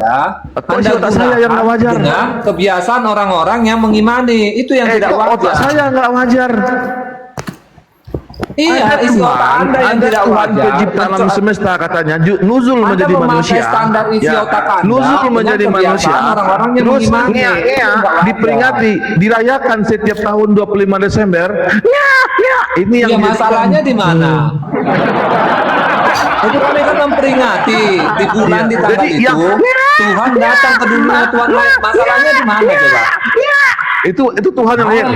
Atau isi otak saya yang nggak wajar? Dengan kebiasaan orang-orang yang mengimani, itu yang tidak wajar. Otak saya nggak wajar. Iya, isi otak Anda yang tidak Tuhan wajar. pencipta alam semesta katanya, nuzul Anda menjadi memakai manusia. standar isi otak Anda Nuzul dengan menjadi kebiasaan manusia. orang-orang yang Terus mengimani. diperingati, dirayakan setiap tahun 25 Desember. Ini yang Ya, masalahnya di mana? Itu kami kan memperingati di bulan di tanggal Jadi itu Tuhan datang ke dunia, Tuhan lahir. Masalahnya di mana coba? itu Tuhan yang lahir.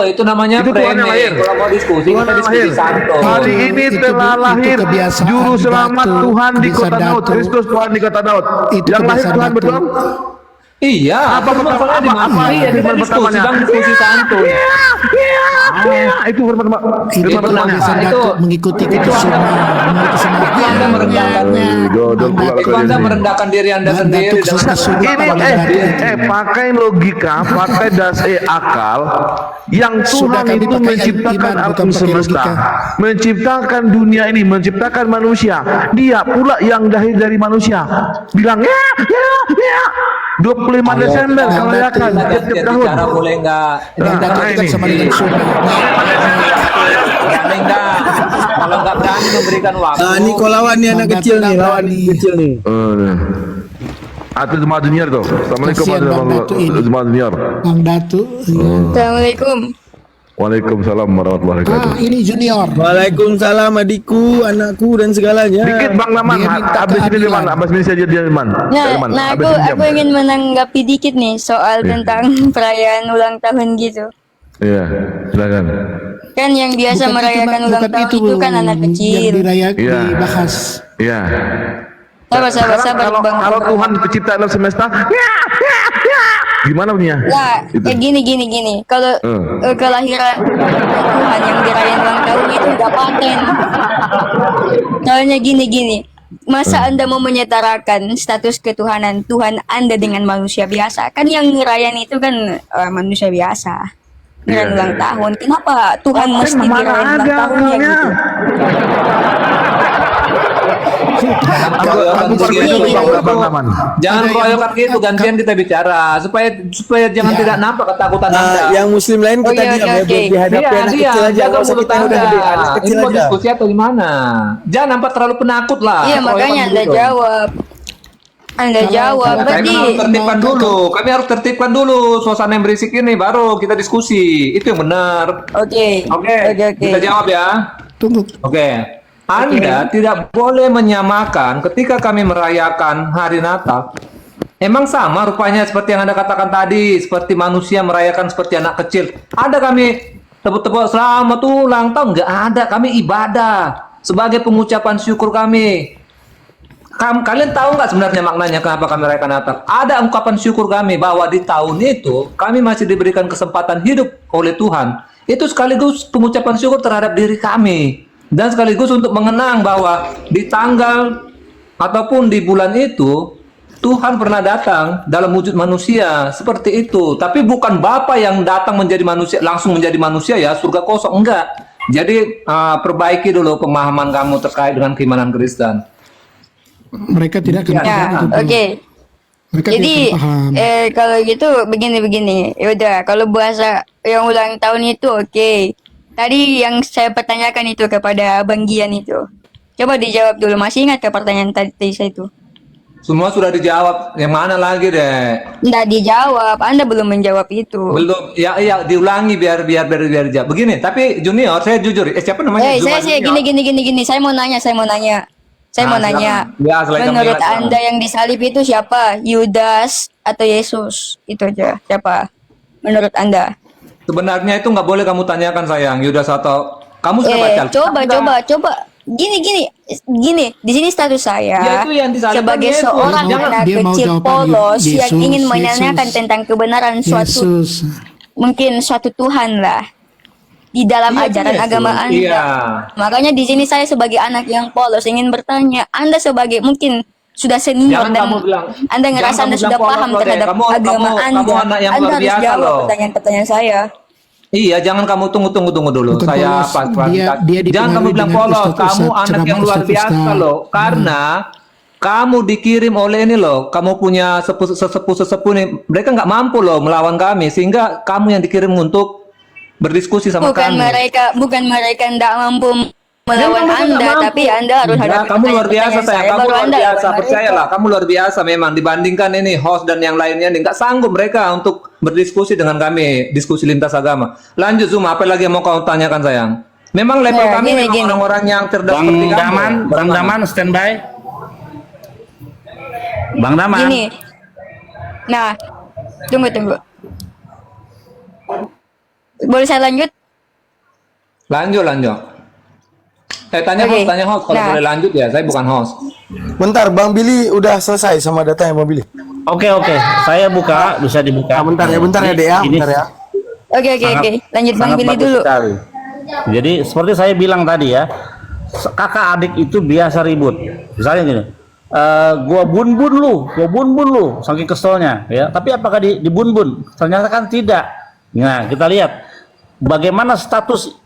Itu namanya Itu Tuhan yang lahir. Kalau mau diskusi, Tuhan kita yang diskusi lahir. santo. Hari ini telah lahir kebiasaan juru selamat Datu, Tuhan di bisa kota Daud. Datu. Kristus Tuhan di kota Daud. Itu Yang lahir kebiasaan Tuhan Datu. betul? Iya, Apa masalahnya di mana? Iya, kita firman diskusi, pertamanya? bang, diskusi santo. Itu firman Itu firman pertamanya. kebiasaan itu- Datuk mengikuti kita semua, mengikuti semua. Itu Anda merendahkan Itu Anda merendahkan diri Anda Bang sendiri Datuk dengan susah sulit Ini pada Datuk. pakai logika, pakai akal yang Sudah Tuhan kami itu pakai menciptakan iman, bukan alam pakai semesta, logika. menciptakan dunia ini, menciptakan manusia. Dia pula yang lahir dari manusia. Bilang 25 Desember kalau ya kan tiap tahun. bicara boleh enggak? Bang Datuk Nah, itu kan ini. sama dengan sunnah. Berani enggak? Kalau enggak berani memberikan waktu. Ini kau lawan nih anak Bang kecil Datuk nih, dah lawan berani. kecil nih. Itu Jemaat Junior tuh. Assalamualaikum Kasihan Bang Datuk ini. Jemaat Junior. Bang Datuk. Assalamualaikum. Waalaikumsalam warahmatullahi wabarakatuh. Ini junior. Waalaikumsalam adikku, anakku dan segalanya. Dikit Bang Laman, Dia minta habis ini keadilan. Leman, habis ini saja dia Leman. Nah, aku ingin menanggapi dikit nih soal tentang perayaan ulang tahun gitu. Iya, silakan. Kan yang biasa Bukan merayakan itu, ulang bukan tahun itu kan anak yang kecil. Iya. dibahas. Iya. Sabar, Sekarang Bang. kalau Tuhan pencipta alam semesta, gimana punya? Nah, Itu. gini. Kalau kelahiran Tuhan yang dirayain ulang tahun itu udah paten. Soalnya gini. Masa Anda mau menyetarakan status ketuhanan Tuhan Anda dengan manusia biasa? Kan yang ngerayain itu kan manusia biasa. Dengan Iya. ulang tahun. Kenapa Tuhan mesti Mana dirayain ulang ada tahunnya akalnya? gitu? Aku baru itu Bang Laman. Jangan Ada yang- keroyokan gitu, gantian kita bicara supaya jangan Ya. tidak nampak ketakutan Anda. Yang muslim lain Oh, kita iya, diam ya, oke. dihadapi anak kecil aja, jaga nggak usah mulut kita yang udah Anda. gede, anak Ini kecil mau aja. diskusi atau gimana? Jangan nampak terlalu penakut lah. Iya, keroyokan makanya Anda gitu. jawab. Anda jawab. Kami Berarti harus tertibkan dulu. Kami harus tertibkan dulu suasana yang berisik ini, baru kita diskusi. Itu yang benar. Oke. Oke. Kita jawab ya. Tunggu. Oke. Anda tidak boleh menyamakan ketika kami merayakan hari Natal. Emang sama rupanya seperti yang Anda katakan tadi, seperti manusia merayakan seperti anak kecil. Ada kami tepuk-tepuk selamat ulang tahun, nggak ada. Kami ibadah sebagai pengucapan syukur kami. Kalian tahu nggak sebenarnya maknanya kenapa kami merayakan Natal? Ada ungkapan syukur kami bahwa di tahun itu kami masih diberikan kesempatan hidup oleh Tuhan. Itu sekaligus pengucapan syukur terhadap diri kami. Dan sekaligus untuk mengenang bahwa di tanggal ataupun di bulan itu Tuhan pernah datang dalam wujud manusia seperti itu. Tapi bukan Bapa yang datang menjadi manusia, langsung menjadi manusia ya, surga kosong, enggak. Jadi perbaiki dulu pemahaman kamu terkait dengan keimanan Kristen. Mereka tidak akan paham Ya, itu. oke. Mereka Jadi tidak akan paham. kalau gitu begini. Yaudah, kalau bahasa yang ulang tahun itu oke. Tadi yang saya pertanyakan itu kepada Bang Gian itu. Coba dijawab dulu. Masih ingat ke pertanyaan tadi saya itu? Semua sudah dijawab. Yang mana lagi deh? Nggak dijawab. Anda belum menjawab itu. Belum. Ya diulangi biar jawab. Begini, tapi Junior, saya jujur. Siapa namanya? Zuma Saya Junior. gini. Saya mau nanya. Saya mau nanya. silakan. Ya, selain Menurut kamu Anda yang disalib itu siapa? Yudas atau Yesus? Itu aja. Siapa? Menurut Anda? Sebenarnya itu nggak boleh kamu tanyakan sayang. Yudas atau kamu sudah baca? Coba. Gini. Di sini status saya Ya, itu yang disalibkan sebagai Yesus. seorang Jangan- anak Dia mau kecil jawaban polos yang Yesus, ingin menanyakan Yesus. tentang kebenaran suatu Yesus. mungkin suatu Tuhan lah di dalam Iya, ajaran Yesus. agama Anda. Iya. Makanya di sini saya sebagai anak yang polos ingin bertanya, Anda sebagai mungkin sudah senior Jangan dan kamu bilang- Anda ngerasa jangan Anda kamu sudah bilang paham polos loh, terhadap Dek. Kamu- agama kamu Anda. anak yang Anda luar harus biasa jawab loh. pertanyaan-pertanyaan saya. Iya, jangan kamu tunggu dulu. Bukan Saya polos, pas dia jangan kamu dipengaruhi bilang dengan polos. ustaz-ustaz, Kamu anak yang ceramah luar ustaz-ustaz. biasa loh. kamu dikirim oleh ini loh, kamu punya sesepuh nih, mereka nggak mampu loh melawan kami, sehingga kamu yang dikirim untuk berdiskusi sama kami. Bukan mereka tidak mampu melawan Memang mereka Anda, nggak mampu. tapi Anda harus Ya, hadapi kamu luar biasa pertanyaan sayang, kamu baru luar Anda biasa, lawan mereka. percayalah, kamu luar biasa memang dibandingkan ini host dan yang lainnya, nih nggak sanggup mereka untuk berdiskusi dengan kami, diskusi lintas agama. Lanjut Zuma, apa lagi yang mau kau tanyakan sayang? Memang level Nah, kami memang gini. orang-orang yang cerdas Bang seperti kamu. Daman, Bang Daman standby. Bang Daman. Gini. Nah, tunggu. Boleh saya lanjut? Lanjut. Tanya Oke. host, kalau Nah. boleh lanjut ya, saya bukan host. Bentar, Bang Billy udah selesai sama datanya Bang Billy. Oke. Saya buka, bisa dibuka. Bentar ya, Dek ya, Ini bentar ya. Oke. Lanjut Bang sangat Billy bagus dulu. sekali. Jadi seperti saya bilang tadi ya, kakak adik itu biasa ribut. Misalnya gini, gua bun-bun lu, saking keselnya ya. Tapi apakah dibun-bun? Ternyata kan tidak. Nah, kita lihat bagaimana status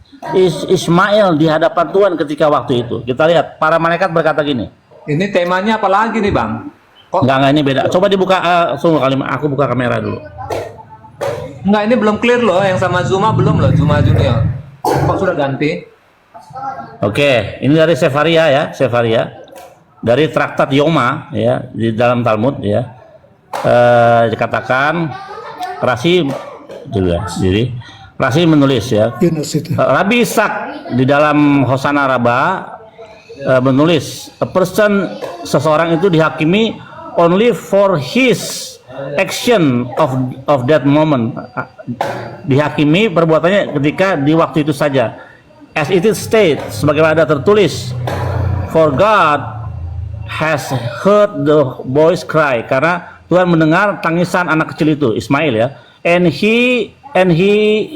Ismail di hadapan Tuhan ketika waktu itu. Kita lihat para malaikat berkata gini. Ini temanya apa lagi nih Bang? Kok Enggak, ini beda. Coba dibuka, sungguh kali, aku buka kamera dulu. enggak, ini belum clear loh, yang sama Zuma belum loh, Zuma Junior. Kok sudah ganti? Oke, ini dari Sefaria ya, dari Traktat Yoma ya, di dalam Talmud ya, dikatakan Rashi juga, jadi Rashi menulis ya, Yunus itu. Rabbi Ishak di dalam Hosana Rabbah menulis, seseorang itu dihakimi only for his action of that moment, dihakimi perbuatannya ketika di waktu itu saja, as it is stated, sebagaimana ada tertulis, for God has heard the boy's cry, karena Tuhan mendengar tangisan anak kecil itu, Ismail ya, and he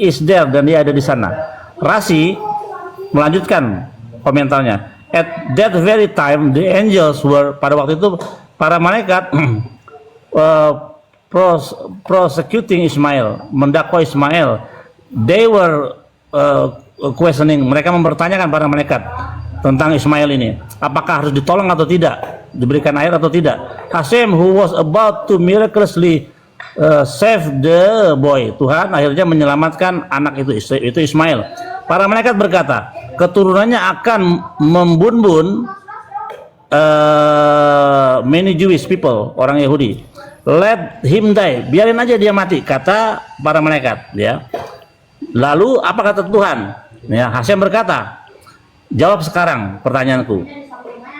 is there, dan dia ada di sana. Rashi melanjutkan komentarnya, at that very time the angels were, pada waktu itu para malaikat prosecuting Ismail, mendakwa Ismail. They were questioning, mereka mempertanyakan para malaikat tentang Ismail ini, apakah harus ditolong atau tidak, diberikan air atau tidak. Hashem who was about to miraculously save the boy, Tuhan akhirnya menyelamatkan anak itu Ismail. Para malaikat berkata, keturunannya akan membun-bun many Jewish people, orang Yahudi. Let him die, biarin aja dia mati, kata para malaikat ya. Lalu apa kata Tuhan ya? Hashem berkata, jawab sekarang pertanyaanku,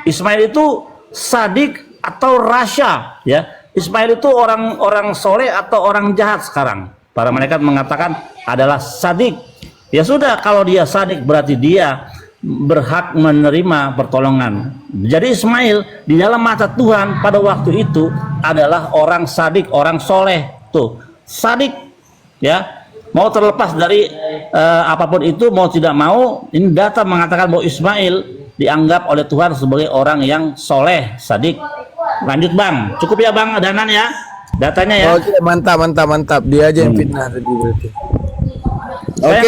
Ismail itu sadik atau rasya ya? Ismail itu orang soleh atau orang jahat sekarang? Para malaikat mengatakan adalah sadik. Ya sudah, kalau dia sadik berarti dia berhak menerima pertolongan. Jadi Ismail di dalam mata Tuhan pada waktu itu adalah orang sadik, orang soleh. Tuh, sadik ya. Mau terlepas dari apapun itu, mau tidak mau, ini data mengatakan bahwa Ismail dianggap oleh Tuhan sebagai orang yang soleh, sadik. Lanjut Bang, cukup ya Bang Danan ya, datanya ya. Oke, mantap. Dia aja yang fitnah tadi berarti. Saya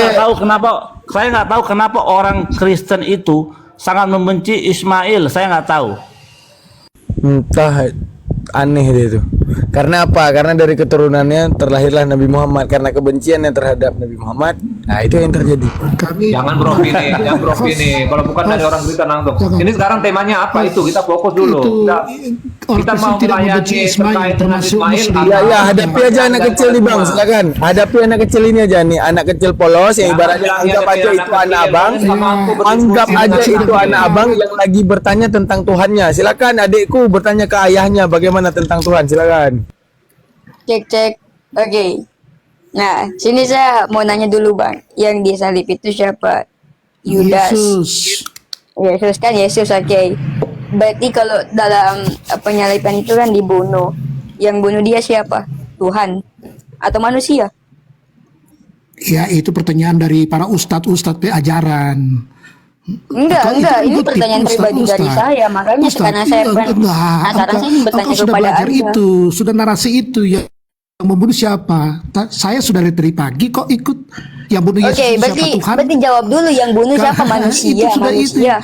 nggak tahu kenapa orang Kristen itu sangat membenci Ismail. Saya nggak tahu. Entah, aneh dia itu. Karena apa? Karena dari keturunannya terlahirlah Nabi Muhammad. Karena kebenciannya terhadap Nabi Muhammad, nah itu yang terjadi. Kami Jangan beropini. Kalau bukan dari orang Kristen langsung. Jangan. Ini sekarang temanya apa itu? Kita fokus dulu. orang Kita Kristen mau tidak membenci melayani Ismail, terkait dengan termasuk Ismail. Muslim. Ya, hadapi aja anak kecil nih Bang, silakan. Hadapi anak kecil ini aja nih, anak kecil polos yang ibaratnya anggap aja itu anak abang. Anggap aja itu anak abang yang lagi bertanya tentang Tuhannya. Silakan adikku bertanya ke ayahnya bagaimana tentang Tuhan, silakan. Cek. Oke. Nah, sini saya mau nanya dulu Bang. Yang disalib itu siapa? Yudas. Yesus kan, Yesus, oke. Berarti kalau dalam penyaliban itu kan dibunuh. Yang bunuh dia siapa? Tuhan atau manusia? Ya, itu pertanyaan dari para ustadz ajaran. Enggak. Ini pertanyaan pribadi dari saya. Makanya karena saya penasaran, saya ingin bertanya sudah kepada belajar Anda. itu, sudah narasi itu ya. Yang membunuh siapa? Saya sudah dari pagi kok ikut. Yang bunuh Yesus Oke, siapa? Tuhan. berarti jawab dulu, yang bunuh siapa? Itu Manusia. sudah Manusia.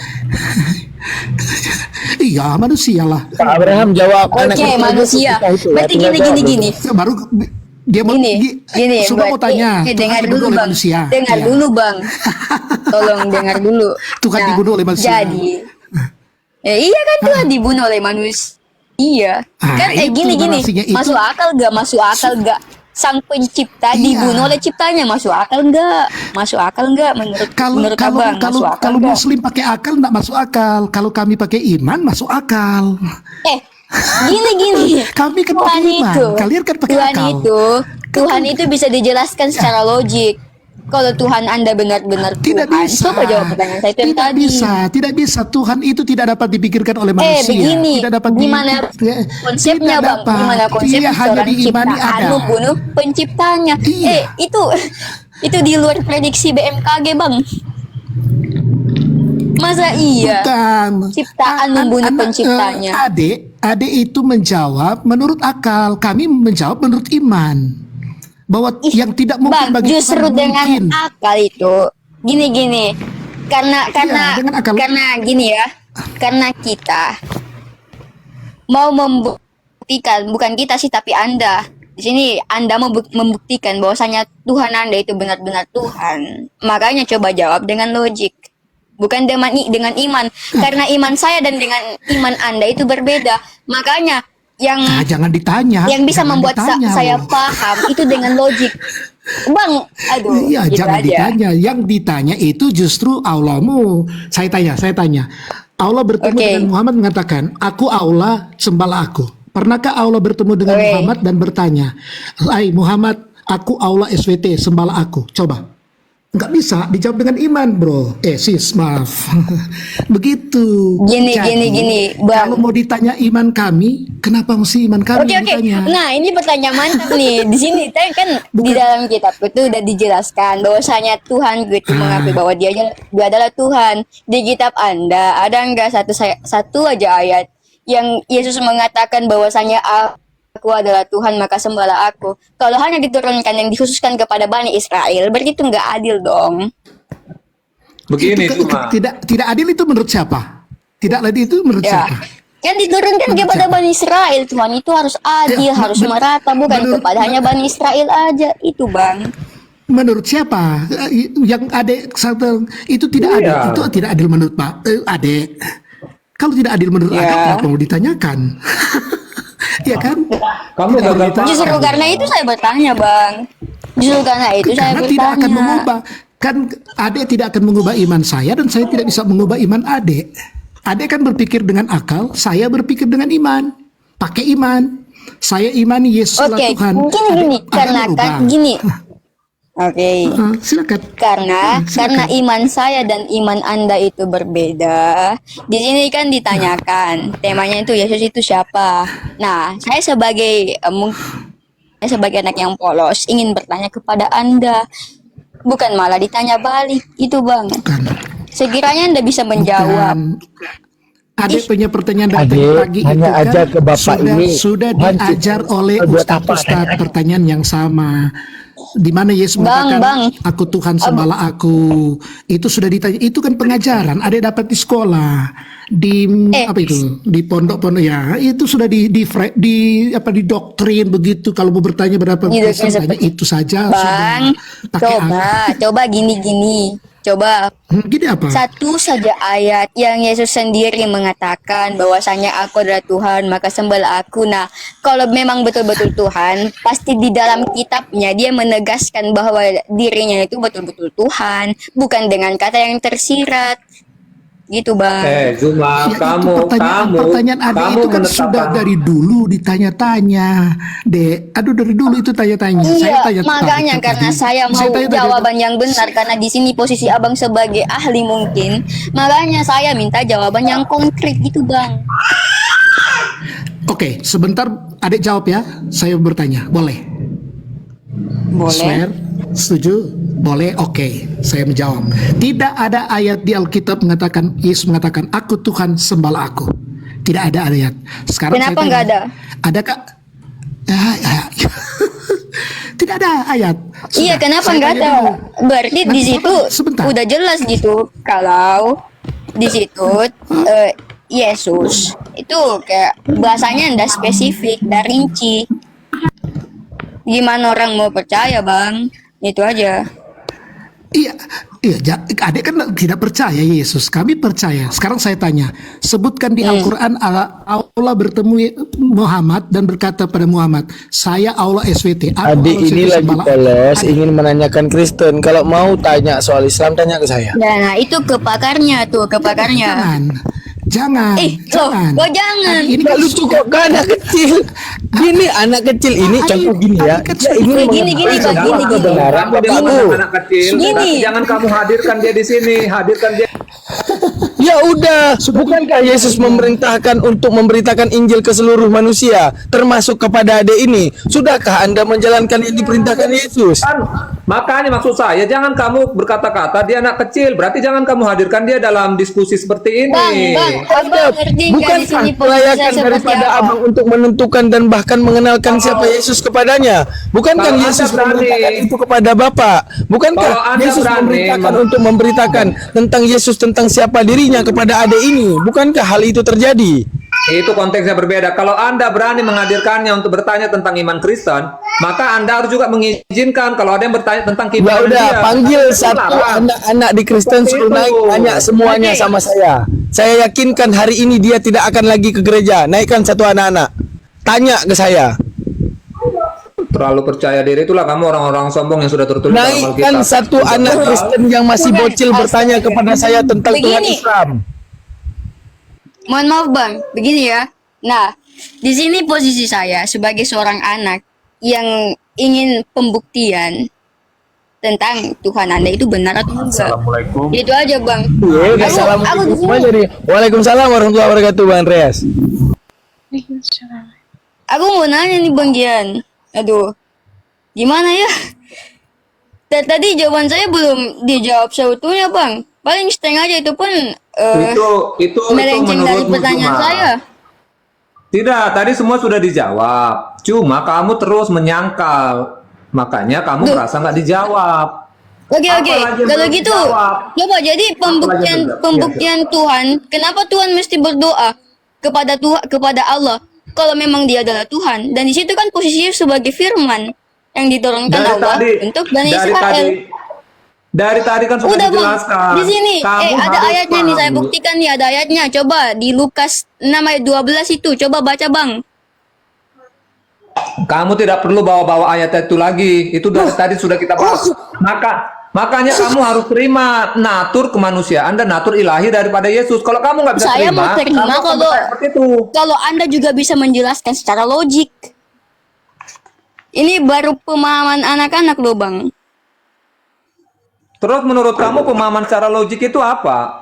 Iya, manusia lah. Pak Abraham jawab. anak Oke, kecil manusia. itu susah itu, Berarti tinggal jawab dulu. gini. Baru dia mau Gini, semua mau berarti- tanya. dengar Tuhan dulu dibunuh oleh bang, manusia. dengar Iya. dulu bang, tolong dengar dulu. Tuhan dibunuh oleh manusia. Jadi, iya kan Tuhan dibunuh oleh manusia. Iya, Ah, kan itu gini, narasinya itu. masuk akal gak? Masuk akal gak? Sang pencipta Iya. dibunuh oleh ciptanya, masuk akal nggak? Masuk akal nggak menurut Kalau menurut kalau abang? kalau Masuk akal kalau nggak? Muslim pakai akal enggak masuk akal. Kalau kami pakai iman masuk akal. Gini. Kami kan Tuhan pakai iman, itu, kalian kan pakai Tuhan akal. Tuhan itu bisa dijelaskan secara logik. Kalau Tuhan Anda benar-benar Tidak Tuhan, bisa. coba jawab pertanyaan saya itu yang Tidak tadi. bisa, tidak bisa. Tuhan itu tidak dapat dipikirkan oleh manusia. Begini, tidak dapat gimana konsepnya tidak bang? dapat. Gimana konsep Dia hanya seorang diimani ciptaan ada. membunuh penciptanya? Iya. Itu di luar prediksi BMKG bang. Masa iya? Bukan. Ciptaan membunuh penciptanya. Adik itu menjawab menurut akal. Kami menjawab menurut iman. Bahwa yang tidak mungkin Bang, bagi justru Tuhan dengan mungkin. akal itu gini. Karena dengan akal. karena gini ya. Karena kita mau membuktikan, bukan kita sih tapi Anda. Di sini Anda mau membuktikan bahwasanya Tuhan Anda itu benar-benar Tuhan. Makanya coba jawab dengan logik. Bukan dengan iman. Karena iman saya dan dengan iman Anda itu berbeda. Makanya yang Jangan ditanya. yang bisa Jangan membuat ditanya, saya loh. paham itu dengan logik. Bang, aduh, Iya, gitu jangan aja. ditanya. Yang ditanya itu justru Allahmu. Saya tanya. Allah bertemu Oke. dengan Muhammad mengatakan, "Aku Allah, sembahlah aku." Pernahkah Allah bertemu dengan Oke. Muhammad dan bertanya, "Hai Muhammad, aku Allah SWT, sembahlah aku." Coba. Nggak bisa dijawab dengan iman, bro. Sis, maaf. Begitu. Gini, Bang. Kalau mau ditanya iman kami, kenapa mesti iman kami Oke. yang ditanya? Nah, ini pertanyaan mantap nih. Di sini kan di dalam kitab itu udah dijelaskan bahwasanya Tuhan gitu mengakui bahwa dia adalah Tuhan. Di kitab Anda ada enggak satu aja ayat yang Yesus mengatakan bahwasanya aku adalah Tuhan maka sembahlah aku. Kalau hanya diturunkan yang dikhususkan kepada Bani Israel, berarti itu nggak adil dong. Begini Itu cuma. tidak adil itu menurut siapa? Tidak adil itu menurut Ya, siapa? kan diturunkan kepada Bani Israel, Tuhan itu harus adil, Ya, harus merata, bukan menurut- kepada hanya Bani Israel aja, itu bang. Menurut siapa? Yang adek satu itu tidak adil. Iya. Itu tidak adil menurut Pak adek. Kalau tidak adil menurut Ya. adek, kenapa mau ditanyakan? Ya kan? Kamu Tidak gagal ditanyakan. Justru karena itu saya bertanya bang, justru karena itu saya Karena bertanya. tidak akan mengubah. Kan adek tidak akan mengubah iman saya dan saya tidak bisa mengubah iman adek. Adek kan berpikir dengan akal, saya berpikir dengan iman. Pakai iman. Saya imani Yesus adalah Oke, Tuhan. gini, Adek karena merubah. kan gini. Oke. Silakan. Karena Silakan. iman saya dan iman Anda itu berbeda. Di sini kan ditanyakan temanya itu Yesus itu siapa. Nah, saya sebagai saya sebagai anak yang polos ingin bertanya kepada Anda, bukan malah ditanya balik itu bang. Bukan. Sekiranya Anda bisa menjawab. Adek punya pertanyaan dari tadi Adek pagi hanya itu kan ajar ke bapak sudah, ini. sudah Tuhan diajar cipta oleh buat apa? ustadz pertanyaan yang sama. Di mana Yesus mengatakan Bang. aku Tuhan sembahlah aku. Itu sudah ditanya. Itu kan pengajaran. Adek dapat di sekolah, di apa itu? Di pondok-pondok ya. Itu sudah didoktrin begitu. Kalau mau bertanya berapa Didoktrin persen tanya seperti- itu saja. Bang, sudah. Pakai coba gini. Coba Gini apa? satu saja ayat yang Yesus sendiri mengatakan bahwasanya aku adalah Tuhan maka sembahlah aku. Nah, kalau memang betul-betul Tuhan, pasti di dalam kitabnya dia menegaskan bahwa dirinya itu betul-betul Tuhan, bukan dengan kata yang tersirat. Gitu, Bang. Zuma, Ya, itu kamu pertanyaan Ade itu kan sudah dari dulu ditanya-tanya, Dek. Aduh dari dulu itu tanya-tanya. Iya, tanya makanya tadi. karena saya mau tanya tadi. jawaban yang benar karena di sini posisi Abang sebagai ahli mungkin, makanya saya minta jawaban yang konkret gitu, Bang. Oke, sebentar Adek jawab ya. Saya bertanya, boleh? Swear, setuju? Boleh, oke. Saya menjawab. Tidak ada ayat di Alkitab mengatakan, Yesus mengatakan, aku Tuhan sembahlah aku. Tidak ada ayat. Sekarang Kenapa saya tanya, nggak ada? Adakah? Tidak ada ayat. Iya, Sudah, kenapa saya nggak tanya ada? dulu. Berarti di Nanti situ sebentar. udah jelas gitu kalau di situ Yesus itu kayak bahasanya ndak spesifik, ndak rinci. Gimana orang mau percaya, Bang? Itu aja. Iya, iya, adik kan tidak percaya Yesus. Kami percaya. Sekarang saya tanya, sebutkan di Al-Quran Allah bertemu Muhammad dan berkata pada Muhammad, saya Allah SWT. Adik Allah ini SWT lagi sembala." polos, ingin menanyakan Kristen. Kalau mau tanya soal Islam, tanya ke saya. Nah, itu ke pakarnya tuh, ke pakarnya. Jangan, Loh, jangan. kok jangan? Ini Nggak kan lucu kok, kan anak kecil. Gini, anak kecil ini contoh gini ya. Dia ingin Gini, mengatakan Bang, gini. kebenaran Kamu dia bapakku. anak kecil, Gini. tapi jangan kamu hadirkan dia di sini, hadirkan dia. Ya udah, bukankah Yesus memerintahkan untuk memberitakan Injil ke seluruh manusia, termasuk kepada adik ini? Sudahkah Anda menjalankan yang diperintahkan Yesus? Kan, makanya maksud saya jangan kamu berkata-kata dia anak kecil, berarti jangan kamu hadirkan dia dalam diskusi seperti ini. Bang, abang ngerti nggak di Bukankah sini posisinya pelayakan seperti daripada apa? abang untuk menentukan dan bahkan mengenalkan siapa Yesus kepadanya? Bukankah Kalau Yesus Anda berani- memerintahkan itu kepada Bapak? Bukankah Kalau Anda Yesus berani memerintahkan untuk memberitakan tentang Yesus, tentang siapa dirinya kepada adik ini? Bukankah hal itu terjadi? Itu konteksnya berbeda. Kalau Anda berani menghadirkannya untuk bertanya tentang iman Kristen, maka Anda harus juga mengizinkan kalau ada yang bertanya tentang Ya keimanan udah, dia. panggil Itu satu larang. anak-anak di Kristen Seperti suruh itu. naik, tanya semuanya sama saya. Saya yakinkan hari ini dia tidak akan lagi ke gereja. Naikkan satu anak-anak. Tanya ke saya. Terlalu percaya diri itulah kamu orang-orang sombong yang sudah tertulis dalam Naikkan Alkitab. satu anak Kristen yang masih bocil bertanya kepada saya tentang Tuhan Begini. Islam. Mohon maaf, Bang. Begini ya. Nah, di sini posisi saya sebagai seorang anak yang ingin pembuktian tentang Tuhan Anda itu benar atau enggak. Assalamualaikum. Itu aja, Bang. Iya, assalamualaikum semua jadi. Waalaikumsalam warahmatullahi wabarakatuh, Bang Andreas. Aku mau nanya nih, Bang Gian. Aduh, gimana ya? Tadi jawaban saya belum dijawab seutuhnya, Bang. Paling setengah aja, itu pun itu melenceng dari menurutmu pertanyaan cuma. saya. Tidak, tadi semua sudah dijawab. Cuma kamu terus menyangkal. Makanya kamu Duh. merasa nggak dijawab. Oke. Apalagi yang Kalau belum gitu, dijawab. coba jadi pembuktian Tuhan. Kenapa Tuhan mesti berdoa kepada Allah kalau memang Dia adalah Tuhan? Dan di situ kan posisinya sebagai firman yang diturunkan Allah untuk Bani Israel. Dari tadi kan sudah Udah, Bang. dijelaskan. Di sini Kamu ada harus ayatnya nih, saya pahami. buktikan nih ada ayatnya. Coba di Lukas 6 ayat 12 itu, coba baca, Bang. Kamu tidak perlu bawa-bawa ayat itu lagi. Itu dari tadi sudah kita bahas. Makanya kamu harus terima natur kemanusiaan dan natur ilahi daripada Yesus. Kalau kamu nggak bisa Saya mau terima kamu akan kalau berkata seperti itu. kalau Anda juga bisa menjelaskan secara logik. Ini baru pemahaman anak-anak loh, Bang. Terus menurut kamu pemahaman secara logik itu apa?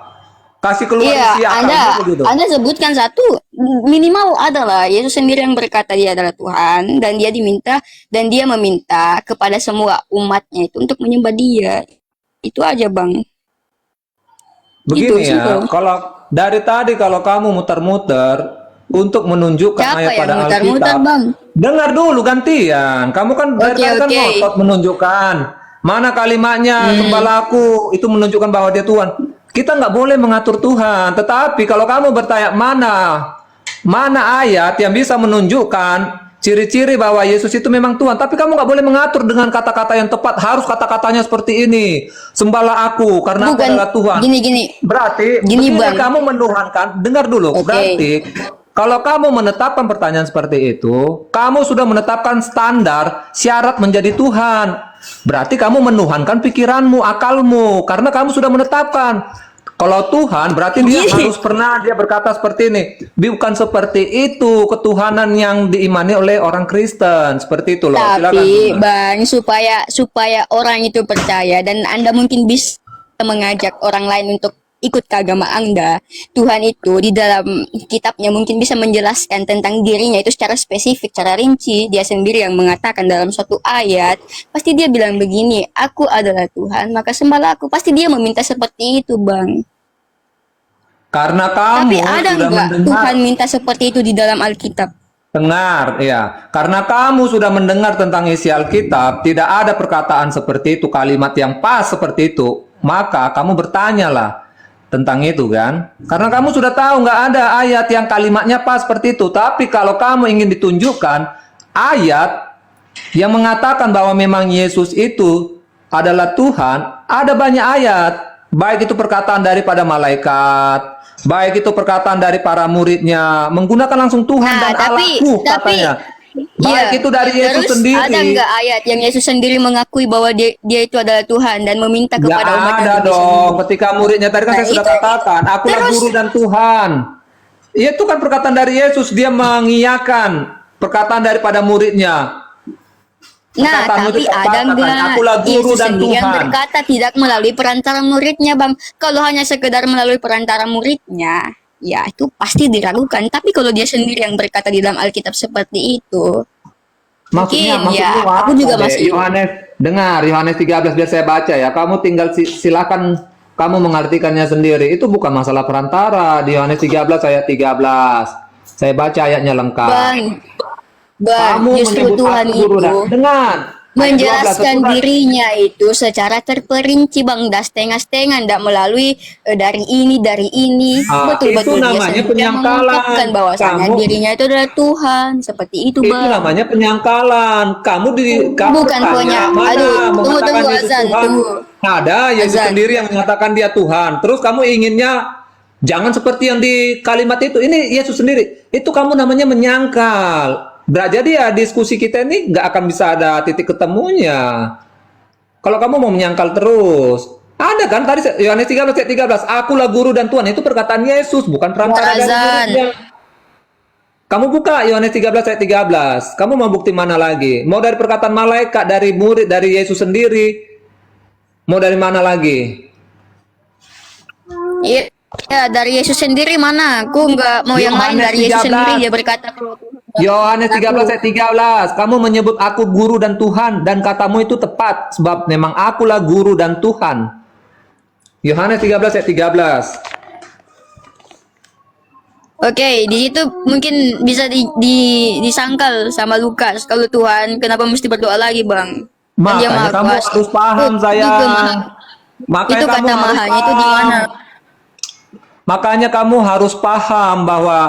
Kasih keluar Iya, isi akalmu begitu. Anda sebutkan satu minimal adalah Yesus sendiri yang berkata Dia adalah Tuhan dan Dia meminta kepada semua umatnya itu untuk menyembah Dia. Itu aja, Bang. Begini Gitu, ya, simpel. kalau dari tadi kalau kamu muter-muter untuk menunjukkan Siapa ayat yang pada muter-muter, Alkitab, Bang? dengar dulu gantian. Kamu kan dari tadi kan Oke. ngotot menunjukkan mana kalimatnya gembalaku itu menunjukkan bahwa Dia Tuhan. Kita nggak boleh mengatur Tuhan, tetapi kalau kamu bertanya mana ayat yang bisa menunjukkan ciri-ciri bahwa Yesus itu memang Tuhan, tapi kamu nggak boleh mengatur dengan kata-kata yang tepat. Harus kata-katanya seperti ini. Sembahlah aku karena aku Bukan adalah Tuhan. gini. Berarti Gini, begini, Bang. kamu menuhankan, dengar dulu. Oke. Berarti kalau kamu menetapkan pertanyaan seperti itu, kamu sudah menetapkan standar syarat menjadi Tuhan. Berarti kamu menuhankan pikiranmu, akalmu, karena kamu sudah menetapkan. Kalau Tuhan berarti dia harus pernah dia berkata seperti ini. Bukan seperti itu ketuhanan yang diimani oleh orang Kristen. Seperti itu loh. Tapi, Bang, supaya orang itu percaya dan Anda mungkin bisa mengajak orang lain untuk ikut ke agama Anda, Tuhan itu di dalam kitabnya mungkin bisa menjelaskan tentang dirinya itu secara spesifik, secara rinci. Dia sendiri yang mengatakan dalam suatu ayat, pasti dia bilang begini, aku adalah Tuhan, maka sembahlah aku. Pasti dia meminta seperti itu, Bang. Karena kamu Tapi ada sudah nggak mendengar. Tuhan minta seperti itu di dalam Alkitab? Dengar, ya. Karena kamu sudah mendengar tentang isi Alkitab, tidak ada perkataan seperti itu, kalimat yang pas seperti itu, maka kamu bertanyalah, tentang itu kan? Karena kamu sudah tahu nggak ada ayat yang kalimatnya pas seperti itu. Tapi kalau kamu ingin ditunjukkan ayat yang mengatakan bahwa memang Yesus itu adalah Tuhan, ada banyak ayat. Baik itu perkataan daripada malaikat, baik itu perkataan dari para muridnya, menggunakan langsung Tuhan dan Allahku katanya. Baik itu dari Yesus terus sendiri. ada nggak ayat yang Yesus sendiri mengakui bahwa dia itu adalah Tuhan dan meminta Nggak kepada umat ada dong. Ketika muridnya tadi kan Nah, saya sudah itu- katakan, akulah terus- guru dan Tuhan. Itu kan perkataan dari Yesus, dia mengiyakan perkataan daripada muridnya. Nah, Perkataanmu tapi itu tepat, ada katanya, nggak akulah guru Yesus dan sendiri yang Tuhan. berkata tidak melalui perantara muridnya, Bang. Kalau hanya sekedar melalui perantara muridnya, ya itu pasti diragukan. Tapi kalau dia sendiri yang berkata di dalam Alkitab seperti itu, Maksudnya mungkin ya, apa, aku juga Dek? masih Yohanes, dengar Yohanes 13 biar saya baca ya. Kamu tinggal silakan kamu mengartikannya sendiri. Itu bukan masalah perantara. Di Yohanes 13 ayat 13. Saya baca ayatnya lengkap. Bang, justru menyebut Tuhan aku guru itu dengan menjelaskan dirinya itu secara terperinci, Bang, dah setengah-setengah, tidak melalui dari ini betul-betul itu dia namanya sendiri yang penyangkalan. mengungkapkan bahwasanya Kamu- dirinya itu adalah Tuhan, seperti itu, Itu Bang. namanya penyangkalan. Kamu Bukan bertanya, penyangkalan. mana Aduh, mengatakan tunggu, Yesus Azan, Tuhan? tunggu. Ada Yesus Azan. sendiri yang menyatakan dia Tuhan. Terus kamu inginnya jangan seperti yang di kalimat itu. Ini Yesus sendiri. Itu kamu namanya menyangkal. Jadi ya diskusi kita ini nggak akan bisa ada titik ketemunya. Kalau kamu mau menyangkal terus. Ada kan tadi Yohanes 13 ayat 13. Akulah guru dan Tuhan. Itu perkataan Yesus, bukan perantara dari Azan. muridnya. Kamu buka Yohanes 13 ayat 13. Kamu mau bukti mana lagi? Mau dari perkataan malaikat, dari murid, dari Yesus sendiri? Mau dari mana lagi? Iya, ya, dari Yesus sendiri mana? Aku nggak mau yang lain. Yohanes Dari Yesus 13. sendiri dia berkata. Yohanes 13 ayat 13. Kamu menyebut aku guru dan Tuhan, dan katamu itu tepat sebab memang akulah guru dan Tuhan. Yohanes 13 ayat 13. Oke, di situ mungkin bisa disangkal sama Lukas. Kalau Tuhan, kenapa mesti berdoa lagi, Bang? Kan dia Makanya Maha kamu Kuasa. harus paham, Itu sayang. maha- Makanya itu kamu kata harus mahanya itu di mana? Makanya kamu harus paham bahwa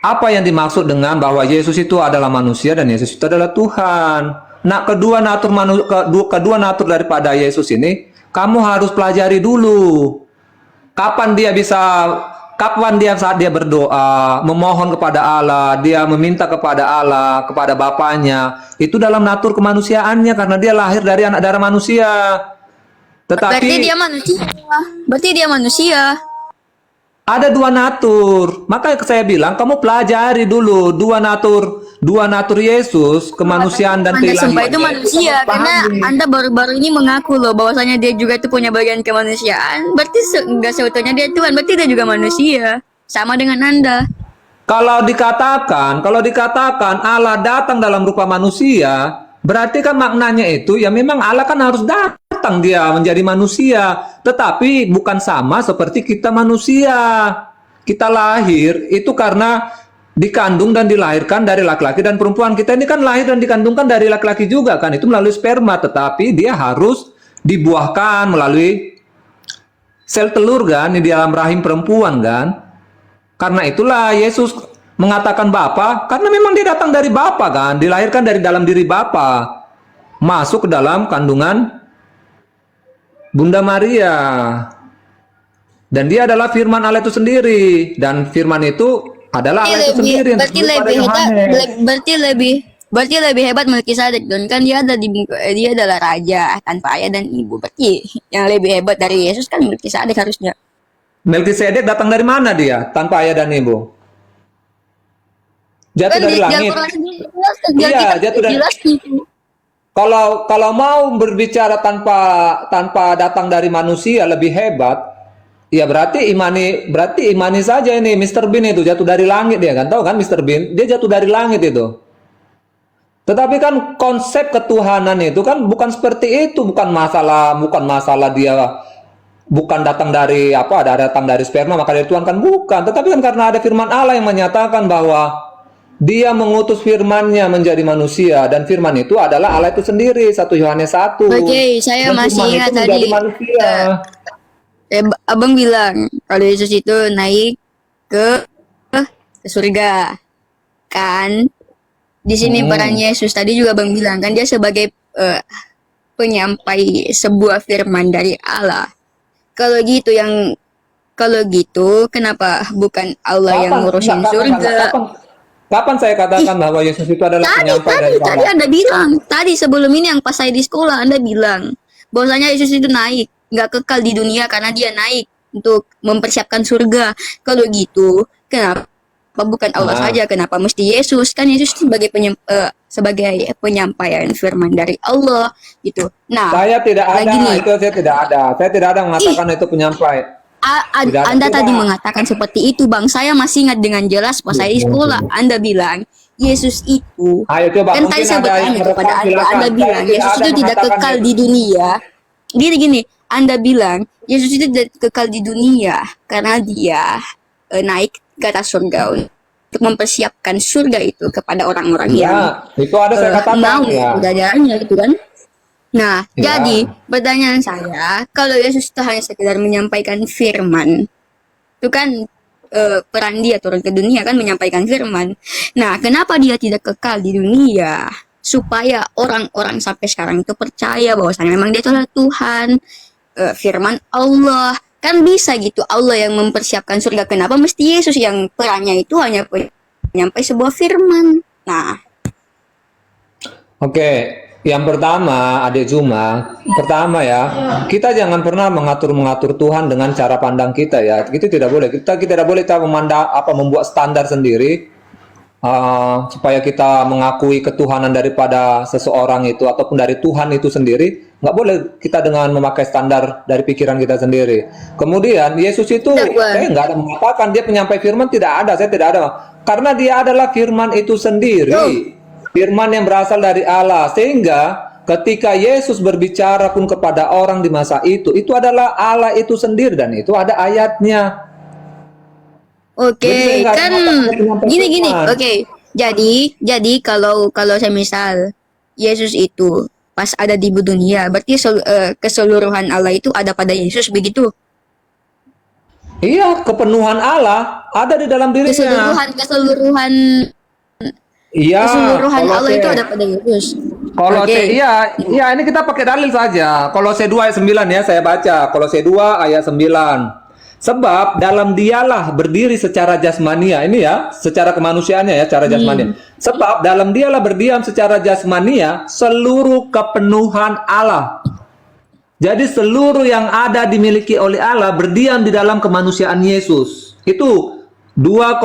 apa yang dimaksud dengan bahwa Yesus itu adalah manusia dan Yesus itu adalah Tuhan. Nah, kedua natur daripada Yesus ini kamu harus pelajari dulu. Kapan dia saat dia berdoa, memohon kepada Allah, dia meminta kepada Allah, kepada Bapaknya, itu dalam natur kemanusiaannya karena dia lahir dari anak darah manusia. Berarti dia Tetapi manusia. Berarti dia manusia. ada dua natur. Makanya saya bilang kamu pelajari dulu dua natur Yesus, kemanusiaan dan Anda sumpah keilahian. itu manusia karena Anda baru-baru ini mengaku loh bahwasanya dia juga itu punya bagian kemanusiaan. Berarti enggak seutuhnya dia Tuhan, berarti dia juga manusia. Sama dengan Anda. Kalau dikatakan Allah datang dalam rupa manusia, berarti kan maknanya itu ya memang Allah kan harus datang dia menjadi manusia, tetapi bukan sama seperti kita manusia. Kita lahir itu karena dikandung dan dilahirkan dari laki-laki dan perempuan. Kita ini kan lahir dan dikandungkan dari laki-laki juga kan, itu melalui sperma, tetapi dia harus dibuahkan melalui sel telur kan di dalam rahim perempuan kan. Karena itulah Yesus mengatakan Bapa, karena memang dia datang dari Bapa kan, dilahirkan dari dalam diri Bapa, masuk ke dalam kandungan Bunda Maria. Dan dia adalah firman Allah itu sendiri, dan firman itu adalah Allah itu sendiri. Berarti lebih hebat Melkisedek don, kan dia adalah raja tanpa ayah dan ibu. Berarti yang lebih hebat dari Yesus kan Melkisedek harusnya. Melkisedek datang dari mana dia tanpa ayah dan ibu? Jatuh Kan dari di langit. Al-Quran sendiri jelas, Iya, jatuh dari- jelas gitu. Kalau mau berbicara tanpa datang dari manusia lebih hebat, ya berarti imani saja ini Mr. Bean itu jatuh dari langit dia kan, tahu kan Mr. Bean, dia jatuh dari langit itu. Tetapi kan konsep ketuhanan itu kan bukan seperti itu, bukan masalah dia bukan datang dari datang dari sperma maka dari Tuhan kan, bukan, tetapi kan karena ada firman Allah yang menyatakan bahwa dia mengutus firman-Nya menjadi manusia, dan firman itu adalah Allah itu sendiri, 1 Yohanes 1. Oke, saya Dan masih firman ingat itu menjadi tadi. manusia. Abang bilang kalau Yesus itu naik ke surga, kan? Di sini peran Yesus tadi juga Abang bilang kan dia sebagai penyampai sebuah firman dari Allah. Kalau gitu kenapa bukan Allah yang ngurusin surga? Kapan saya katakan bahwa Yesus itu adalah penyampai dari Tadi Allah? Anda bilang, tadi sebelum ini yang pas saya di sekolah Anda bilang bahwasanya Yesus itu naik, nggak kekal di dunia karena dia naik untuk mempersiapkan surga. Kalau gitu, kenapa bukan Allah saja? Kenapa mesti Yesus? Kan Yesus sebagai penyampaian firman dari Allah gitu. Nah, Saya tidak ada, lagi nih. itu saya tidak ada. Saya tidak ada mengatakan itu penyampai. Anda tadi mengatakan seperti itu, Bang. Saya masih ingat dengan jelas pas saya di sekolah. Anda bilang Yesus itu, Ayo coba, kan tadi mungkin saya ada bertanya yang kepada Anda. silakan. Anda Saya bilang tidak Yesus ada itu tidak mengatakan kekal itu. di dunia. Gini, Anda bilang Yesus itu tidak kekal di dunia karena dia naik ke atas surga untuk mempersiapkan surga itu kepada orang-orang yang Ya, itu ada saya katakan mau ya. jajarannya gitu kan. Nah, Ya. jadi pertanyaan saya, kalau Yesus itu hanya sekedar menyampaikan firman, itu kan peran dia turun ke dunia kan menyampaikan firman. Nah, kenapa dia tidak kekal di dunia? Supaya orang-orang sampai sekarang itu percaya bahwasanya memang dia itu adalah Tuhan, firman Allah. Kan bisa gitu Allah yang mempersiapkan surga. Kenapa mesti Yesus yang perannya itu hanya menyampai sebuah firman? Nah, Oke, yang pertama, Adik Zuma, pertama ya, kita jangan pernah mengatur Tuhan dengan cara pandang kita ya. Itu tidak boleh. Kita tidak boleh membuat standar sendiri supaya kita mengakui ketuhanan daripada seseorang itu ataupun dari Tuhan itu sendiri. Nggak boleh kita dengan memakai standar dari pikiran kita sendiri. Kemudian Yesus itu, saya nggak ada mengatakan dia penyampai firman, tidak ada. Saya tidak ada. Karena dia adalah firman itu sendiri. Firman yang berasal dari Allah, sehingga ketika Yesus berbicara pun kepada orang di masa itu adalah Allah itu sendiri dan itu ada ayatnya. oke, Jadi saya nggak kan mengatakan penyampai gini. firman. Oke, jadi kalau saya misal Yesus itu pas ada di dunia, berarti keseluruhan Allah itu ada pada Yesus begitu. Iya, kepenuhan Allah ada di dalam dirinya. Keseluruhan Iya, Allah itu ada pada Yesus. Kolose, Oke. iya, ini kita pakai dalil saja. Kolose 2 ayat 9 ya, saya baca. Kolose 2 ayat 9. Sebab dalam dialah berdiri secara jasmania, ini ya, secara kemanusiaannya ya, secara jasmania. Sebab dalam dialah berdiam secara jasmania seluruh kepenuhan Allah. Jadi seluruh yang ada dimiliki oleh Allah berdiam di dalam kemanusiaan Yesus. Itu 2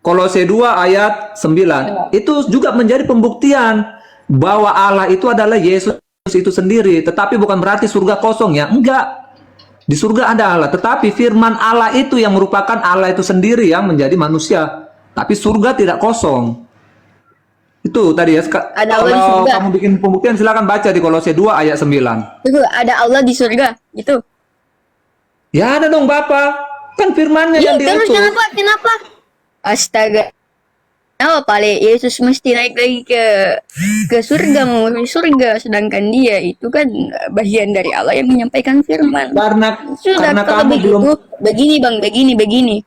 Kolose 2 ayat 9. Itu juga menjadi pembuktian bahwa Allah itu adalah Yesus itu sendiri. Tetapi bukan berarti surga kosong ya. Enggak. Di surga ada Allah. Tetapi firman Allah itu yang merupakan Allah itu sendiri yang menjadi manusia. Tapi surga tidak kosong. Itu tadi ya. Ada Allah di Kalau surga. kamu bikin pembuktian silakan baca di Kolose 2 ayat 9. Itu ada Allah di surga, gitu. Ya ada dong Bapak. Kan firmannya Iya, yang diutus. kenapa? Astaga. Kenapa paling Yesus mesti naik lagi ke surga, memenuhi surga, sedangkan dia itu kan bagian dari Allah yang menyampaikan firman. Karena Kalau kamu begitu, belum. begini Bang, begini.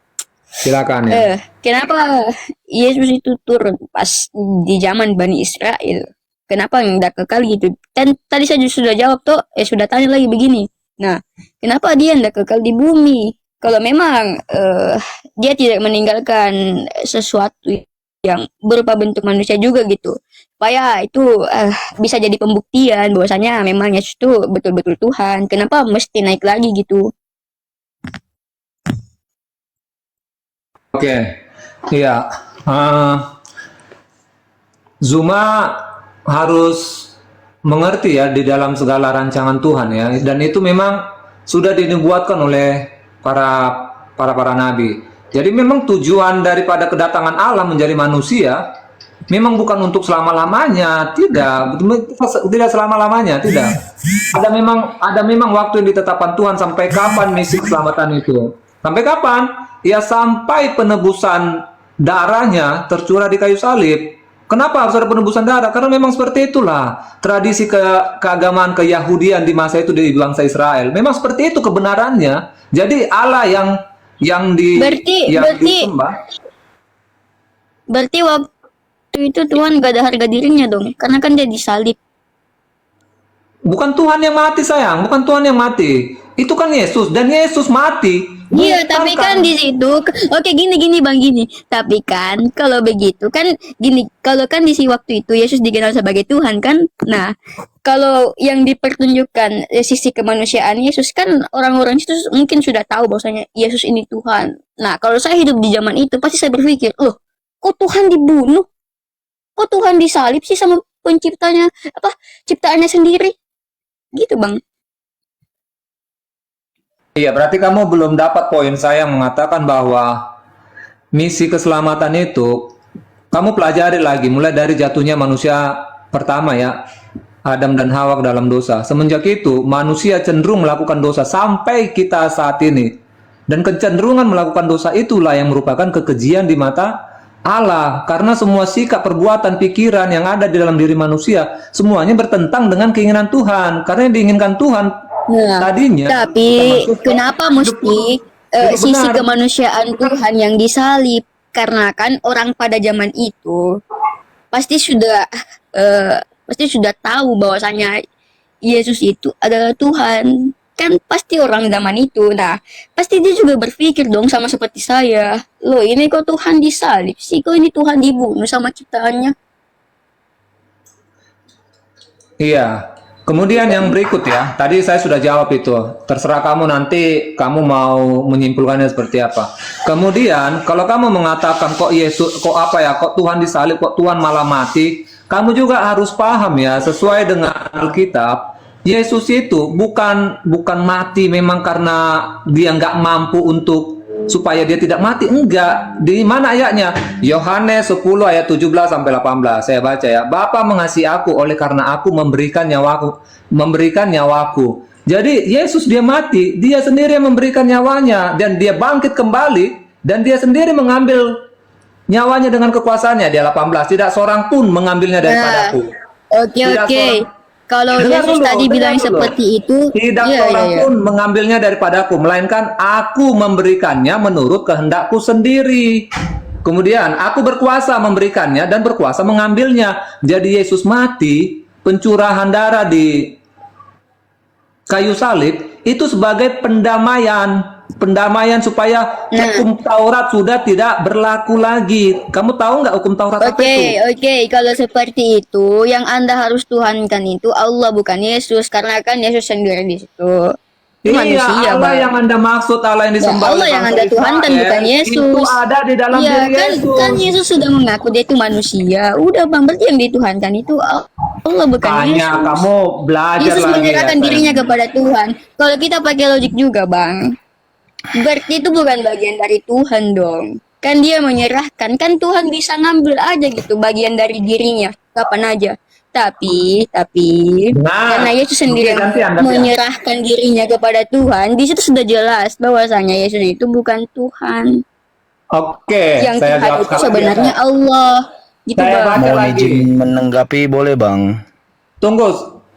Silakan ya. Kenapa Yesus itu turun pas di zaman Bani Israel? Kenapa nggak kekal gitu? Kan tadi saya sudah jawab tuh, sudah tanya lagi begini. Nah, kenapa dia nggak kekal di bumi? Kalau memang dia tidak meninggalkan sesuatu yang berupa bentuk manusia juga gitu, supaya itu bisa jadi pembuktian bahwasanya memang Yesus itu betul-betul Tuhan. Kenapa mesti naik lagi gitu? Oke, iya. Zuma harus mengerti ya di dalam segala rancangan Tuhan ya, dan itu memang sudah dinubuatkan oleh para nabi. Jadi memang tujuan daripada kedatangan Allah menjadi manusia memang bukan untuk selama-lamanya, tidak selama-lamanya, tidak. Ada memang waktu yang ditetapkan Tuhan sampai kapan misi keselamatan itu. Sampai kapan? Ya sampai penebusan darahnya tercurah di kayu salib. Kenapa harus ada penebusan darah? Karena memang seperti itulah tradisi keagamaan keyahudian di masa itu di bangsa Israel. Memang seperti itu kebenarannya. Jadi Allah yang disembah. Berarti waktu itu Tuhan gak ada harga dirinya dong, karena kan dia disalib. Bukan Tuhan yang mati sayang, bukan Tuhan yang mati. Itu kan Yesus, dan Yesus mati. Iya, Bukan tapi kan di situ, oke gini Bang gini. Tapi kan kalau begitu kan gini, kalau kan di si waktu itu Yesus dikenal sebagai Tuhan kan. Nah, kalau yang dipertunjukkan sisi kemanusiaan Yesus kan orang-orang itu mungkin sudah tahu bahwasanya Yesus ini Tuhan. Nah, kalau saya hidup di zaman itu pasti saya berpikir, loh, kok Tuhan dibunuh? Kok Tuhan disalib sih sama penciptanya ciptaannya sendiri? Gitu, Bang. Iya, berarti kamu belum dapat poin saya yang mengatakan bahwa misi keselamatan itu kamu pelajari lagi mulai dari jatuhnya manusia pertama ya, Adam dan Hawa ke dalam dosa. Semenjak itu manusia cenderung melakukan dosa sampai kita saat ini. Dan kecenderungan melakukan dosa itulah yang merupakan kekejian di mata Allah, karena semua sikap, perbuatan, pikiran yang ada di dalam diri manusia semuanya bertentang dengan keinginan Tuhan. Karena yang diinginkan Tuhan tadinya. Tapi kenapa mesti sisi kemanusiaan Tuhan yang disalib? Karena kan orang pada zaman itu pasti sudah tahu bahwasanya Yesus itu adalah Tuhan. Kan pasti orang zaman itu. Nah, pasti dia juga berpikir dong sama seperti saya. Loh, ini kok Tuhan disalib sih? Kok ini Tuhan dibunuh sama ciptaannya? Iya. Kemudian yang berikut ya, tadi saya sudah jawab itu. Terserah kamu nanti kamu mau menyimpulkannya seperti apa. Kemudian kalau kamu mengatakan kok Tuhan disalib, kok Tuhan malah mati, kamu juga harus paham ya, sesuai dengan Alkitab, Yesus itu bukan mati memang karena dia nggak mampu untuk supaya dia tidak mati, enggak. Di mana ayatnya? Yohanes 10 ayat 17 sampai 18. Saya baca ya. Bapa mengasihi aku oleh karena aku memberikan nyawaku. Jadi Yesus dia mati, dia sendiri yang memberikan nyawanya, dan dia bangkit kembali, dan dia sendiri mengambil nyawanya dengan kekuasaannya. Dia 18. Tidak seorang pun mengambilnya daripadaku. Oke. Kalau Yesus tadi bilang seperti itu, tidak seorang pun mengambilnya daripadaku, melainkan aku memberikannya menurut kehendakku sendiri. Kemudian aku berkuasa memberikannya dan berkuasa mengambilnya. Jadi Yesus mati, pencurahan darah di kayu salib itu sebagai pendamaian supaya hukum Taurat sudah tidak berlaku lagi. Kamu tahu nggak hukum Taurat apa itu? Oke, kalau seperti itu, yang Anda harus tuhankan itu Allah, bukan Yesus, karena kan Yesus sendiri di situ. Iya, Allah yang Anda maksud, Allah yang disembah. Allah yang Anda tuhankan, bukan Yesus. Itu ada di dalam diri Yesus. Kan Yesus sudah mengaku dia itu manusia. Udah Bang, berarti yang dituhankan itu Allah, bukan Yesus. Kamu belajar Yesus lagi menyerahkan dirinya kepada Tuhan. Kalau kita pakai logik juga Bang, berarti itu bukan bagian dari Tuhan dong. Kan dia menyerahkan, kan Tuhan bisa ngambil aja gitu bagian dari dirinya kapan aja. Tapi karena Yesus sendiri yang menyerahkan dirinya kepada Tuhan, di situ sudah jelas bahwasanya Yesus itu bukan Tuhan. Oke, Yang saya Tuhan jawab itu sebenarnya Allah. Gitu Saya Bang. baca Mohon lagi. izin menanggapi boleh bang? Tunggu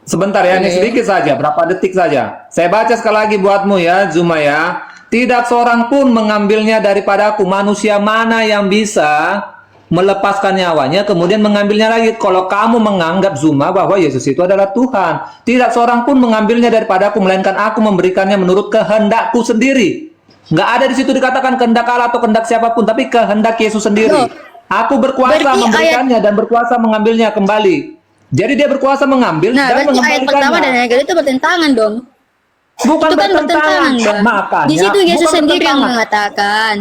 sebentar ya, ini sedikit saja, berapa detik saja. Saya baca sekali lagi buatmu ya, Zuma ya. Tidak seorang pun mengambilnya daripadaku. Manusia mana yang bisa melepaskan nyawanya kemudian mengambilnya lagi? Kalau kamu menganggap Zuma bahwa Yesus itu adalah Tuhan, tidak seorang pun mengambilnya daripadaku, melainkan aku memberikannya menurut kehendakku sendiri. Nggak ada di situ dikatakan kehendak Allah atau kehendak siapapun, tapi kehendak Yesus sendiri. Aku berkuasa memberikannya dan berkuasa mengambilnya kembali. Jadi dia berkuasa mengambil dan berarti ayat pertama dan mengembalikannya. ayat kedua itu bertentangan dong. Bukan Itu kan bertentangan Bang. Makanya, Di situ Yesus bukan sendiri yang bertentangan. mengatakan.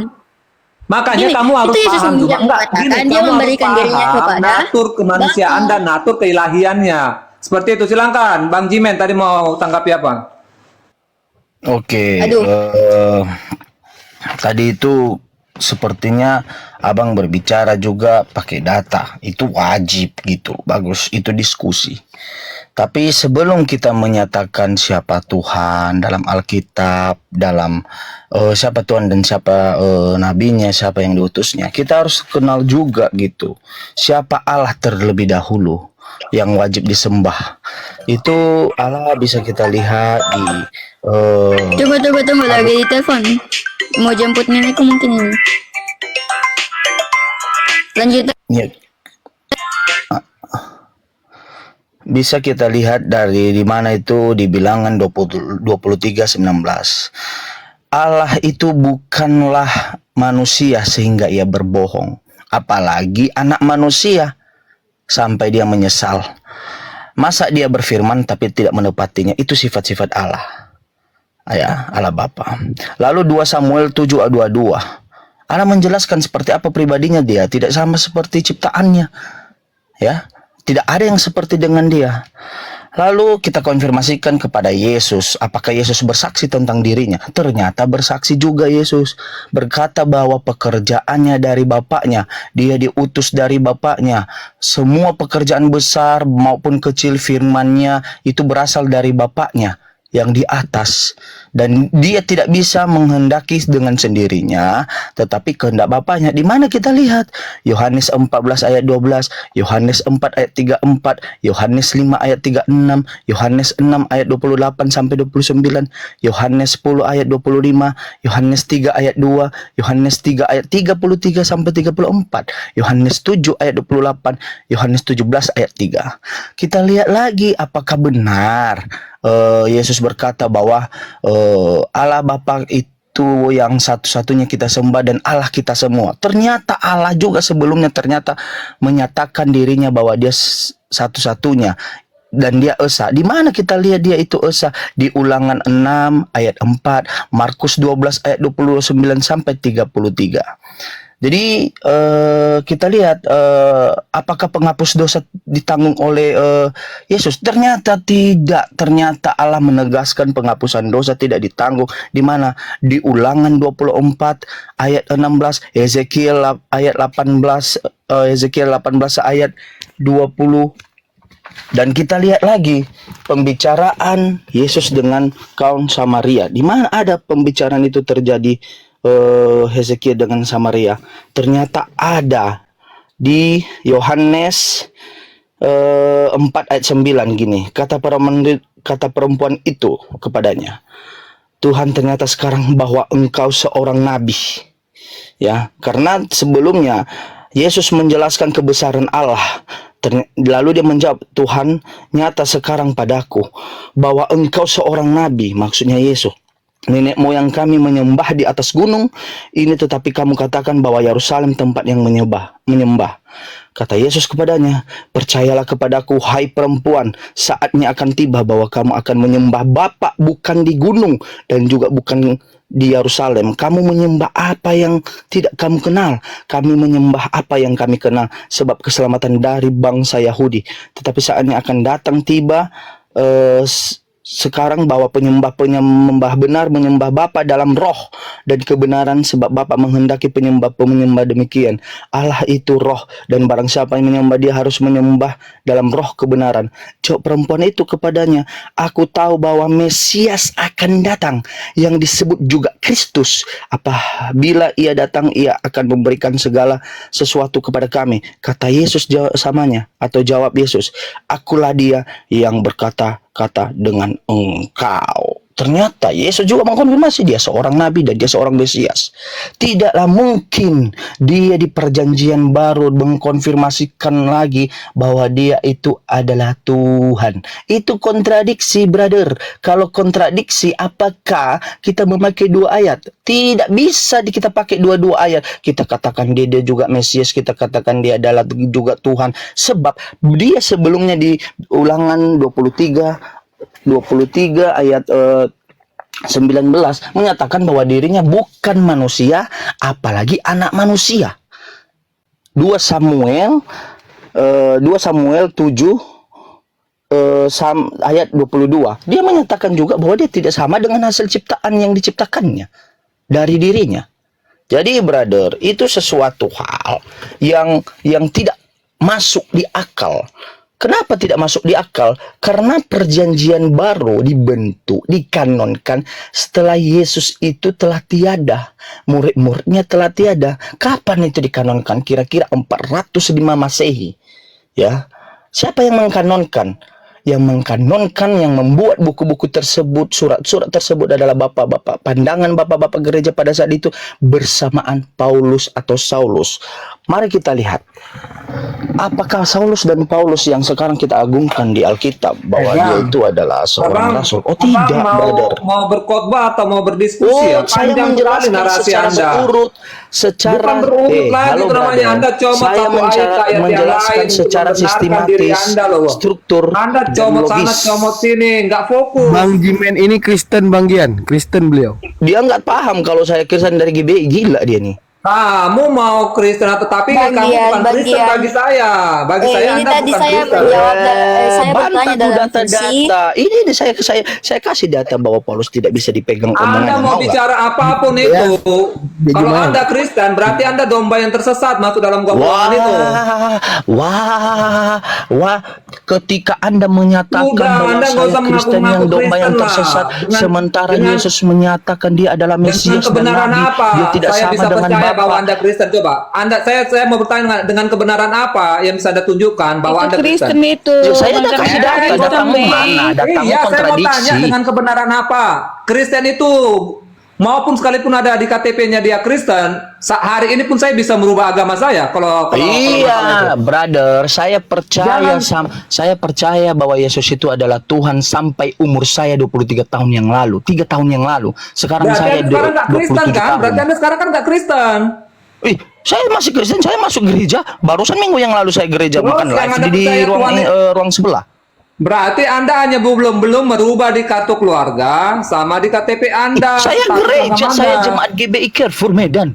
Makanya Gini, kamu harus itu Yesus paham sendiri juga. yang Enggak, mengatakan, gini, dia kamu harus memberikan dirinya paham kepada natur kemanusiaan Bapa. dan natur keilahiannya. Seperti itu. Silakan Bang Jimen tadi mau tanggapi apa? Oke. Aduh. Tadi itu sepertinya abang berbicara juga pakai data. Itu wajib gitu. Bagus, itu diskusi. Tapi sebelum kita menyatakan siapa Tuhan dalam Alkitab, dalam siapa Tuhan dan siapa nabinya, siapa yang diutusnya, kita harus kenal juga gitu. Siapa Allah terlebih dahulu yang wajib disembah. Itu Allah bisa kita lihat di Tunggu lagi di telepon. Mau jemput nenekku mungkin ini. Lanjut. ya, bisa kita lihat dari di mana itu di Bilangan 23:19. Allah itu bukanlah manusia sehingga ia berbohong, apalagi anak manusia sampai dia menyesal. Masa dia berfirman tapi tidak menepatinya? Itu sifat-sifat Allah. Ya, Allah Bapa. Lalu 2 Samuel 7:22. Allah menjelaskan seperti apa pribadinya dia, tidak sama seperti ciptaannya. Ya, tidak ada yang seperti dengan dia. Lalu kita konfirmasikan kepada Yesus, apakah Yesus bersaksi tentang dirinya? Ternyata bersaksi juga Yesus. Berkata bahwa pekerjaannya dari Bapaknya, dia diutus dari Bapaknya. Semua pekerjaan besar maupun kecil firman-Nya itu berasal dari Bapaknya yang di atas, dan dia tidak bisa menghendaki dengan sendirinya, tetapi kehendak Bapaknya. Di mana kita lihat Yohanes 14:12, Yohanes 4:34, Yohanes 5:36, Yohanes 6:28 sampai 29, Yohanes 10:25, Yohanes 3:2, Yohanes 3:33 sampai 34, Yohanes 7:28, Yohanes 17:3. Kita lihat lagi apakah benar Yesus berkata bahwa Allah Bapa itu yang satu-satunya kita sembah dan Allah kita semua. Ternyata Allah juga sebelumnya ternyata menyatakan dirinya bahwa dia satu-satunya dan dia esa. Di mana kita lihat dia itu esa? Di Ulangan 6:4, Markus 12:29 sampai 33. Jadi kita lihat apakah penghapus dosa ditanggung oleh Yesus? Ternyata tidak. Ternyata Allah menegaskan penghapusan dosa tidak ditanggung. Di mana? Di Ulangan 24:16, Ezekiel ayat 18, Ezekiel 18 ayat 20. Dan kita lihat lagi pembicaraan Yesus dengan kaum Samaria. Di mana ada pembicaraan itu terjadi? Hezekiel dengan Samaria ternyata ada di Yohanes 4:9 gini, kata perempuan itu kepadanya, Tuhan, ternyata sekarang bahwa engkau seorang nabi. Ya, karena sebelumnya Yesus menjelaskan kebesaran Allah. Lalu dia menjawab, Tuhan, nyata sekarang padaku bahwa engkau seorang nabi, maksudnya Yesus. Nenek moyang kami menyembah di atas gunung ini, tetapi kamu katakan bahwa Yerusalem tempat yang menyembah. Kata Yesus kepadanya, percayalah kepadaku, hai perempuan, saatnya akan tiba bahwa kamu akan menyembah Bapa bukan di gunung dan juga bukan di Yerusalem. Kamu menyembah apa yang tidak kamu kenal, kami menyembah apa yang kami kenal, sebab keselamatan dari bangsa Yahudi. Tetapi saatnya akan datang tiba sekarang bahwa penyembah benar menyembah Bapa dalam roh dan kebenaran, sebab Bapa menghendaki penyembah demikian. Allah itu roh, dan barang siapa yang menyembah dia harus menyembah dalam roh kebenaran. Jawab perempuan itu kepadanya, aku tahu bahwa Mesias akan datang, yang disebut juga Kristus. Apabila ia datang, ia akan memberikan segala sesuatu kepada kami. Kata Yesus samanya, atau jawab Yesus, akulah dia yang berkata-kata dengan engkau. Ternyata Yesus juga mengkonfirmasi dia seorang nabi dan dia seorang Mesias. Tidaklah mungkin dia di perjanjian baru mengkonfirmasikan lagi bahwa dia itu adalah Tuhan. Itu kontradiksi, brother. Kalau kontradiksi, apakah kita memakai dua ayat? Tidak bisa kita pakai dua-dua ayat. Kita katakan dia juga Mesias, kita katakan dia adalah juga Tuhan. Sebab dia sebelumnya di Ulangan 23 ayat 19 menyatakan bahwa dirinya bukan manusia, apalagi anak manusia. 2 Samuel 7 ayat 22. Dia menyatakan juga bahwa dia tidak sama dengan hasil ciptaan yang diciptakannya dari dirinya. Jadi brother, itu sesuatu hal yang tidak masuk di akal. Kenapa tidak masuk di akal? Karena perjanjian baru dibentuk, dikanonkan setelah Yesus itu telah tiada. Murid-muridnya telah tiada. Kapan itu dikanonkan? Kira-kira 405 Masehi. Ya. Siapa yang mengkanonkan? Yang mengkanonkan, yang membuat buku-buku tersebut, surat-surat tersebut adalah bapak-bapak, pandangan bapak-bapak gereja pada saat itu bersamaan Paulus atau Saulus. Mari kita lihat. Apakah Saulus dan Paulus yang sekarang kita agungkan di Alkitab bahwa dia itu adalah seorang rasul? Oh tidak, brother. Mau berkhotbah atau mau berdiskusi ya? Saya Panjang sekali menjelaskan narasi secara Anda. urut, secara Bukan berurut lagi halo itu namanya. brother. Anda comot Saya satu ayat ke ayat yang menjelaskan lain untuk secara membenarkan diri sistematis, Anda loh. struktur Anda dan comot sana, logis. comot sini, nggak fokus. Bang Jimen ini Kristen Bang Gian, Kristen beliau. Dia nggak paham kalau saya Kristen dari GBI, gila dia nih. Kamu mau Kristen atau tapi kamu bukan Kristen bagi saya. Bagi saya ini Anda tadi bukan saya Kristen. menjawab, saya bertanya Bantah dalam data-data. fungsi. Ini saya kasih data bahwa Paulus tidak bisa dipegang Anda omongannya. mau nggak? bicara apapun itu. Dia Kalau gimana? Anda Kristen, berarti Anda domba yang tersesat masuk dalam golongan itu. Wah, ketika Anda menyatakan Udah, bahwa Anda nggak saya usah Kristen mengaku-ngaku yang domba yang Kristen lah. tersesat, sementara dengan- Yesus menyatakan dia adalah Dengan Mesias dan kebenaran Nabi, apa dia tidak saya sama bisa dengan percaya bahwa Bapa. Anda Kristen? Coba, saya mau bertanya dengan kebenaran apa yang bisa Anda tunjukkan bahwa Anda Kristen? itu. Ya, saya udah Macam kasih mana data, Kristen datamu Mei? mana? Datamu Iya, saya mau tanya kontradiksi. dengan kebenaran apa? Kristen itu maupun sekalipun ada di KTP-nya dia Kristen, hari ini pun saya bisa merubah agama saya kalau masalah itu. Iya, brother, saya percaya bahwa Yesus itu adalah Tuhan sampai umur saya 23 tahun yang lalu, 3 tahun yang lalu. Sekarang Berarti saya Anda sekarang nggak Kristen 23 kan? tahun. Berarti Anda sekarang kan nggak Kristen. Saya masih Kristen, saya masuk gereja. Barusan minggu yang lalu saya gereja Terus makan yang live Anda di percaya ruang Tuhan ruang sebelah. Berarti Anda hanya belum merubah di kartu keluarga sama di KTP Anda. Saya status gereja, agama saya Anda. jemaat GBI Carrefour Medan.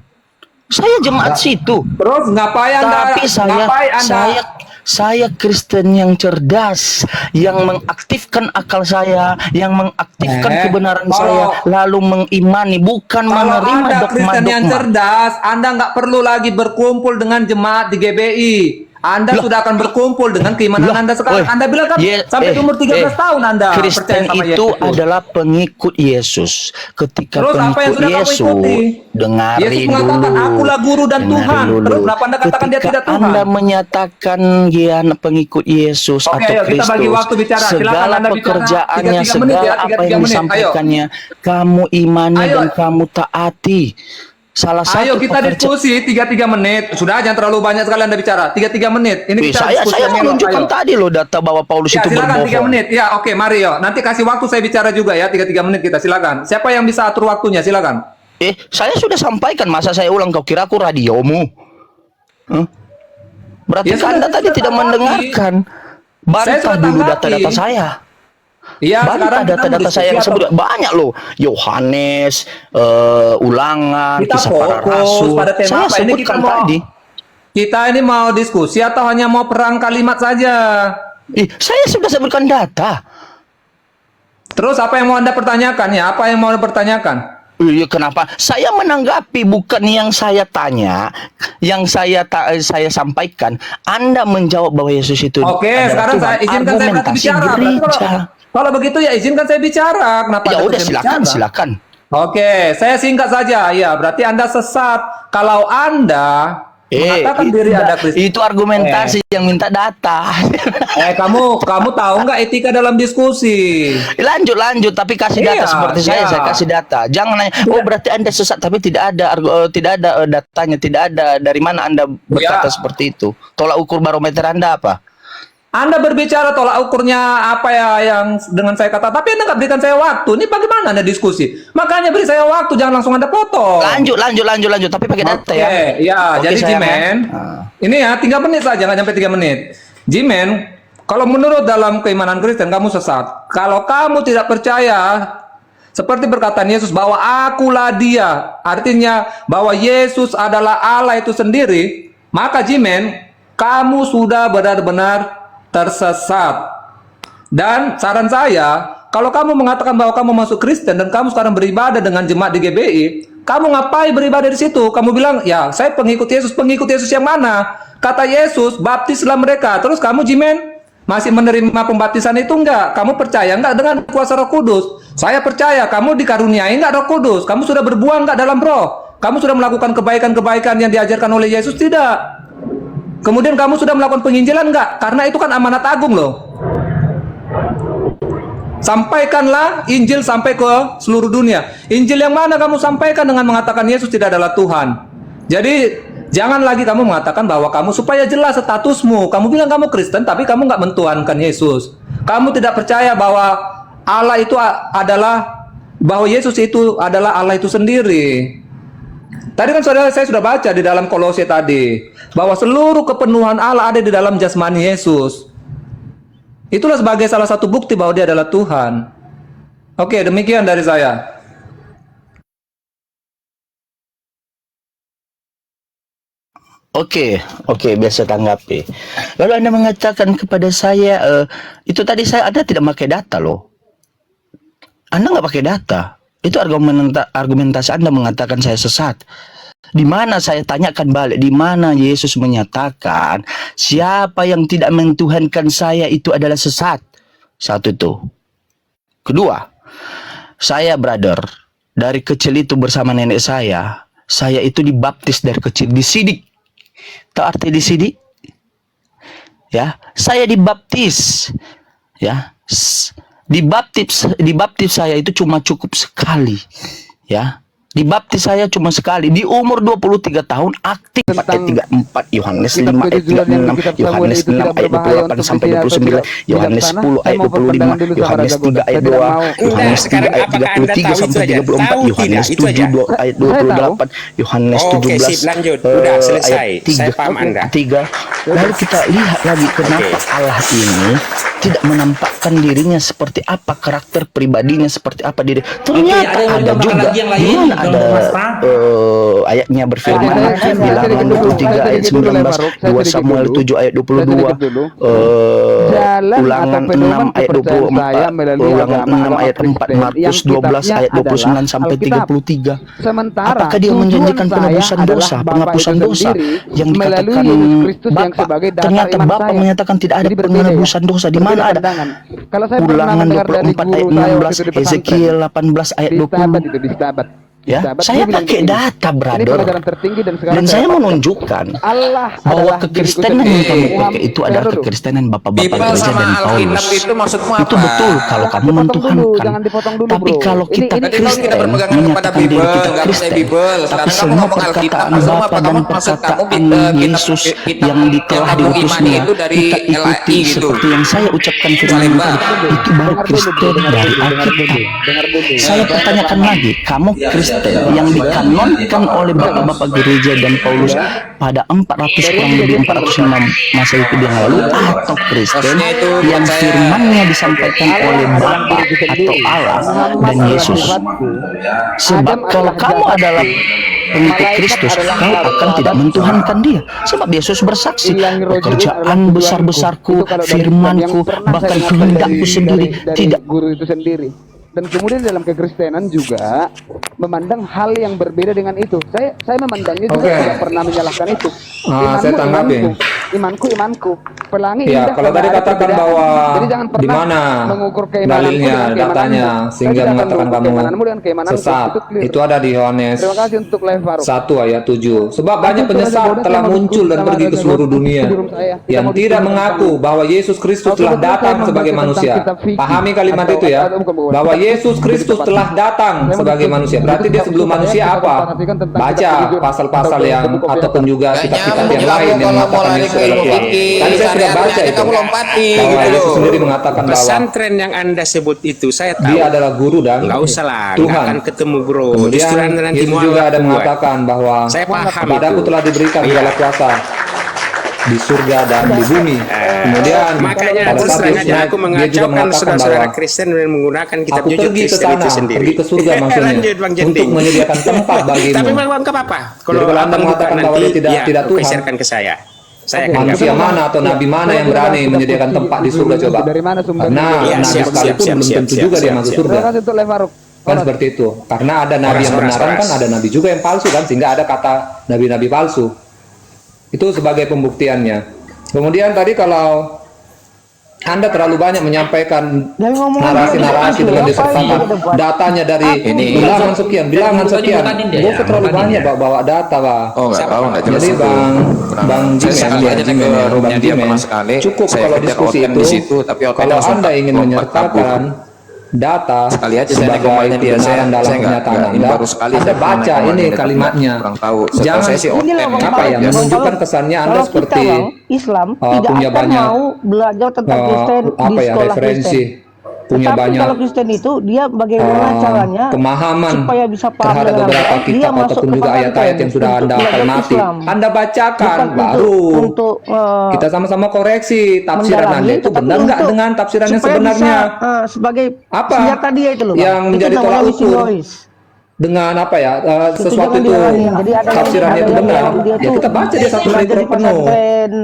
Saya jemaat situ. Terus ngapain Anda? Tapi ngapain Anda? saya Kristen yang cerdas, yang mengaktifkan akal saya, yang mengaktifkan kebenaran kalau- saya, lalu mengimani, bukan Kalau menerima Anda Kristen yang dogma-dogma. cerdas, Anda nggak perlu lagi berkumpul dengan jemaat di GBI. Anda sudah akan berkumpul dengan keimanan Anda sekarang. Anda bilang kan sampai umur 13 tahun Anda Kristen percaya sama itu Yesus. adalah pengikut Yesus. Ketika Terus apa yang pengikut sudah kamu Yesus, ikuti? dengarin Yesus mengatakan, dulu. "Akulah guru dan dengarin Tuhan." dulu. Terus kenapa Anda katakan dia Ketika tidak Tuhan? Anda menyatakan dia pengikut Yesus Oke, atau ayo, kita Kristus, bagi waktu bicara. Silakan segala Anda bicara. pekerjaannya, 3 menit ya, segala apa 3 yang menit. Ayo. disampaikannya, kamu imani Ayo. dan kamu taati. Salah satu Ayo kita diskusi 3 menit. Sudah jangan terlalu banyak sekali Anda bicara. 3 menit. Ini kita Saya diskusi yang elok. menunjukkan Ayo. tadi loh data bahwa Paulus Ya, itu silakan 3 berbohong. menit. Ya, oke, mari yo. Nanti kasih waktu saya bicara juga ya, 3 menit kita. Silakan. Siapa yang bisa atur waktunya? Silakan. Saya sudah sampaikan, masa saya ulang, kau kira aku radiomu? Berarti Ya, Anda sudah, tadi sudah tidak tanggapi. mendengarkan. Saya Bantah sudah dulu tanggapi. data-data saya. Iya, sekarang Bantah kita data-data saya yang berdiskusi sebut atau- banyak loh. Yohanes, Ulangan, Kita Kisah Para fokus Rasul. pada tema Saya apa? Ini kita sebutkan mau- tadi. Kita ini mau diskusi atau hanya mau perang kalimat saja? Saya sudah sebutkan data. Terus apa yang mau Anda pertanyakan ya? Apa yang mau Anda pertanyakan? Iya, kenapa? Saya menanggapi, bukan yang saya tanya, yang saya sampaikan. Anda menjawab bahwa Yesus itu Oke, adalah sekarang Tuhan. saya izinkan saya berarti Argumentasi bicara. Berarti gereja. kalau begitu ya izinkan saya bicara. Kenapa Ya Anda udah, tidak silakan, bicara? silakan. Oke, saya singkat saja. Ya, berarti Anda sesat. Kalau Anda mengatakan diri Anda Kristen. Itu argumentasi yang minta data. Kamu tahu nggak etika dalam diskusi? lanjut, tapi kasih data Iya, seperti iya. saya kasih data. Jangan nanya, oh berarti Anda sesat, tapi tidak ada datanya, tidak ada dari mana Anda berkata Iya. seperti itu. Tolak ukur barometer Anda apa? Anda berbicara tolak ukurnya apa ya yang dengan saya kata, tapi Anda nggak berikan saya waktu. Ini bagaimana Anda diskusi? Makanya beri saya waktu, jangan langsung Anda potong. Lanjut, tapi pakai data Oke, ya. ya, Oke, jadi sayang, Jimen, ya. ini ya 3 menit saja, nggak sampai 3 menit. Jimen, kalau menurut dalam keimanan Kristen kamu sesat. Kalau kamu tidak percaya seperti perkataan Yesus bahwa akulah dia, artinya bahwa Yesus adalah Allah itu sendiri, maka Jimen, kamu sudah benar-benar tersesat. Dan saran saya, kalau kamu mengatakan bahwa kamu masuk Kristen dan kamu sekarang beribadah dengan jemaat di GBI, Kamu ngapain beribadah di situ? Kamu bilang, ya saya pengikut Yesus. Pengikut Yesus yang mana? Kata Yesus, baptislah mereka. Terus kamu jimen? Masih menerima pembaptisan itu enggak? Kamu percaya enggak dengan kuasa Roh Kudus? Saya percaya. Kamu dikaruniai enggak Roh Kudus? Kamu sudah berbuah enggak dalam Roh? Kamu sudah melakukan kebaikan-kebaikan yang diajarkan oleh Yesus? Tidak. Kemudian kamu sudah melakukan penginjilan enggak? Karena itu kan amanat agung loh. Sampaikanlah Injil sampai ke seluruh dunia. Injil yang mana kamu sampaikan dengan mengatakan Yesus tidak adalah Tuhan? Jadi jangan lagi kamu mengatakan bahwa kamu supaya jelas statusmu. Kamu bilang kamu Kristen tapi kamu nggak mentuhankan Yesus. Kamu tidak percaya bahwa Allah itu adalah, bahwa Yesus itu adalah Allah itu sendiri. Tadi kan saudara saya sudah baca di dalam Kolose tadi bahwa seluruh kepenuhan Allah ada di dalam jasmani Yesus. Itulah sebagai salah satu bukti bahwa dia adalah Tuhan. Oke, demikian dari saya. Oke, biasa tanggapi. Lalu Anda mengatakan kepada saya, itu tadi Anda tidak pakai data loh. Anda nggak pakai data. Itu argumentasi Anda mengatakan saya sesat. Di mana saya tanyakan balik, di mana Yesus menyatakan siapa yang tidak mentuhankan saya itu adalah sesat. Satu itu. Kedua, saya brother, dari kecil itu bersama nenek saya itu dibaptis dari kecil, disidik. Tahu arti disidik? Ya, saya dibaptis. Ya, dibaptis saya itu cuma cukup sekali. Ya. Dibaptis saya cuma sekali di umur 23 tahun, aktif ayat 34, Yohanes 5 ayat 36, Yohanes 6 ayat 28 sampai 29, Yohanes 10 ayat 25, Yohanes 3 ayat 2, Yohanes 3 ayat 33 sampai 34, Yohanes 7 ayat 28, Yohanes 17 ayat 3. Lalu kita lihat lagi kenapa Allah ini tidak menampakkan dirinya seperti apa, karakter pribadinya seperti apa diri. Ternyata ada juga di mana ada ayatnya berfirman Bilangan 23 ayat 19, 2 Samuel 7 ayat 22, Ulangan 6 ayat 24, Ulangan 6 ayat 4, Markus 12 ayat 29 sampai 33. Apakah dia menjanjikan penebusan dosa, penghapusan dosa yang dikatakan Bapa? Ternyata Bapa menyatakan tidak ada penebusan dosa. Di mana ada? Ulangan 24 ayat 16, Ezekiel 18 ayat 20. Ya, saya pakai data, brother, dan saya menunjukkan bahwa kekristenan yang kamu pakai itu adalah kekristenan bapak-bapak gereja dan Paulus. Itu betul kalau kamu mentuhankan. Tapi kalau kita Kristen menyatakan diri kita Kristen, tapi semua perkataan Bapa dan perkataan Yesus yang telah diutusnya kita ikuti seperti yang saya ucapkan firman tadi, itu baru Kristen dari Alkitab. Saya pertanyakan lagi, kamu Kristen yang dikanonkan oleh bapak-bapak gereja dan Paulus pada 406 Masehi yang lalu, atau Kristen yang firmannya disampaikan oleh Bapa atau Allah dan Yesus? Sebab kalau kamu adalah pengikut Kristus, kau akan tidak mentuhankan dia. Sebab Yesus bersaksi, pekerjaan besar-besarku, firmanku, bahkan kehendakku sendiri tidak. Guru itu sendiri. Dan kemudian dalam kekristenan juga memandang hal yang berbeda dengan itu. Saya memandangnya juga tidak pernah menyalahkan itu. Saya tanggapi. Imanku. Pelangi Ya, indah kalau tadi karena ada katakan perbedaan. bahwa Jadi jangan di pernah mana mengukur keimananku dalilnya, dengan keimananmu. datanya, Saya sehingga tidak akan mengatakan mengukur kamu keimananmu dengan keimananku. sesat. Itu clear. Itu ada di Yohanes Terima kasih untuk live Faruk. 1 ayat 7. Sebab banyak penyesat telah muncul dan pergi ke seluruh dunia yang tidak mengaku bahwa Yesus Kristus telah datang sebagai manusia. Pahami kalimat itu ya, bahwa Yesus Kristus telah datang sebagai manusia. Berarti dia sebelum manusia apa? Baca pasal-pasal yang ataupun juga kitab-kitab yang lain yang mengatakan Yesus adalah Tuhan. Tadi saya sudah baca itu bahwa Yesus sendiri mengatakan bahwa pesantren yang Anda sebut itu saya tahu. dia adalah guru dan Nggak usah lah, nggak Tuhan. akan ketemu bro. Kemudian Justru Anda nanti Yesus mau juga ada buat. mengatakan bahwa Saya paham kepadaku itu. telah diberikan segala kuasa di surga dan di bumi. Kemudian Makanya pada terus saat terang Yesus aja naik, aku dia juga mengacaukan mengatakan saudara-saudara bahwa Kristen dan menggunakan kitab aku jujur pergi ke Kristen sana, itu sendiri. pergi ke surga maksudnya, Lanjut Bang untuk Jending. menyediakan tempat bagimu. Tapi Bang nggak apa-apa. Jadi kalau Anda abang mengatakan buka bahwa nanti, dia tidak aku Tuhan, geserkan ke saya. Saya akan manusia gabung. mana atau nabi mana yang berani menyediakan tempat di surga coba? Dari mana sumbernya? Karena Iya, nabi siap, sekalipun siap, belum siap, tentu siap, juga dia siap, masuk siap. surga. Terima kasih untuk live Faruk. Kan seperti itu. Karena ada nabi yang benaran kan, ada nabi juga yang palsu kan, sehingga ada kata nabi-nabi palsu. Itu sebagai pembuktiannya. Kemudian tadi kalau Anda terlalu banyak menyampaikan narasi-narasi dengan disertakan datanya dari bilangan sekian. Gue terlalu banyak bawa data, Pak. Oh, nggak tahu, nggak jelas. Jadi Bang Jimen, cukup kalau diskusi itu. Kalau Anda ingin menyertakan data Sekali aja saya sebagai komennya dia, kebenaran dalam saya nggak- pernyataan ini Anda, baru sekali Anda saya baca pernah ini komennya, kalimatnya. kurang tahu. Setahu Jangan saya sih apa ya, menunjukkan kesannya Anda Kalau seperti kita, Bang, Islam tidak punya akan banyak mau belajar tentang Kristen di apa ya, sekolah referensi, Kristen. punya Tetapi banyak kalau Kristen itu dia bagaimana caranya pemahaman supaya bisa paham terhadap dengan beberapa baik, dia kitab masuk ataupun ke juga pesantren ayat-ayat yang sudah untuk Anda belajar hormati. Islam. Anda bacakan Bukan baru untuk kita sama-sama koreksi tafsiran mendalami, Anda itu tetapi benar nggak untuk dengan tafsiran yang supaya sebenarnya. bisa, sebagai Apa senjata dia itu loh, Bang. yang Itu menjadi namanya tolak ukur misionaris. dengan apa ya sesuatu jangan itu dihalangi. Jadi ada yang- tafsirannya ada itu yang benar, dia ya tuh kita baca dia satu belajar perikop di penuh. pesantren.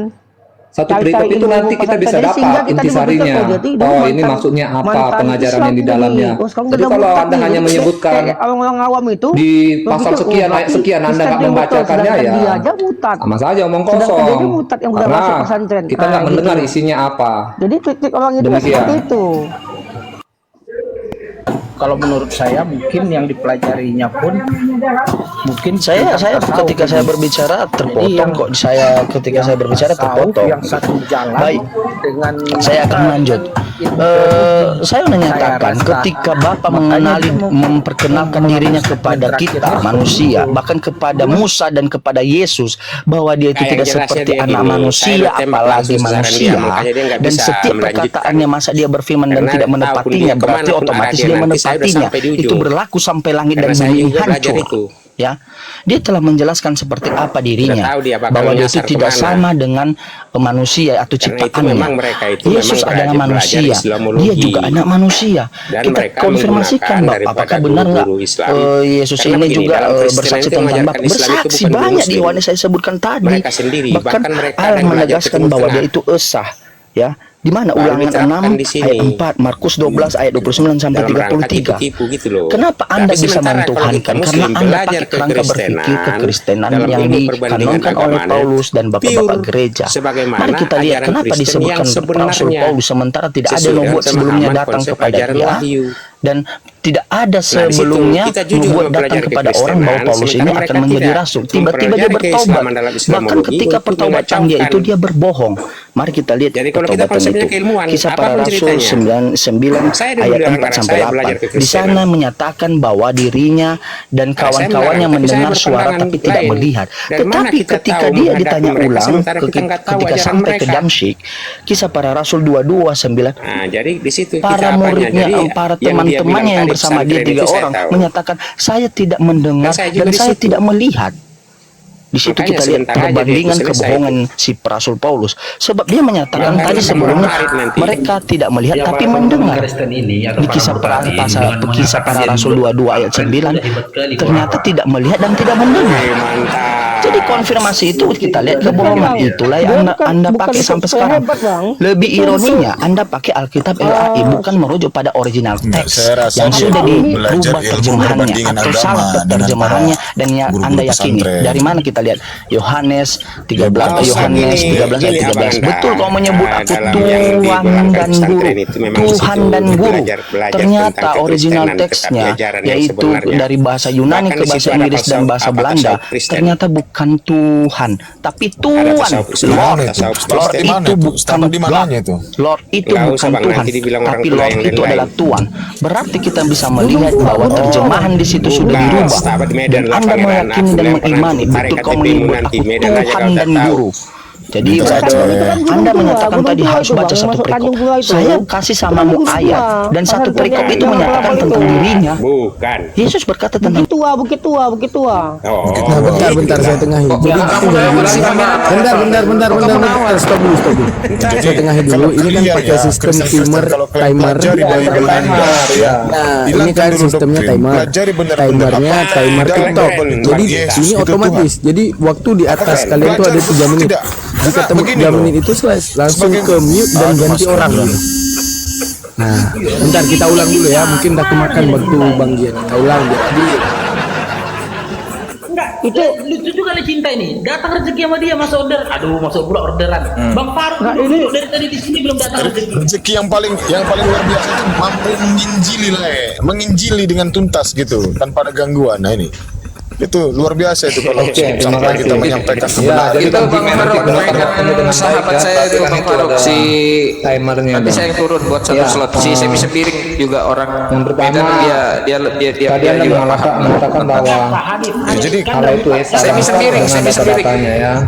Satu Cari-cari perikop itu ilmu nanti kita bisa pesantren. Sehingga dapat kita juga intisarinya. bisa tahu, jadi dulu Oh, ini mantan- maksudnya apa mantan pengajaran Islam yang di jadi, dalamnya. oh, sekarang Jadi udah kalau murtad Anda nih. hanya Jadi menyebutkan kayak orang-orang awam itu di pasal berpikir, sekian, oh, ayat berarti sekian Anda Kristen nggak dia membacakannya murtad, ya sedangkan dia aja murtad. sama saja omong Sedangkan kosong. dia murtad yang udah Karena masuk pesantren. kita nggak Nah, mendengar gitu. isinya apa. Jadi trik-trik orang itu Demikian. seperti itu. Kalau menurut saya mungkin yang dipelajarinya pun mungkin Saya tentang tasawuf ketika saya ini. berbicara Jadi terpotong yang- kok saya ketika yang saya berbicara tasawuf terpotong. yang satu jalan Baik. dengan Saya akan lanjut. Saya menyatakan rasa ketika Bapak makanya mengenali, itu memperkenalkan dirinya kepada kita manusia, bahkan kepada Musa dan kepada Yesus, bahwa dia itu Kayak tidak jelasnya seperti dia anak gini, manusia, saya tembak apalagi langsung sasaran manusia, dia, makanya dia nggak dan bisa setiap melanjutkan. perkataannya masa dia berfirman dan Karena tidak tahu pun menepatinya, dia berarti kemana pun otomatis arah dia dia, nanti saya udah menepatinya. sampai di ujung. Itu berlaku sampai langit Karena dan saya bumi juga belajar hancur. itu. Ya, dia telah menjelaskan seperti apa dirinya, tahu dia bakal bahwa dia itu menyasar tidak kemana. sama dengan manusia atau Karena itu ciptaannya. memang mereka itu Yesus memang adalah belajar manusia, Islamologi. dia juga anak manusia. Dan Kita mereka konfirmasikan menggunakan Bapak, daripada apakah benar nggak guru-guru Islam. Yesus Karena ini begini, juga dalam Kristen bersaksi itu tentang mengajarkan Bapak? Islam itu Bersaksi bukan banyak di Muslim. Yohanes saya sebutkan tadi. Mereka sendiri, bahkan mereka Allah yang belajar menegaskan Timur bahwa Tengah. dia itu esah, ya. Di mana Baru Ulangan diterapkan 6 di sini. ayat 4, Markus 12 ayat 29 sampai Dalam rangka 33. tipu-tipu gitu loh. Kenapa Anda Tapi bisa sementara kalau mentuhankan? kita Karena Muslim Anda belajar pakai kerangka berpikir kekristenan dalam yang ilmu perbandingan dikanonkan oleh agamanya, Paulus dan bapak-bapak pure gereja. sebagaimana Mari kita lihat ajaran kenapa Kristen disebutkan yang sebenarnya, Rasul Paulus sementara tidak ada sesuai nubuat dengan sebelumnya pemahaman datang konsep kepada ajaran dia, wahyu. dan tidak ada Nah, di situ sebelumnya kita jujur nubuat datang mempelajari kepada orang bahwa kekristenan, Paulus ini sementara akan mereka menjadi tidak rasul. Tiba-tiba dia mempelajari bertobat. keislaman dalam Bahkan Islamologi ketika untuk pertobatan dia itu mengacaukan. dia berbohong. Mari kita lihat Jadi kalau kita pertobatan konsepnya itu. keilmuan, Kisah para apapun Rasul ceritanya. 9 Saya dulu ayat dilarang 4 sampai saya belajar 8. Di kekristenan. sana menyatakan bahwa dirinya dan Karena saya kawan-kawannya melarang, tapi saya mendengar suara berpandangan tapi tidak lain. melihat. Dari mana Tetapi kita ketika tahu dia menghadapi ditanya mereka ulang sementara kita nggak tahu ketika ajaran sampai ke mereka? Damsyik, Kisah para Rasul 22:9, Nah, jadi di situ para kita apanya? muridnya, Jadi para yang dia teman-temannya bilang yang tadi bersama dia pesantren 3 itu saya orang tahu. menyatakan saya tidak mendengar Dan saya juga dan di saya situ. tidak melihat. Di situ Makanya kita lihat sebentar aja perbandingan deh, itu selesai. kebohongan si Rasul Paulus, sebab dia menyatakan Makanya tadi kan sebelumnya menarik nanti. mereka tidak melihat Yang tapi para mendengar. Kristen ini atau Di para kisah para murtadin dengan kisah para mengatakan Rasul dia 22 ayat akan 9 sudah hebat kali ternyata Bapak. tidak melihat dan tidak mendengar. Mantap. Jadi konfirmasi itu kita lihat kebohongan itulah yang Anda pakai sampai sekarang. Hebat, Bang. Lebih ironinya Anda pakai Alkitab LAI bukan merujuk pada original teks saya rasa yang dia sudah belajar dirubah ilmu terjemahannya perbandingan atau agama salah dengan terjemahannya para dan yang guru-guru Anda yakini. pesantren. Dari mana kita lihat? Yohanes 13 Yohanes Yohanes 13 ayat 13. Betul kau menyebut aku Tuhan dan Guru. Tuhan dan Guru. Ternyata original teksnya yaitu dari bahasa Yunani ke bahasa Inggris dan bahasa Belanda ternyata bukan Tuhan tapi Tuhan. Lord itu bukan God. Lord itu bukan Tuhan tapi Lord itu adalah Tuhan. Berarti kita bisa melihat bahwa terjemahan di situ sudah dirubah dan Anda meyakini dan mengimani betul kau menyebut aku Tuhan dan Guru. Jadi berarti Anda menyatakan tadi harus baca satu perikop. Saya kasih samamu ayat dan satu perikop itu menyatakan tentang dirinya. Bukan. Yesus berkata tentang Bukit tua. Oh, bentar saya tengahi. Jadi bentar. Stop dulu. Saya tengahi dulu. Ini kan pakai sistem timer. Nah, ini kan sistemnya timer. Timernya timer TikTok. Jadi ini otomatis. Jadi waktu di atas kalian tuh ada 3 menit. Jika 3 menit itu langsung ke mute dan ganti orang. Nah, bentar kita ulang dulu ya. Mungkin udah kemakan waktu Bang Gian. Kita ulang dulu. Itu lucu juga nih cinta ini. Datang rezeki sama dia masuk order. Aduh, masuk pula orderan. Bang Faruk ini dari tadi di sini belum datang rezeki. Rezeki yang paling luar biasa itu mampu menginjili dengan tuntas gitu tanpa ada gangguan. Nah ini itu luar biasa itu kalau sampai kita menyampaikan kebenaran. Itu Bang Faruk dengan sahabat saya itu Bang Faruk si timernya. Nanti saya turun buat satu slot. Si Semi Sembiring juga orang yang pertama dia juga mengatakan bahwa Jadi kalau itu Semi Sembiring ya.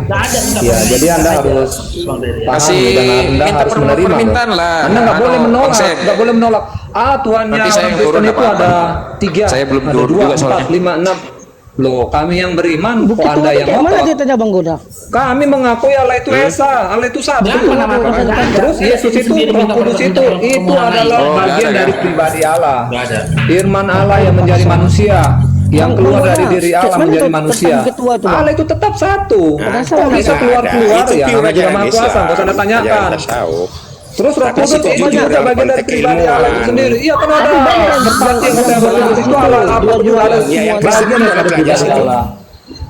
Ya, jadi Anda harus paham dan Anda harus menerima. Permintaan lah. Anda nggak boleh menolak, nggak boleh menolak. Tuhannya orang Kristen itu ada 3, Saya belum ada turun 2, juga 4, soalnya. 5, 6. Loh, kami yang beriman, kok Bukti Anda tua yang kayak mana ngotot? dia tanya Bang Goda? Kami mengakui Allah itu Esa, Allah itu satu. Terus Yesus itu, Roh Kudus itu adalah bagian dari pribadi Allah. Firman Allah yang menjadi manusia, yang keluar dari diri Allah menjadi manusia. Allah itu tetap satu. Kok bisa keluar ya? Namanya juga Maha Kuasa, nggak usah Anda tanyakan. Terus Roh Kudus itu juga bagian dari pribadi Allah itu sendiri. Iya kan ada berbakti kepada Roh Kudus itu Allah juga ada bagian dari pribadi Allah.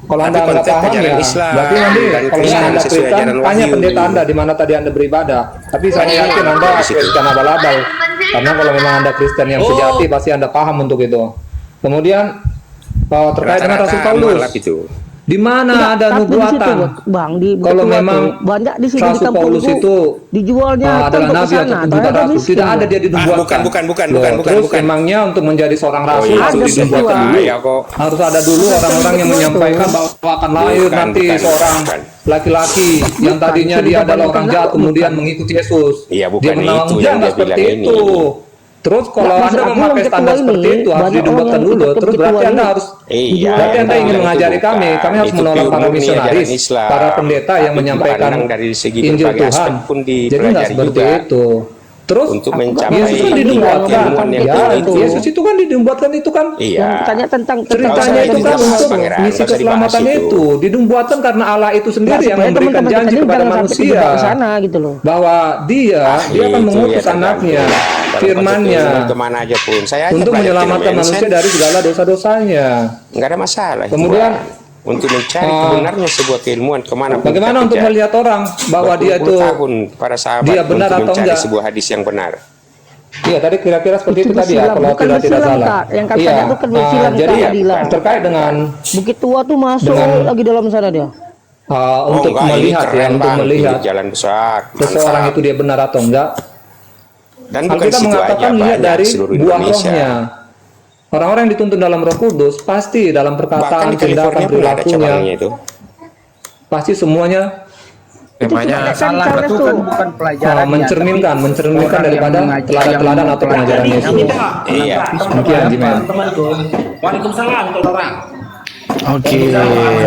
Kalau Anda nggak paham ya, berarti nanti kalau Anda Kristen, tanya pendeta Anda di mana tadi Anda beribadah. Tapi saya yakin Anda Kristen abal-abal, karena kalau memang Anda Kristen yang sejati pasti Anda paham untuk itu. Kemudian terkait dengan Rasul Paulus, di mana ada nubuatan? Bang, di Kalau memang banyak di sini di Rasul kampung Paulus itu dijualnya adalah nabi ataupun juga rasul, tidak ada dia dinubuatkan. Bukan. Terus emangnya untuk menjadi seorang rasul Ada harus dinubuatkan dulu. Ya kok. Harus ada dulu orang-orang yang menyampaikan bahwa akan lahir nanti seorang laki-laki yang tadinya dia adalah orang jahat kemudian mengikuti Yesus. Iya, bukan Dia menawang itu dia yang dia seperti bilang itu. ini. Terus kalau Anda memakai standar seperti itu harus dinubuatkan dulu. Terus berarti Anda harus berarti Anda ingin mengajari kami harus menolak para misionaris, para pendeta yang menyampaikan Injil Tuhan. Jadi nggak seperti itu. Terus untuk mencapai Yesus kan dinubuatkan, Yesus itu kan dinubuatkan itu kan. Tanya tentang Ceritanya itu kan untuk misi keselamatannya itu dinubuatkan karena Allah itu sendiri yang memberikan janji kepada manusia gitu loh. bahwa dia akan mengutus anaknya, firman-Nya kemana aja pun saya untuk menyelamatkan manusia dari segala dosa-dosanya. Nggak ada masalah. Kemudian untuk mencari kebenarannya sebuah keilmuan kemana pun bagaimana kita untuk kerja. melihat orang bahwa dia itu tahun para sahabat dia benar untuk atau mencari enggak? sebuah hadis yang benar. Iya tadi kira-kira seperti itu tadi ya, kalau bukan tidak bersilang, salah. Kak. Yang katanya itu kan bersilang, jadi Kak, Adila. terkait dengan Bukit Tua tuh masuk Dengan- lagi dalam sana dia. untuk enggak, ini melihat ya, keren, untuk Bang. melihat Ini jalan besar. seseorang Mantap. itu dia benar atau enggak. Dan bukan Alkitab situ aja, mengatakan lihat banyak dari seluruh buah Indonesia. rohnya. Orang-orang yang dituntun dalam Roh Kudus pasti dalam Bahkan perkataan, di California tindakan, pun ada cabangnya perilakunya itu. pasti semuanya Temanya salah itu kan bukan pelajaran mencerminkan daripada teladan-teladan atau pengajaran Yesus. Iya. Demikian Jimen. Waalaikumsalam orang. Oke,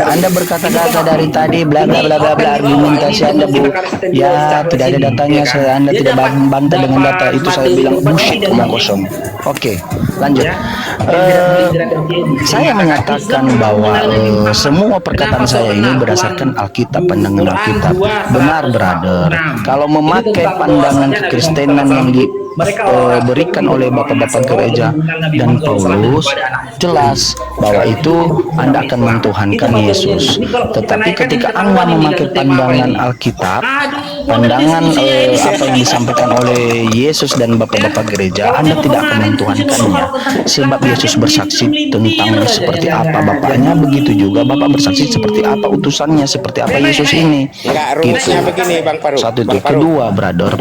Anda berkata-kata dari tadi bla bla bla bla bla argumentasi Anda Bu. Ya, tidak ada datanya, Anda tidak bantah dengan data itu, saya bilang bullshit omong kosong. Oke, lanjut. Saya menyatakan bahwa semua perkataan saya ini berdasarkan Alkitab, pandangan Alkitab. Benar, brother. Kalau memakai pandangan kekristenan yang diberikan oleh bapak-bapak gereja dan Paulus, jelas bahwa itu Anda akan mentuhankan Yesus. Tetapi ketika Anda memakai pandangan Alkitab, pandangan apa yang disampaikan oleh Yesus dan bapak-bapak gereja, Anda tidak akan mentuhankannya. Sebab Yesus bersaksi tentang seperti apa Bapaknya, begitu juga Bapak bersaksi seperti apa utusannya, seperti apa Yesus ini. Enggak, rumusnya begini Bang Faruk. Satu itu. Bang Faruk. Kedua, brother,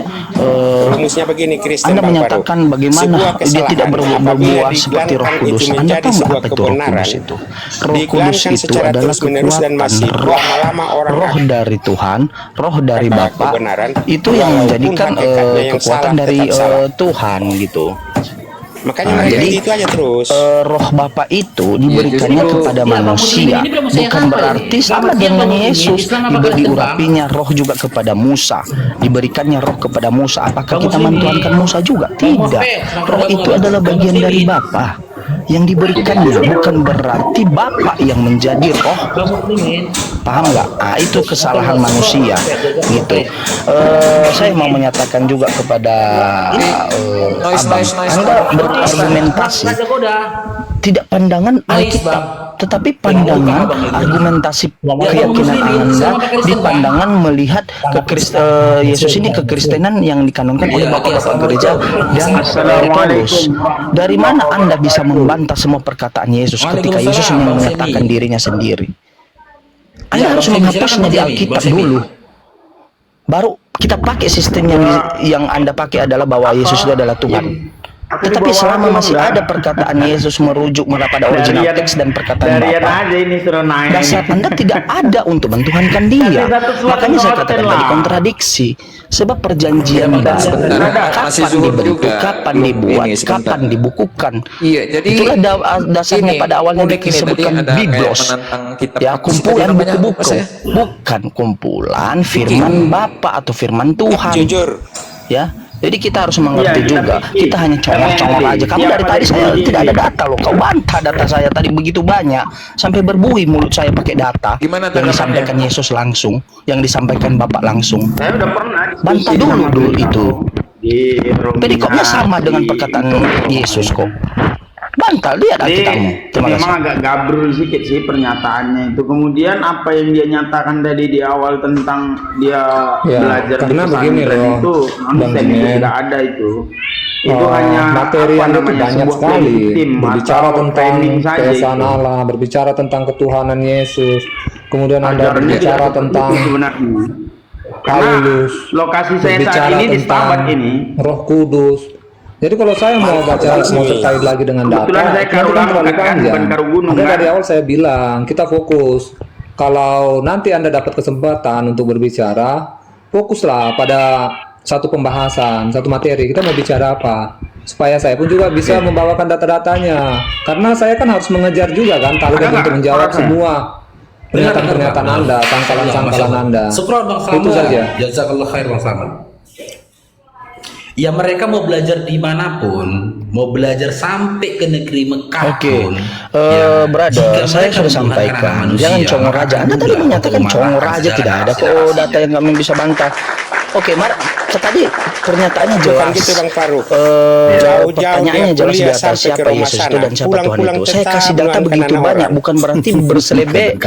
Rumusnya begini, Kristen Anda Bang menyatakan Faruk. bagaimana Sebuah dia tidak kesalahan berbuah apabila seperti Roh digelarkan Kudus. itu Anda menjadi tahu nggak sebuah apa itu Roh kebenaran, Kudus itu? Roh Kudus digelarkan itu secara adalah terus-menerus dan kekuatan, masih lama-lama orang roh dari Tuhan, roh dari kata Bapa, kebenaran, itu yang walaupun menjadikan hakikatnya yang kekuatan salah dari tetap salah. Tuhan gitu. Makanya Nah, mereka jadi itu aja terus. roh Bapa itu diberikannya kepada manusia, bukan berarti sama dengan Yesus diurapinya roh juga kepada Musa, diberikannya roh kepada Musa. Apakah kita mentuhankan Musa juga? Tidak. Roh itu adalah bagian dari Bapa. yang diberikannya, bukan berarti Bapa yang menjadi roh. Paham nggak? Itu kesalahan manusia gitu. Saya mau menyatakan juga kepada Abang, Anda berargumentasi tidak pandangan Alkitab, tetapi pandangan argumentasi keyakinan Anda di pandangan melihat Yesus ini kekristenan yang dikanonkan oleh bapak-bapak gereja dan Paulus. Dari mana Anda bisa membantah semua perkataan Yesus ketika Yesus menyatakan dirinya sendiri? Anda harus menghapusnya di Alkitab dulu, baru kita pakai sistem yang Anda pakai adalah bahwa Yesus itu adalah Tuhan. Tetapi selama masih ada perkataan Yesus merujuk pada original teks dan perkataan Bapa, dasar Anda tidak ada untuk mentuhankan Dia. Makanya saya katakan tadi kontradiksi. Sebab perjanjian baru kapan dibentuk, kapan dibuat, kapan dibukukan. Itulah dasarnya pada awalnya disebutkan Biblos, ya, kumpulan buku-buku, bukan kumpulan firman Bapa atau firman Tuhan. Ya. Jadi kita harus mengerti juga, kita hanya congor-congor aja. Kamu dari tadi saya tidak ada data loh, kau bantah data saya tadi begitu banyak, sampai berbuih mulut saya pakai data yang disampaikan Yesus langsung, yang disampaikan Bapak langsung. Saya udah pernah Bantah dulu itu. Pedikopnya sama dengan perkataan Yesus kok. Bantah, lihat Alkitabmu. Memang agak gabrul sedikit sih pernyataannya itu. Kemudian apa yang dia nyatakan tadi di awal tentang dia belajar di pesantren itu, tidak ada itu. Itu hanya materi yang itu banyak sekali, berbicara tentang keesaan itu. Allah, berbicara tentang ketuhanan Yesus. Kemudian Anda berbicara tentang Paulus, lokasi saya saat ini di Stabat ini, Roh Kudus. Jadi kalau saya mau baca, mau terkait lagi dengan data, saya itu kan terlalu panjang. Makanya dari awal saya bilang, kita fokus. Kalau nanti Anda dapat kesempatan untuk berbicara, fokuslah pada satu pembahasan, satu materi. Kita mau bicara apa? Supaya saya pun juga bisa membawakan data-datanya. Karena saya kan harus mengejar juga kan, target untuk menjawab semua pernyataan-pernyataan Anda, sangkalan-sangkalan Anda. Itu saja. Jazakallah khair Bang Slamet. Ya mereka mau belajar dimanapun, mau belajar sampai ke negeri Mekah pun. Brother, saya sudah sampaikan, jangan congor aja. Anda tadi menyatakan congor aja, tidak ada kok data yang kami bisa bantah. Oke, tadi pernyataannya jelas. Gitu Bang Farouk. Pertanyaannya jelas di atas siapa Yesus itu dan siapa Tuhan itu. Saya kasih data begitu banyak, bukan berarti berselebek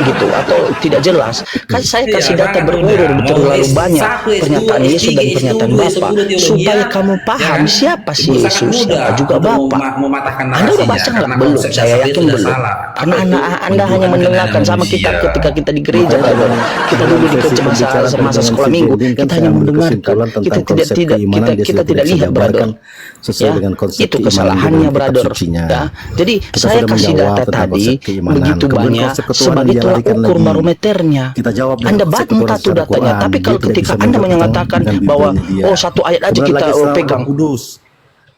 gitu atau tidak jelas. Saya kasih data berurut terlalu banyak pernyataan Yesus dan pernyataan Bapa supaya kamu paham siapa sih Yesus, siapa juga Bapa. Anda udah baca nggak? Belum, saya yakin belum. Karena Anda hanya mendengarkan sama kita ketika kita di gereja, kita dulu di kerja masa sekolah minggu, kita hanya mendengarkan, kita tidak lihat, brother. Itu kesalahannya, brother. Ya. Jadi saya kasih data tadi begitu banyak sebagai tolak ukur barometernya. Anda bantah tuh datanya, tapi kalau ketika Anda menyatakan bahwa satu ayat aja kita pegang,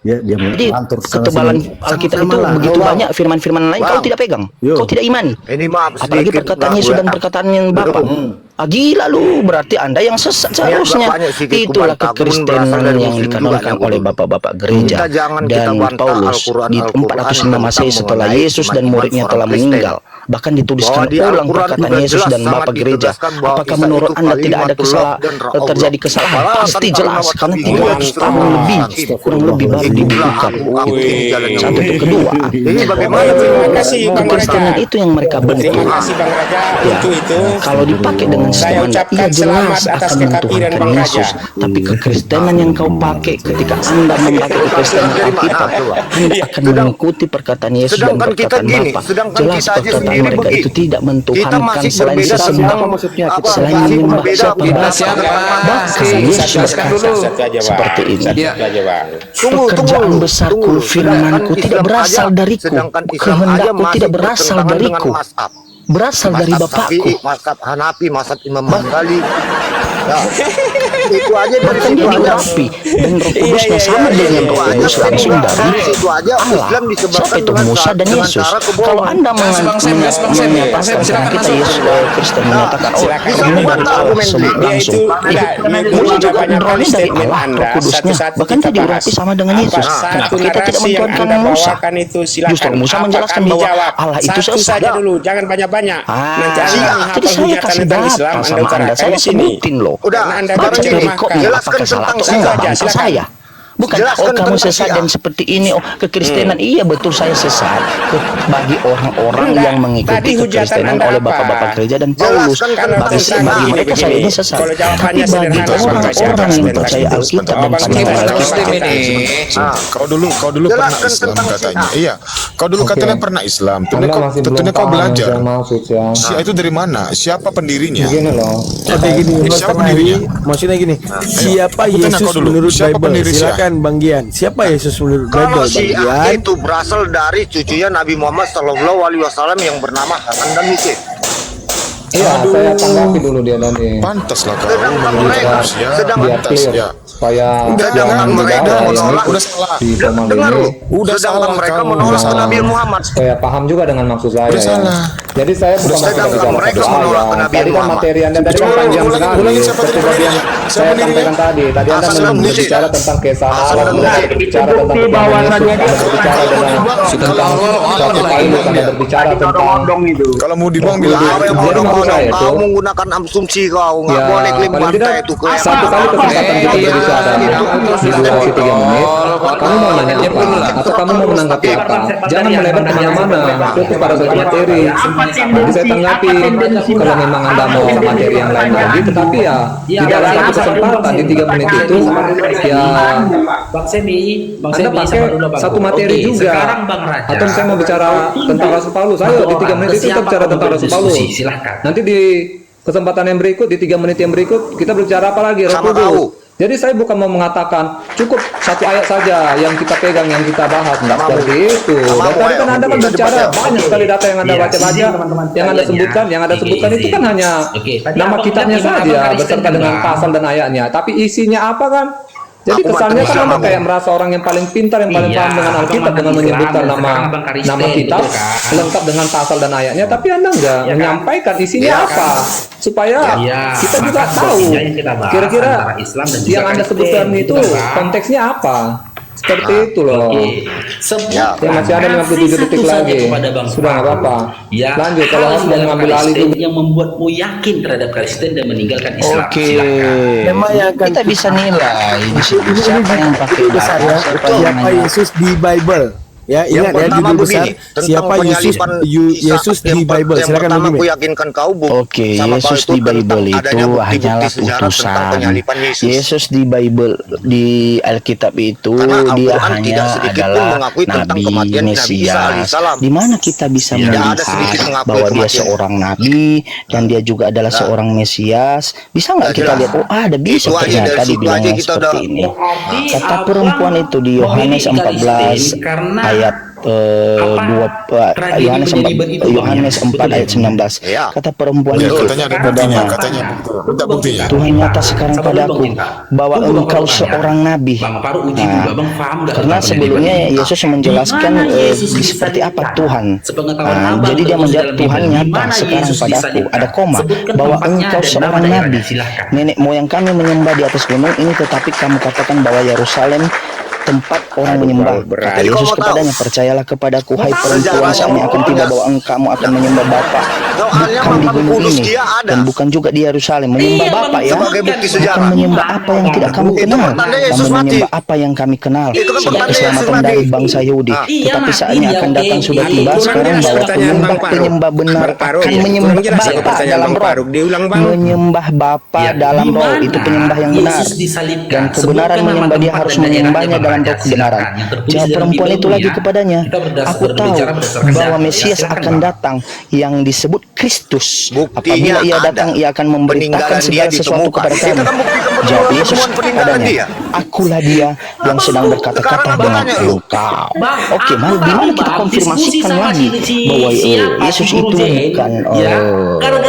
jadi ketebalan Alkitab itu begitu banyak firman-firman lain kau tidak pegang, kau tidak imani. Apalagi perkataan Yesus dan perkataan yang Bapa. Gila lu, berarti Anda yang sesat seharusnya. Itulah kekristenan yang dikanonkan oleh bapak-bapak gereja dan Paulus di 406 Masehi setelah Yesus dan muridnya telah meninggal. Bahkan dituliskan ulang perkataan Yesus dan bapak gereja. Apakah menurut Anda tidak ada terjadi kesalahan? Pasti jelas, karena 300 tahun lebih, kurang lebih baru dibukukan. Satu itu. Kedua, kekristenan itu yang mereka bentuk. Ya, kalau dipakai dengan sistem Anda, ia jelas akan mentuhankan Yesus. Tapi kekristenan yang kau pakai ketika Anda memakai kekristenan Alkitab, Anda akan mengikuti perkataan Yesus dan perkataan Bapa. Jelas perkataan mereka itu tidak mentuhankan selain sesembah, selain menyembah siapa Bapa. Bahkan Yesus berkata seperti ini, pekerjaan besarku, firmanku tidak berasal dariku, kehendakku tidak berasal dariku, berasal dari Bapakku. Mazhab Hanafi, mazhab Imam Ghazali. Itu aja dari Bahkan situ dia aja. diurapi dan Roh Kudusnya sama dengan Roh Kudus langsung dari Itu aja Islam Allah. disebabkan Siapa itu Musa dan dengan Yesus? cara kebohongan. Kalau Anda menyatakan kita Yesus Kristen menyatakan ini dari Allah sebut langsung. Musa juga rohnya dari Allah, Roh Kudusnya. Bahkan dia diurapi sama dengan Yesus. Kenapa kita tidak mentuhankan Musa? Justru Musa menjelaskan bahwa Allah itu sesat. dulu, jangan banyak-banyak. Nanti Jadi saya kasih data sama Anda, saya sebutin loh. Udah, Baca dari kok apakah salah atau enggak bangsa saya. Bukan, Jelaskan kamu tentang sesat dan seperti ini, kekristenan, iya betul saya sesat. Bagi orang-orang yang mengikuti kekristenan oleh bapak-bapak gereja dan Paulus, bagi mereka saya ini sesat. Tapi bagi orang-orang yang percaya Alkitab dan penyebar Alkitab, Kau dulu pernah Islam katanya. Iya, kau dulu katanya pernah Islam. Tentunya kau belajar. Siapa itu dari mana? Siapa pendirinya? Gini loh. Siapa pendirinya? Maksudnya gini, siapa Yesus menurut Bible? Silakan Bang Gian. Siapa Yesus menurut Bible, Kalau Bang si Gian? A itu berasal dari cucunya Nabi Muhammad Sallallahu Alaihi Wasallam yang bernama Hasan dan Husain. Iya, saya tanggapi dulu dia tadi. Pantas lah kau Sedangkan menurut mereka, manusia. sedangkan Pantas ya. Supaya Sedangkan mereka menolak. Udah salah. di formal Dengar ini lu. Sedangkan mereka menolak Nabi Muhammad. supaya paham juga dengan maksud saya. Udah salah. Jadi saya bukan maksud Sedangkan bicara mereka satu menolak ayat. Nabi Tadi kan Muhammad. materi Anda tadi kan panjang sekali. Ulangin siapa Seperti tadi? yang Siapa saya dirinya? sampaikan tadi. Tadi Anda Hasan dan Husain. berbicara tentang kisah Hasan Allah, dan Anda Husain. berbicara tentang bahwasannya Anda berbicara dengan tentang suatu Paulus, Anda berbicara tentang Kalau mau dibuang bilang Kau yang Jadi maksud bodoh-bodoh, saya kau itu- menggunakan asumsi kau nggak Ya, boleh klaim paling pantai tidak itu satu kali kesempatan kita berbicara di durasi 3 menit. Kamu mau nanya apa? Atau kamu mau menanggapi apa? Jangan melebar kemana-mana. Itu pada suatu materi. Jadi saya tanggapi kalau memang Anda mau materi yang lain lagi, tetapi ya di dalam satu kesempatan di 3 menit itu ya Bang Semi, Anda pakai satu materi juga. Atau saya mau bicara tentang Rasul Paulus, ayo di 3 menit itu kita bicara tentang Rasul Paulus. Silahkan. Nanti di kesempatan yang berikut, di 3 menit yang berikut, kita berbicara apa lagi? Roh Sama Kudus. kau. Jadi saya bukan mau mengatakan cukup satu ayat saja yang kita pegang, yang kita bahas, enggak seperti itu. Dan tadi kan Anda kan bicara banyak sekali data yang Anda baca-baca, yang Anda sebutkan, itu kan hanya nama kitabnya saja beserta dengan pasal dan ayatnya. Tapi isinya apa kan? Jadi kesannya kan Anda kayak merasa orang yang paling pintar, yang paling paham dengan Alkitab dengan menyebutkan nama kitab lengkap dengan pasal dan ayatnya, tapi Anda enggak menyampaikan isinya apa supaya kita juga tahu kira-kira yang Anda sebutkan itu konteksnya apa. Seperti itu loh. Ya, masih ada 57 detik lagi. Sudah nggak apa-apa. Lanjut kalau harus mau mengambil alih itu. Yang membuatmu yakin terhadap Kristen dan meninggalkan Islam. Memang yang akan kita bisa nilai di sini siapa yang pakai besar ya. siapa yang Siapa menolak. Yesus di Bible? Ya, ingat ya pertama judul besar. begini, tentang Siapa penyalipan Yesus di Bible? Yang Silakan pertama Bang aku Mimin. yakinkan kau Oke, Yesus di Bible itu hanyalah utusan. Yesus di Bible, di Alkitab itu Karena dia Al-Quran hanya tidak sedikit pun adalah mengakui tentang nabi kematian Nabi Isa Mesias. alaihissalam. Di mana kita bisa Tidak ada melihat sedikit mengakui bahwa dia kematian. seorang nabi dan dia juga adalah seorang Mesias. Bisa nggak kita lihat? Oh, ada bisa Itu aja, ternyata dari situ dibilangnya aja kita seperti udah- ini. Kata perempuan itu di Yohanes 14 ayat Yohanes 4 ayat 19. Kata perempuan itu katanya ada buktinya, katanya minta buktinya. Tuhan nyata sekarang padaku bahwa engkau seorang nabi. Karena sebelumnya Yesus menjelaskan seperti apa Tuhan. Jadi dia menjawab Tuhan nyata sekarang padaku. Ada koma bahwa engkau seorang nabi. Nenek moyang kami menyembah di atas gunung ini, tetapi kamu katakan bahwa Yerusalem tempat orang menyembah. Kata Yesus kepadanya, percayalah kepadaku, hai perempuan, saatnya akan tiba bahwa kamu akan menyembah Bapa bukan di gunung ini dan bukan juga di Yerusalem. Menyembah Bapa ya, bukan menyembah apa yang tidak kamu kenal, kamu menyembah apa yang kami kenal, sebab keselamatan dari bangsa Yahudi. Tetapi saatnya akan datang sudah tiba sekarang bahwa penyembah benar akan menyembah Bapa dalam roh, menyembah Bapa dalam roh, itu penyembah yang benar, dan kebenaran menyembah dia harus menyembahnya dalam memantau kebenaran. Jawab perempuan itu lagi kepadanya, aku tahu bahwa Mesias akan datang yang disebut Kristus. Apabila ia datang, ia akan memberitakan segala sesuatu kepada kamu. Jawab Yesus kepadanya, akulah dia yang sedang berkata-kata dengan engkau. Oke, di mana kita konfirmasikan lagi bahwa Yesus itu bukan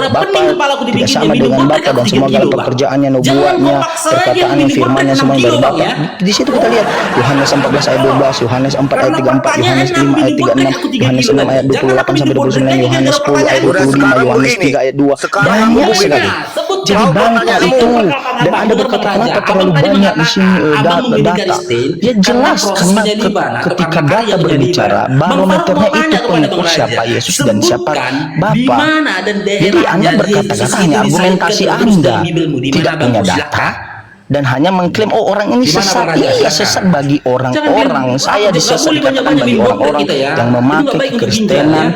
Bapa, tidak sama dengan Bapa, dan semua segala pekerjaannya, nubuatnya, perkataannya, firmannya semua dari Bapa. Di situ kita lihat Yohanes 14 ayat 12, Yohanes 4 ayat 34, Yohanes 5 ayat 36, Yohanes 6 ayat 28 sampai 29, Yohanes 10 ayat 25, Yohanes 3 ayat 2. Banyak sekali. Jadi banyak itu, dan Anda berkata kenapa terlalu banyak di sini data? Ya jelas, karena ketika data berbicara, barometernya itu pengukur siapa Yesus dan siapa Bapa. Jadi Anda berkata-kata hanya argumentasi Anda, tidak punya data, dan hanya mengklaim orang ini sesat. Iya, sesat bagi orang-orang. Saya disesat dikatakan bagi orang-orang yang memakai kekristenan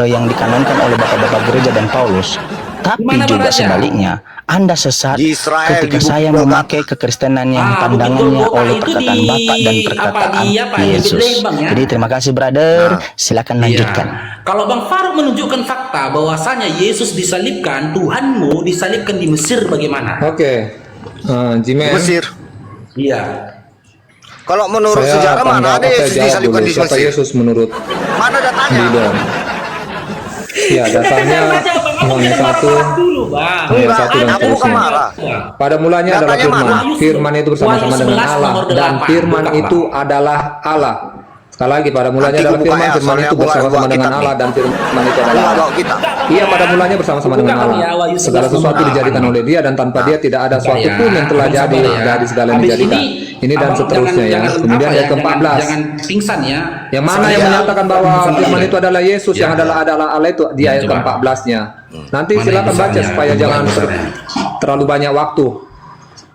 yang dikanonkan oleh bapak-bapak gereja dan Paulus. Tapi juga sebaliknya, Anda sesat ketika saya memakai kekristenan yang pandangannya oleh perkataan Bapak dan perkataan Yesus. Jadi terima kasih brother, silakan lanjutkan. Kalau Bang Faruk menunjukkan fakta bahwasanya Yesus disalibkan, Tuhanmu disalibkan di Mesir, bagaimana? Oke, Jimen. Mesir. Iya. Kalau menurut sejarah mana ada Yesus disalibkan di Mesir? Yesus menurut Mana datanya? Ya, datanya Yohanes 1 ayat 1 dan seterusnya. Pada mulanya adalah firman. Firman itu bersama-sama dengan Allah, dan firman itu adalah Allah. Sekali lagi, pada mulanya adalah firman. Firman itu bersama-sama dengan Allah, dan firman itu adalah Allah. Ia pada mulanya bersama-sama dengan Allah. Segala sesuatu dijadikan oleh Dia, dan tanpa Dia tidak ada sesuatu pun yang telah jadi dari segala yang dijadikan. Ini dan seterusnya ya. Kemudian ayat ke-14. Jangan pingsan ya. Yang mana yang menyatakan bahwa firman itu adalah Yesus, yang adalah Allah itu di ayat ke-14-nya. Nanti silakan baca supaya jangan terlalu banyak waktu.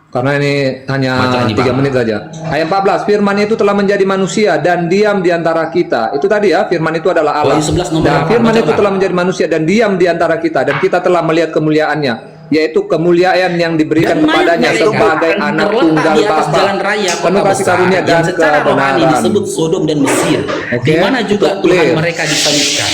Karena ini hanya 3 menit saja. Ayat 14, firman itu telah menjadi manusia dan diam di antara kita. Itu tadi ya, firman itu adalah Allah. Dan firman itu telah menjadi manusia dan diam di antara kita, dan kita telah melihat kemuliaannya, yaitu kemuliaan yang diberikan kepadanya sebagai anak tunggal Bapa, penuh kasih karunia dan kebenaran. Disebut Sodom dan Mesir, di mana juga Tuhan mereka disalibkan.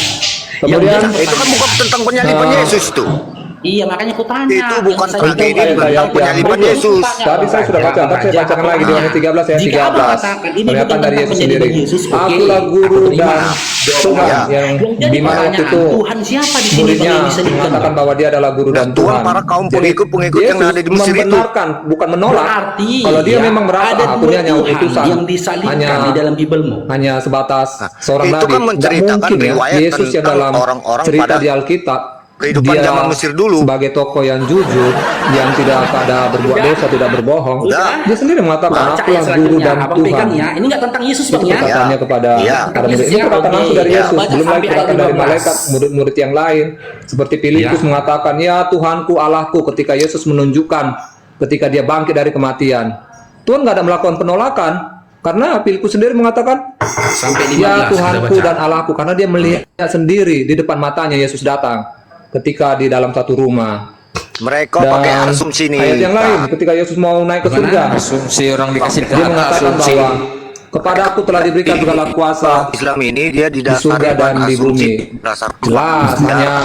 Kemudian itu kan bukan tentang penyaliban Yesus tuh. Iya, makanya aku tanya. Itu bukan tragedi tentang penyaliban Yesus. Tadi saya sudah baca, tapi saya bacakan lagi di Yohanes 13 ayat 13. Pernyataan dari Yesus sendiri. Akulah guru dan Tuhan, yang di mana waktu itu muridnya mengatakan bahwa dia adalah guru dan Tuhan. Para kaum pengikut yang ada di Mesir itu membenarkan, bukan menolak. Kalau dia memang merasa aku ini hanya utusan, hanya sebatas seorang nabi. Tidak mungkin ya Yesus yang dalam cerita di Alkitab kehidupan dia zaman Mesir dulu sebagai tokoh yang jujur, yang tidak pada berbuat dosa, tidak berbohong. Dia sendiri mengatakan akulah guru dan Tuhan. Ini nggak tentang Yesus Itu perkataannya kepada murid. Ini perkataan langsung dari Yesus, belum lagi perkataan dari malaikat, murid-murid yang lain. Seperti Filipus mengatakan, ya Tuhanku, Allahku, ketika Yesus menunjukkan ketika dia bangkit dari kematian. Tuhan nggak ada melakukan penolakan, karena Filipus sendiri mengatakan, ya Tuhanku dan Allahku, karena dia melihat sendiri di depan matanya Yesus datang ketika di dalam satu rumah. Mereka pakai asumsi ini. Ayat yang lain, ketika Yesus mau naik ke surga, asumsi orang dikasih dia mengatakan bahwa kepada aku telah diberikan segala kuasa Islam ini dia di surga dan di bumi. Jelas hanya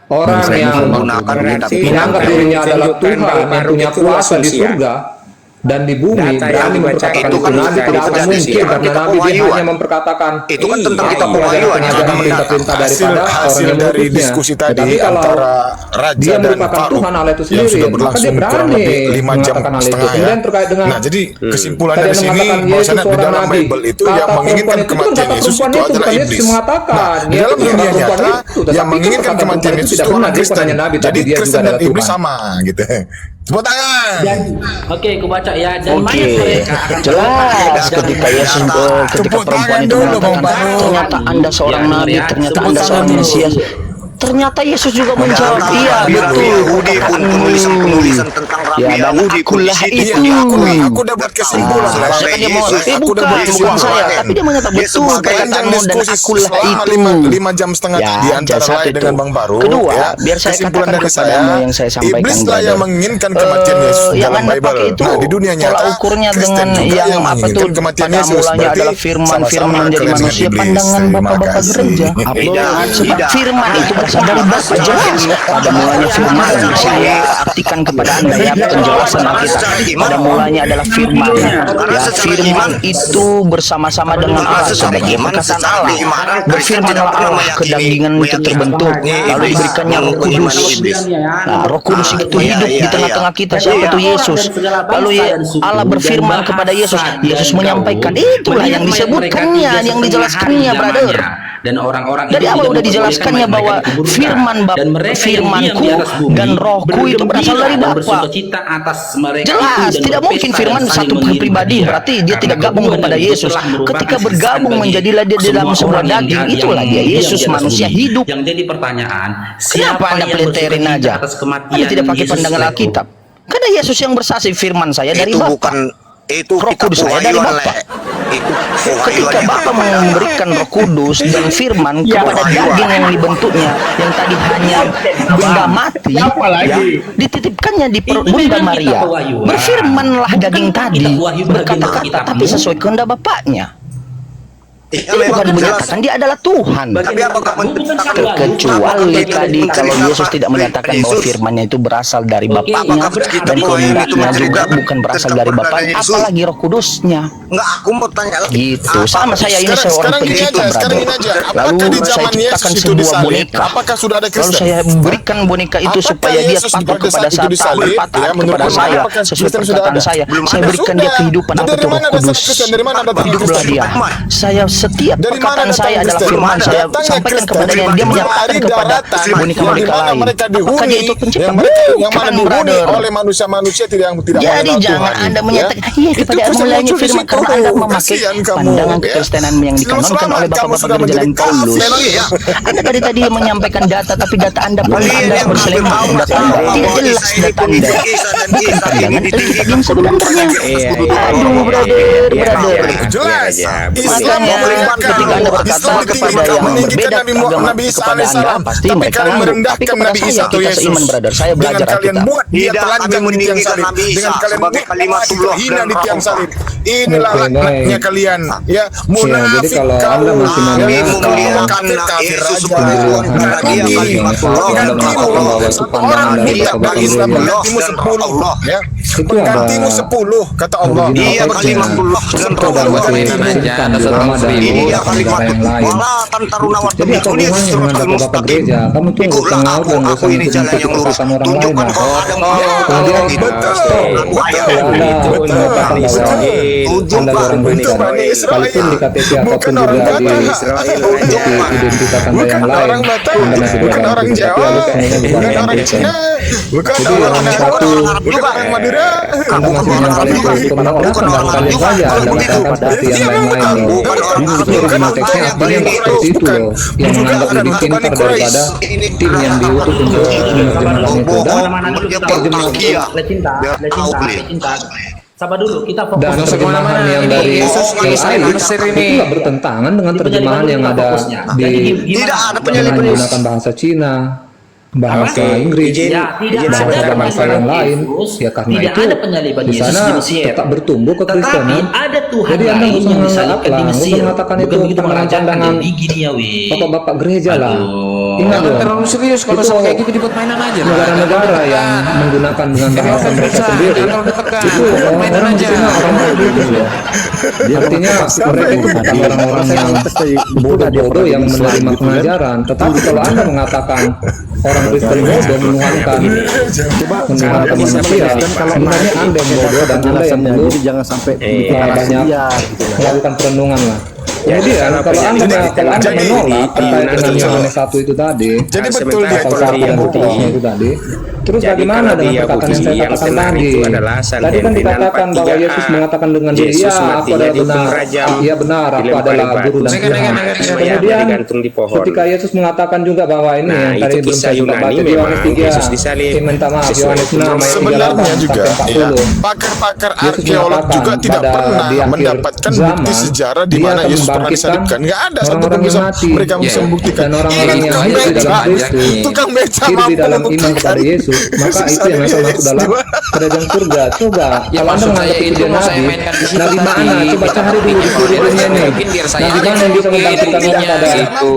orang yang menganggap dirinya adalah Tuhan yang punya kuasa di surga dan di bumi berani memperkatakan itu. Nabi tidak akan mungkin, karena Nabi dia hanya memperkatakan itu kan tentang kita pengajaran perintah-perintah daripada orang yang dari mengikutnya. diskusi tadi Tetapi kalau antara Raja dia dan merupakan Faruk Tuhan Allah itu yang sendiri, sudah maka dia berlangsung kurang berani lebih 5 jam mengatakan hal itu. setengah ya. Kemudian terkait dengan Nah, jadi kesimpulan tadi dari sini mengatakan Yesus bahwasanya di seorang dalam nabi. Bible itu Kata yang menginginkan perempuan kematian itu Yesus bukan itu kata adalah perempuan iblis. Yesus mengatakan, Di dalam dunia nyata yang menginginkan kematian Yesus itu orang Kristen. Jadi Kristen dan iblis sama gitu. Tepuk tangan. Oke, aku baca ya. Dan mayat mereka akan Jelas ketika Yesus ketika perempuan itu mengatakan ternyata Anda seorang nabi, ternyata Anda seorang Mesias. ternyata Yesus juga menjawab, iya betul. Yahudi pun penulisan tentang Rabi Ya, dan Yahudi pun di akulah situ. itu. Aku udah buat kesimpulan. Harusnya kan dia mau, bukan saya, tapi dia menyatakan betul perkataanmu dan akulah itu. 5 jam setengah Ya, di antara satu lain itu. dengan Bang Baru. Kedua, ya, biar saya kesimpulan katakan dari kepadamu yang saya sampaikan, iblis lah brother. yang menginginkan kematian Yesus Yang dalam Anda Bible. pakai itu Nah, di dunia tolak nyata ukurnya Kristen dengan juga yang apa menginginkan tuh kematian pada Yesus. mulanya Berarti adalah firman sama-sama menjadi kalian dengan manusia. iblis. Pandangan Terima bapak-bapak kasih. gereja. Sebab firman itu berasal dari Bapa, jelas. Pada mulanya firman, saya artikan kepada Anda ya penjelasan Alkitab. Pada mulanya adalah firman. Ya, firman itu bersama-sama dengan Allah sebagai perkataan Allah. Berfirmanlah Allah, kedagingan itu terbentuk, lalu diberikannya Roh Kudus. Nah, Roh Kudus itu hidup di tengah-tengah kita. Siapa itu Yesus? Lalu Allah berfirman kepada Yesus. Yesus menyampaikan, itulah yang disebutkannya, yang dijelaskannya, brother. Dan orang-orang Dari awal udah dijelaskannya bahwa firman firmanku dan rohku itu berasal dari Bapa. Jelas, tidak mungkin firman satu pribadi, berarti dia tidak gabung kepada Yesus. Ketika bergabung menjadilah dia di dalam sebuah daging, itulah dia Yesus manusia hidup. Yang jadi pertanyaan, Kenapa Anda pelintirin aja? Anda tidak pakai pandangan Alkitab. Karena Yesus yang bersaksi, firman saya dari Bapa. Roh Kudus saya dari Bapa. Ketika Bapa memberikan Roh Kudus dan firman kepada daging yang dibentuknya, yang tadi hanya benda mati, ya, dititipkannya di perut Bunda Maria. Berfirmanlah daging tadi, berkata-kata, tapi sesuai kehendak Bapaknya. Dia bukan menyatakan dia adalah Tuhan. Kecuali tadi kalau Yesus tidak menyatakan bahwa firman-Nya itu berasal dari Bapaknya dan kehendaknya juga bukan berasal dari Bapaknya, apalagi Roh Kudusnya. Enggak, aku mau tanya lagi. Gitu. Sama saya ini seorang pencipta, brother. Lalu saya ciptakan sebuah boneka. Apakah sudah ada Lalu Kristen? saya berikan boneka itu supaya dia patuh kepada saya, taat kepada saya, sesuai perkataan saya. Saya berikan dia kehidupan, apa itu Roh Kudus. Hiduplah dia. Saya setiap perkataan saya adalah firman, saya sampaikan kepada dia menyatakan kepada boneka-boneka lain. Apakah dia itu pencipta? Bukan, brother. Oleh manusia-manusia tidak Jadi jangan Anda menyatakan iya kepada mulanya firman karena Anda memakai pandangan kekristenan yang dikanonkan oleh bapak-bapak gereja dan Paulus. Anda tadi menyampaikan data, tapi data Anda berselingkuh dengan data Anda. Tidak jelas data Anda. Bukan pandangan Alkitab yang sebenarnya. Aduh, brother. Jelas. Makanya ketika Anda berkata kepada yang berbeda agama kepada Anda, pasti mereka ngangguk. Tapi kepada saya, kita seiman, brother. Saya belajar Alkitab. Tidak, kami meninggikan Nabi Isa sebagai kalimatullah hina dan di tiang rahmat. salib. Inilah laknatnya kalian, ya munafik kalau kau. Anda masih Kami menganggap memuliakan Yesus sebagai Tuhan karena dia kalimatullah dan rahmat. Orang tidak dari Islam menggantimu dan 10, Allah. ya. Menggantimu 10 kata Allah. Dia kalimatullah dan rahmat. Dia kalimat wala tantaruna wa Jadi apa tubiquni hubungannya dengan siratal bapak-bapak mustaqim. gereja? Kamu tuh Ikutlah tengah dan aku dosa ini jalan yang lurus. keputusan orang lain. Tunjukkan kau ada Kemudian Betul. Anda menyatakan bahwa Anda orang Kristen, sekalipun di KTP ataupun juga di identitas Anda yang lain, Anda masih bukan beragama orang Kristen, Jawa, tapi Anda bukan bukan orang orang Kristen. Cina, bukan Jadi orang orang Jawa, satu, bukan orang Madura. Anda masih menyangkali kebenaran pendapat kalian saja, Anda katakan seperti yang lain-lain loh. Itu original teksnya artinya nggak seperti itu loh, yang menganggap lebih pintar daripada tim yang diutus untuk menerjemahkan itu. Sabar dulu, kita fokus. Dan terjemahan yang dari AI itu nggak bertentangan dengan terjemahan yang ada di dengan menggunakan bahasa Cina, bahasa Inggris, bahasa yang lain. Ya karena itu di sana tetap bertumbuh kekristenan. Jadi Anda nggak usah mengatakan itu pandangan bapak-bapak gereja lah. Ingat loh, Terlalu serius kalau sama kayak gitu dibuat mainan aja. negara-negara yang menggunakan dengan bahasa mereka sendiri itu orang-orang di sini orang bodoh ya. Artinya mereka itu bukan orang-orang yang bodoh-bodoh yang menerima pengajaran, tetapi kalau Anda mengatakan orang Kristen bodoh menuhankan manusia, sebenarnya Anda yang bodoh dan Anda yang perlu jangan sampai banyak melakukan perenungan lah. Kemudian kalau anda menolak terkait dengan Yohanes 1 itu tadi, Jadi betul dia pasal 1 dan seterusnya itu tadi, terus Jadi bagaimana kalau dengan dia perkataan yang uji, saya yang katakan benar tadi? itu adalah Tadi kan Sanhedrin dikatakan bahwa 43A. Yesus mengatakan dengan diri, Yesus ya aku matinya adalah dihukum benar, rajam, iya benar, aku dilempari adalah batu, guru dan Tuhan. Kemudian digantung di pohon. ketika Yesus mengatakan juga bahwa ini Nah, yang tadi itu belum kisah saya sempat Yunani baca di Yohanes memang 3, Yesus disalib minta maaf, sesuai Yohanes 6 ayat Sebenarnya 38 juga sampai ya, 40. pakar-pakar Yesus arkeolog mengatakan juga tidak pada pernah di akhir mendapatkan zaman, bukti sejarah di dia mana akan Yesus pernah membangkitkan disalibkan. Nggak ada satu orang-orang pun yang bisa mati. mereka bisa membuktikan. Dan orang-orang Ini yang tukang hidup di beca, dalam Kristus, tukang beca hidup di mampu dalam iman membuktikan. kepada Yesus, maka itu yang akan masuk dalam kerajaan surga. Coba Ya, kalau anda maksud menganggap saya itu itu dia mau saya nabi, mainkan di situ nabi tadi. mana? Coba cari dulu di seluruh dunia ini. Mungkin biar saya Nabi mana yang bisa membangkitkan orang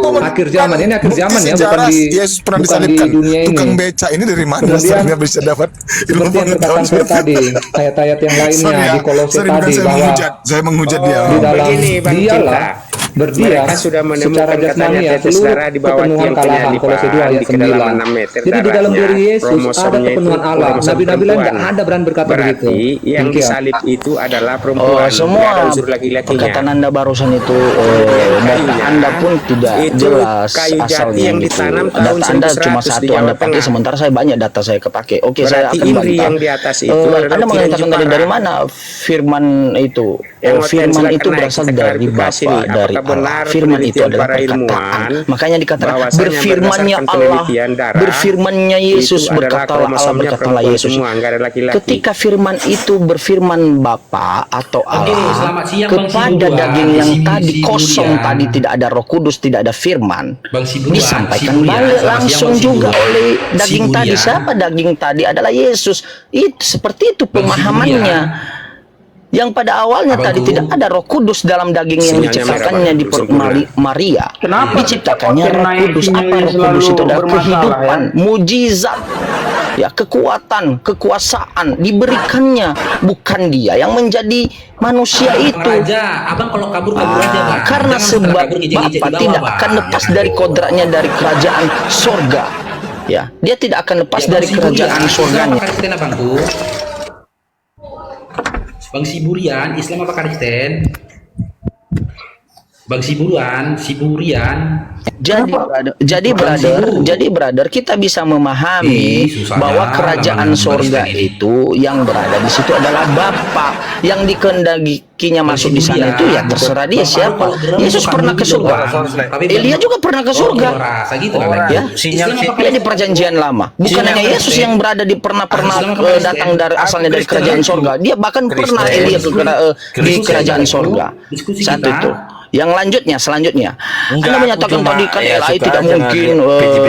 pada akhir zaman? Ini akhir zaman ya, bukan di Yesus pernah bukan di disalibkan. dunia ini. Tukang beca ini dari mana Kemudian, asalnya bisa dapat ilmu seperti yang pengetahuan dikatakan saya tadi, ayat-ayat yang lainnya Sorry ya, di Kolose sorry, bukan tadi saya bahwa menghujat, saya menghujat dia. di dalam Begini, Bang dialah Cinta. berdiam Mereka sudah secara menemukan katanya jasmania tetes seluruh darah di bawah kepenuhan tiang kalahan. penyalipan Kolose 2 ayat di kedalaman 9. 6 meter Jadi di dalam darahnya. diri Yesus ada Kromosomnya kepenuhan itu Allah. kromosom Nabi-nabi lain perempuan. nggak ada berani berkata Berarti begitu. yang Demikian. disalib itu adalah Oh, perempuan, semua nggak ada unsur laki-lakinya. perkataan Anda barusan itu data Kayunya, Anda pun tidak itu jelas kayu jati asalnya yang gitu. ditanam tahun Data Anda 1100 cuma di satu Jawa Anda pakai, Tengah. sementara saya banyak data saya kepake. Oke, saya Berarti akan Indri bantah. yang di atas itu adalah Anda Kiran mengatakan tadi Jepara. dari mana firman itu? Yang Firman silakan itu naik, berasal kita dari klarifikasi Bapa, nih, dari apakah benar Allah. Firman itu penelitian adalah para perkataan. ilmuwan Makanya dikatakan bahwasanya berfirmannya berdasarkan Allah, penelitian darah, berfirmannya Yesus, itu adalah berkatalah Allah, kromosomnya berkatalah perempuan Yesus. semua, nggak ada laki-laki. Ketika firman itu berfirman Bapa atau Oke, Allah selamat siang, Bang kepada Sibuan. daging yang Si- tadi si kosong Budian. tadi tidak ada Roh Kudus, tidak ada firman, Bang Sibuan, disampaikan Sibuan, balik selamat langsung siang, Bang juga Sibuan. oleh daging Sibuan. tadi. Siapa daging tadi? Adalah Yesus. Itu seperti itu Bang pemahamannya. Yang pada awalnya Abang tadi tuh. tidak ada Roh Kudus dalam daging yang Sinyalnya diciptakannya merah, di Bang. perut Sempurna. Maria. Kenapa Diciptakannya setiap Roh naik Kudus. Apa sinyalnya Roh Kudus selalu itu? Adalah bermasalah, kehidupan, mujizat, ya, kekuatan, kekuasaan diberikannya, bukan dia yang menjadi manusia itu. Raja, abang kalau kabur aja, Bang. Karena Jangan sebab kabur ngejek-ngejek di Bapa bawah, tidak Bang. akan lepas dari kodratnya dari kerajaan sorga. Ya, dia tidak akan lepas Ya, dari Bang Siburian, kerajaan Islam sorganya. apa Kristen, abangku? Bang Siburian, Islam apa Kristen? Bang Siburian. Jadi brother, kita bisa memahami susah bahwa ya, kerajaan lawan sorga Kristen ini. itu yang berada di situ adalah Bapa. Yang dikehendakinya masuk di sana itu ya terserah dia siapa. Yesus pernah ke surga. Elia juga pernah ke surga. Ya, dia di perjanjian lama. Bukan hanya Yesus yang berada di pernah datang dari asalnya dari kerajaan sorga. Dia bahkan pernah Elia di kerajaan sorga. Satu itu. Yang selanjutnya, Anda menyatakan tadi kan LAI tidak mungkin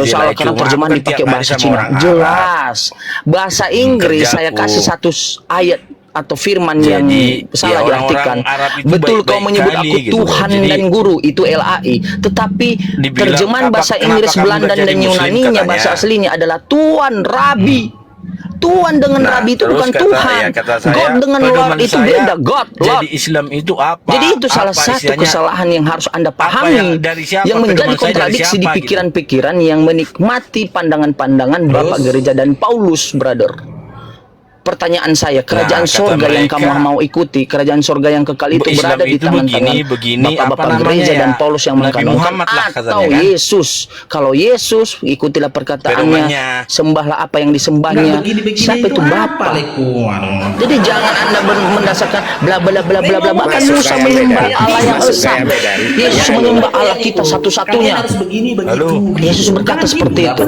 salah karena terjemahan dipakai bahasa Cina. Jelas, bahasa Inggris saya kasih satu ayat atau firman yang salah diartikan. Betul kau menyebut aku Tuhan dan Guru, itu LAI. Tetapi terjemahan bahasa Inggris, Belanda dan Yunaninya bahasa aslinya adalah Tuan, Rabi. Tuhan dengan Rabi itu bukan Tuhan. God dengan Lord itu beda. God, Lord. Jadi Islam itu apa? Jadi itu salah satu kesalahan yang harus Anda pahami, yang menjadi kontradiksi di pikiran-pikiran yang menikmati pandangan-pandangan Bapak Gereja dan Paulus, brother. Pertanyaan saya, kerajaan sorga yang kamu mau ikuti, kerajaan sorga yang kekal itu berada di tangan-tangan Bapak-Bapak Gereja dan Paulus yang mengatakan, atau Yesus. Kalau Yesus, ikutilah perkataannya, sembahlah apa yang disembahnya. Siapa itu Bapak? Jadi jangan Anda mendasarkan bla bla bla bla bla. Bahkan Musa menyembah Allah yang esa. Yesus menyembah Allah kita satu-satunya. Yesus berkata seperti itu.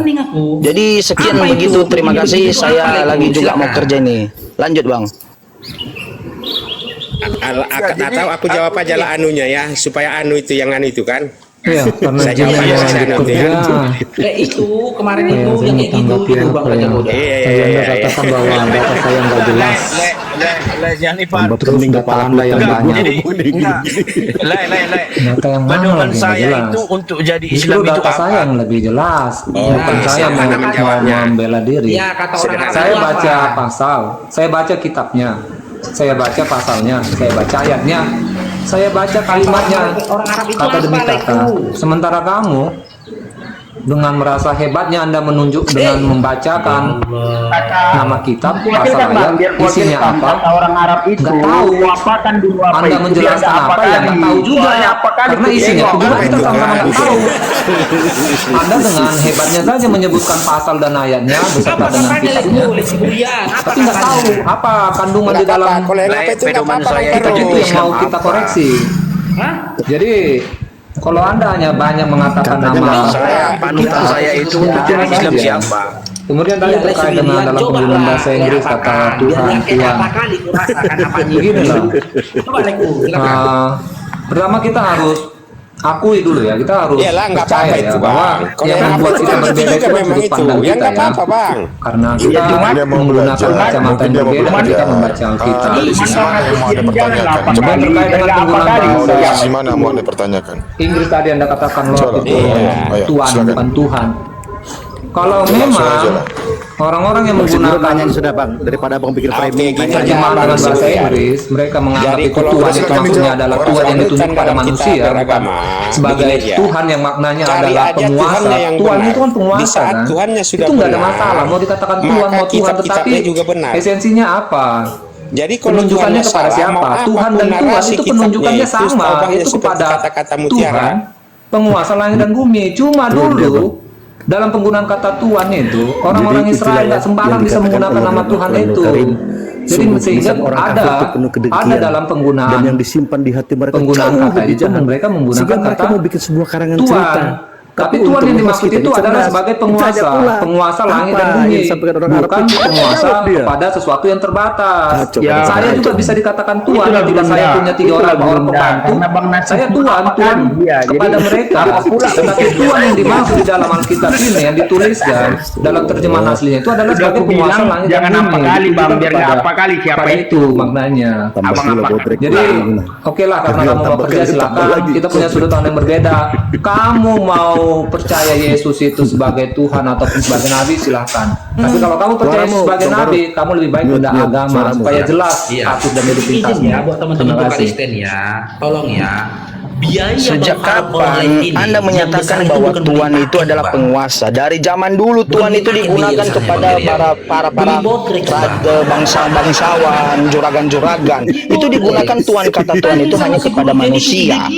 Jadi sekian begitu, terima kasih. Saya lagi juga mau kerja nih. Lanjut, Bang. Atau aku jawab aja lah anunya ya, supaya anu itu yang anu itu kan. Iya, karena Saya jawab aja lanjut kerja. Itu kemarin itu yang kayak gitu itu Bang Raja Muda. Saya Anda katakan bahwa data saya nggak jelas. Terus data Anda yang banyak. Data yang mana lagi nggak jelas? Itu untuk jadi Justru Islam itu data saya yang lebih jelas. Bukan saya mau membela diri. Ya, kata orang Saya Arab baca apa? pasal, saya baca kitabnya, saya baca pasalnya, saya baca ayatnya, saya baca kalimatnya. Orang Arab itu Kata demi apa, kata. Leku? Sementara kamu dengan merasa hebatnya Anda menunjuk dengan membacakan nama kitab, pasal ayat, isinya apa? Orang Arab itu nggak tahu. apakan dulu apa Anda itu, menjelaskan dia apa yang nggak tahu juga, karena isinya itu juga kita sama-sama nggak tahu. Anda dengan hebatnya saja menyebutkan pasal dan ayatnya beserta dengan kitabnya, tapi nggak tahu apa kandungan di dalam kitab itu yang mau kita koreksi. Jadi kalau Anda hanya banyak mengatakan nama Panutan saya itu untuk jadi Islam siapa? kemudian tadi terkait dengan dalam penggunaan bahasa Inggris kata Tuhan, begini loh. Pertama kita harus akui dulu ya, kita harus percaya ya bahwa yang membuat kita berbeda itu sudut pandang kita ya. Karena kita menggunakan kacamata yang berbeda kita membaca Alkitab. Kemudian terkait dengan penggunaan bahasa Gimana mau dipertanyakan? Inggris tadi Anda katakan Lord itu Tuhan bukan Tuhan. Kalau memang orang-orang yang menggunakan sudah Bang, daripada Bang pikir framing terjemahan dengan bahasa Inggris, mereka menganggap itu Tuhan itu maksudnya adalah Tuhan yang ditunjuk pada manusia, bukan sebagai Tuhan yang maknanya adalah penguasa. Tuhan itu kan penguasa kan? Itu nggak ada masalah, mau dikatakan Tuhan mau Tuhan, tetapi esensinya apa? Jadi penunjukannya kepada siapa? Tuhan dan Tuhan itu penunjukannya sama, itu kepada Tuhan, penguasa langit dan bumi. Cuma dulu dalam penggunaan kata Tuhan itu orang-orang Israel nggak sembarang bisa menggunakan nama Tuhan itu. Jadi sehingga ada dalam penggunaan yang disimpan di hati mereka penggunaan kata itu mereka menggunakan kata mau bikin sebuah karangan Tuhan. cerita. Tapi Tuhan yang dimaksud itu adalah sebagai penguasa langit dan bumi, bukan penguasa kepada sesuatu yang terbatas. Ya, saya juga bisa dikatakan Tuhan ketika saya punya 3 orang pembantu. Saya Tuhan kepada mereka. Tetapi Tuhan yang dimaksud di dalam Alkitab ini yang dituliskan dalam terjemahan aslinya itu adalah sebagai penguasa langit dan bumi. Pada itu maknanya. Jadi oke lah, karena kamu mau kerja silakan. Kita punya sudut pandang yang berbeda. Kamu mau percaya Yesus itu sebagai Tuhan ataupun sebagai Nabi, silahkan. Tapi kalau kamu percaya Yesus sebagai Nabi, kamu lebih baik beda agama supaya jelas status dan identitasnya. Buat teman-teman Kristen ya, tolong ya. Sejak kapan Anda menyatakan bahwa Tuhan itu adalah penguasa? Dari zaman dulu Tuhan itu digunakan kepada para bangsawan, juragan-juragan. Itu digunakan Tuhan, kata Tuhan itu hanya kepada manusia.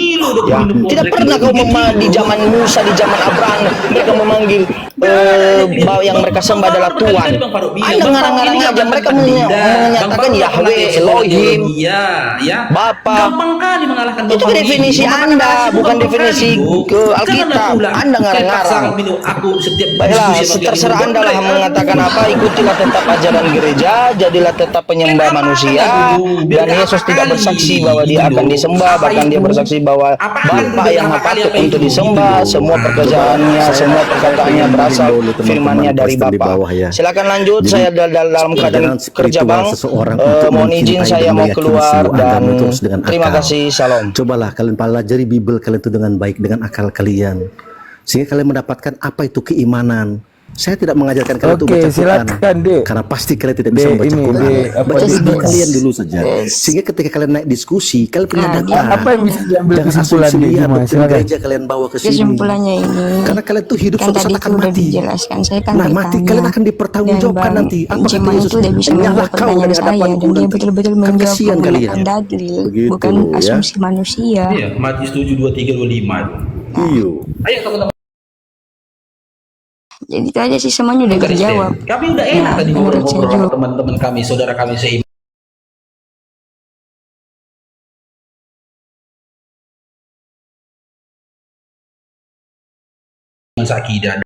Ya, tidak pernah kau di zaman Musa, di zaman Abraham mereka memanggil yang mereka sembah adalah Tuhan. Anda ngarang-ngarang aja, mereka menyatakan Yahweh, Elohim, Bapa. Itu definisi Anda, bukan definisi ke Alkitab. Anda ngarang-ngarang. Baiklah, terserah Anda lah mengatakan apa. Ikutilah tetap ajaran gereja, jadilah tetap penyembah manusia. Dan Yesus tidak bersaksi bahwa dia akan disembah, bahkan dia bersaksi bahwa Bapa yang patut untuk disembah. Semua pekerjaannya, semua perkataannya berasal firmannya dari Bapa. Silakan lanjut. Saya dalam keadaan kerja Bang. Mohon izin saya mau keluar dan terima kasih. Salam. Cobalah kalian pelajari Bible kalian itu dengan baik, dengan akal kalian, sehingga kalian mendapatkan apa itu keimanan. Saya tidak mengajarkan kalian untuk baca Quran, karena pasti kalian tidak bisa membaca Quran. Baca Bible kalian dulu saja, sehingga ketika kalian naik diskusi, kalian punya data. Apa yang bisa diambil kesimpulannya? Gereja kalian bawa ke sini. Kesimpulannya ini, karena kalian tuh hidup suatu saat akan mati. Saya kan nah, mati kalian akan dipertanggungjawabkan nanti. Apa kata Yesus? Menjawab pertanyaan saya, dan dia betul-betul menjawab menggunakan dalil, bukan asumsi manusia. Iya, Matius 7:23-25 itu. Iya. Ayo teman-teman. Jadi itu aja sih, semuanya udah terjawab. Kami udah enak tadi ngobrol-ngobrol sama teman-teman kami, saudara kami seiman. Akidah.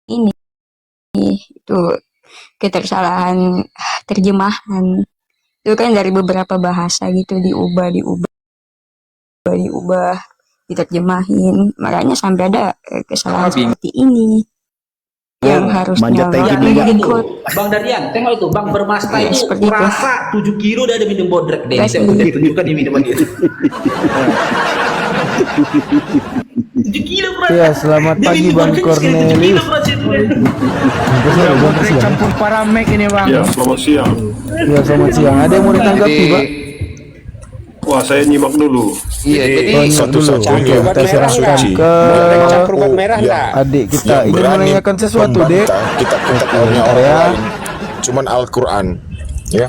Ini itu ketersalahan terjemahan. Itu kan dari beberapa bahasa gitu diubah, diterjemahin, makanya sampai ada kesalahan seperti ini yang harusnya Bang Daryan, tengok itu Bang Bermasta itu merasa 7 kilo udah ada minum bodrek deh. Saya tunjukkan di minuman itu. Ya, selamat pagi Bang Cornelius. Campur paramek ini bang. Ya, selamat siang. Ya, selamat siang. Ada yang mau ditanggapi, Pak? Wah, saya nyimak dulu. Iya, jadi Satu-satunya Kita serahkan ke Campur obat merah enggak? adik kita. yang Ingin berani menanyakan sesuatu, Dek. membantah kitab-kitab orang lain cuman Al-Quran, ya.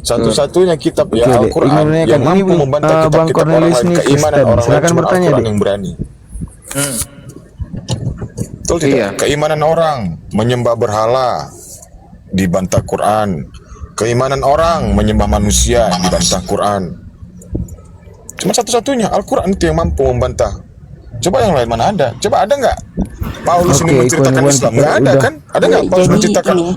Satu-satunya kitab ya Oke, Dek. Al-Quran Ingin menanyakan yang mampu ini, membantah Bang kitab-kitab orang Cornelius lain, ini keimanan Kristen. orang lain Silakan cuma bertanya, Al-Quran Dek. yang berani. Betul tidak? Iya. Keimanan orang menyembah berhala dibantah Quran. Keimanan orang menyembah manusia dibantah Quran. Cuma satu-satunya Al-Quran itu yang mampu membantah. Coba yang lain mana ada? Coba ada nggak? Paulus ini menceritakan Ikhwan-ikhwan, Islam? kita Nggak ada udah- kan? Ada nggak Paulus Jadi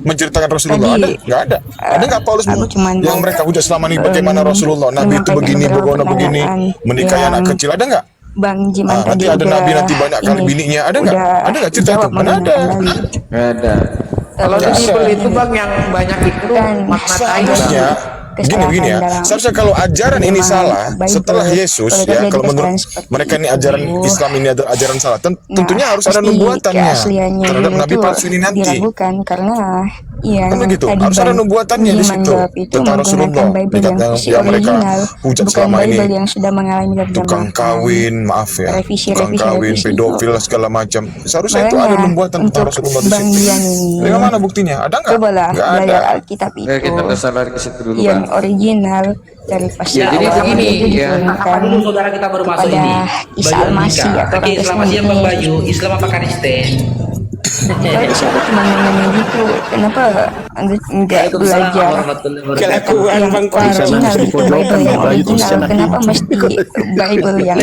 menceritakan Rasulullah? tadi, Ada? Nggak ada. Ada nggak Paulus aku cuman yang mau, mereka hujat selama ini bagaimana Rasulullah? Nabi itu menyampaikan begini, beberapa begono begini, pertanyaan menikahi yang anak kecil. Ada nggak? Bang Jiman tadi Nanti ada udah Nabi nanti banyak kali ini, bininya. Ada nggak? udah Ada nggak cerita itu? jawab Mana ada? kembali. ada. Kalau di Bible itu bang yang banyak itu Kan makna Seharusnya begini ya, seharusnya kalau ajaran ini salah setelah Yesus ya, kalau menurut mereka ini ajaran Islam ini adalah ajaran salah, tentunya harus ada nubuatannya keasliannya terhadap dulu Nabi itu palsu ini nanti. diragukan karena yang Kan begitu, tadi harus ada Bang nubuatannya di Jiman situ jawab itu tentang menggunakan Rasulullah. Bible Dikata yang versi yang mereka original, hujat bukan selama ini Bible yang sudah mengalami dari tukang zaman kawin, maaf ya, tukang kawin, pedofil segala macam. Seharusnya itu ada nubuatan tentang Rasulullah di Bang situ. Dian ini Dari mana buktinya? Ada nggak? cobalah Nggak ada. belajar Alkitab itu kita dasar ke situ dulu yang bang. original dari pasal Ya, jadi awal begini, itu ya. diturunkan Apa dulu saudara kita baru masuk kepada ini? Isa Bayu Al-Masih Andika. atau Oke, Rasul selamat siang Bang Yesus. Bayu. Islam apa Kristen? Kalau siapa cuma ngomongin gitu, kenapa Anda enggak belajar Kelakuan yang Bang Pari. original itu Bible yang original? Kenapa mesti Bible yang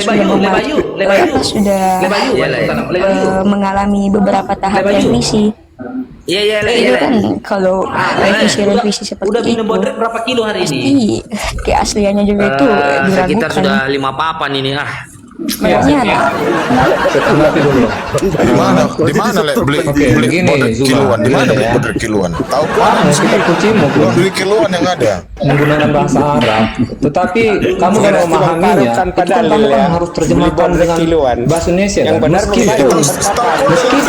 sudah mengalami beberapa tahap revisi? Iya, Itu kan kalau revisi seperti udah minum itu, bodrek berapa kilo hari ini? pasti keasliannya juga itu Sekitar diragukan. sudah 5 papan ini Makanya Di mana? Di mana le beli begini, bodrek Zuma, kiloan? Di mana gini beli ya. bodrek kiloan? Tahu Kamu kita kucimu Gua beli kiloan yang ada. menggunakan bahasa Arab, tetapi kamu kalau memahaminya, itu kan kamu kan harus terjemahkan dengan bahasa Indonesia. Yang kan? benar Meskipun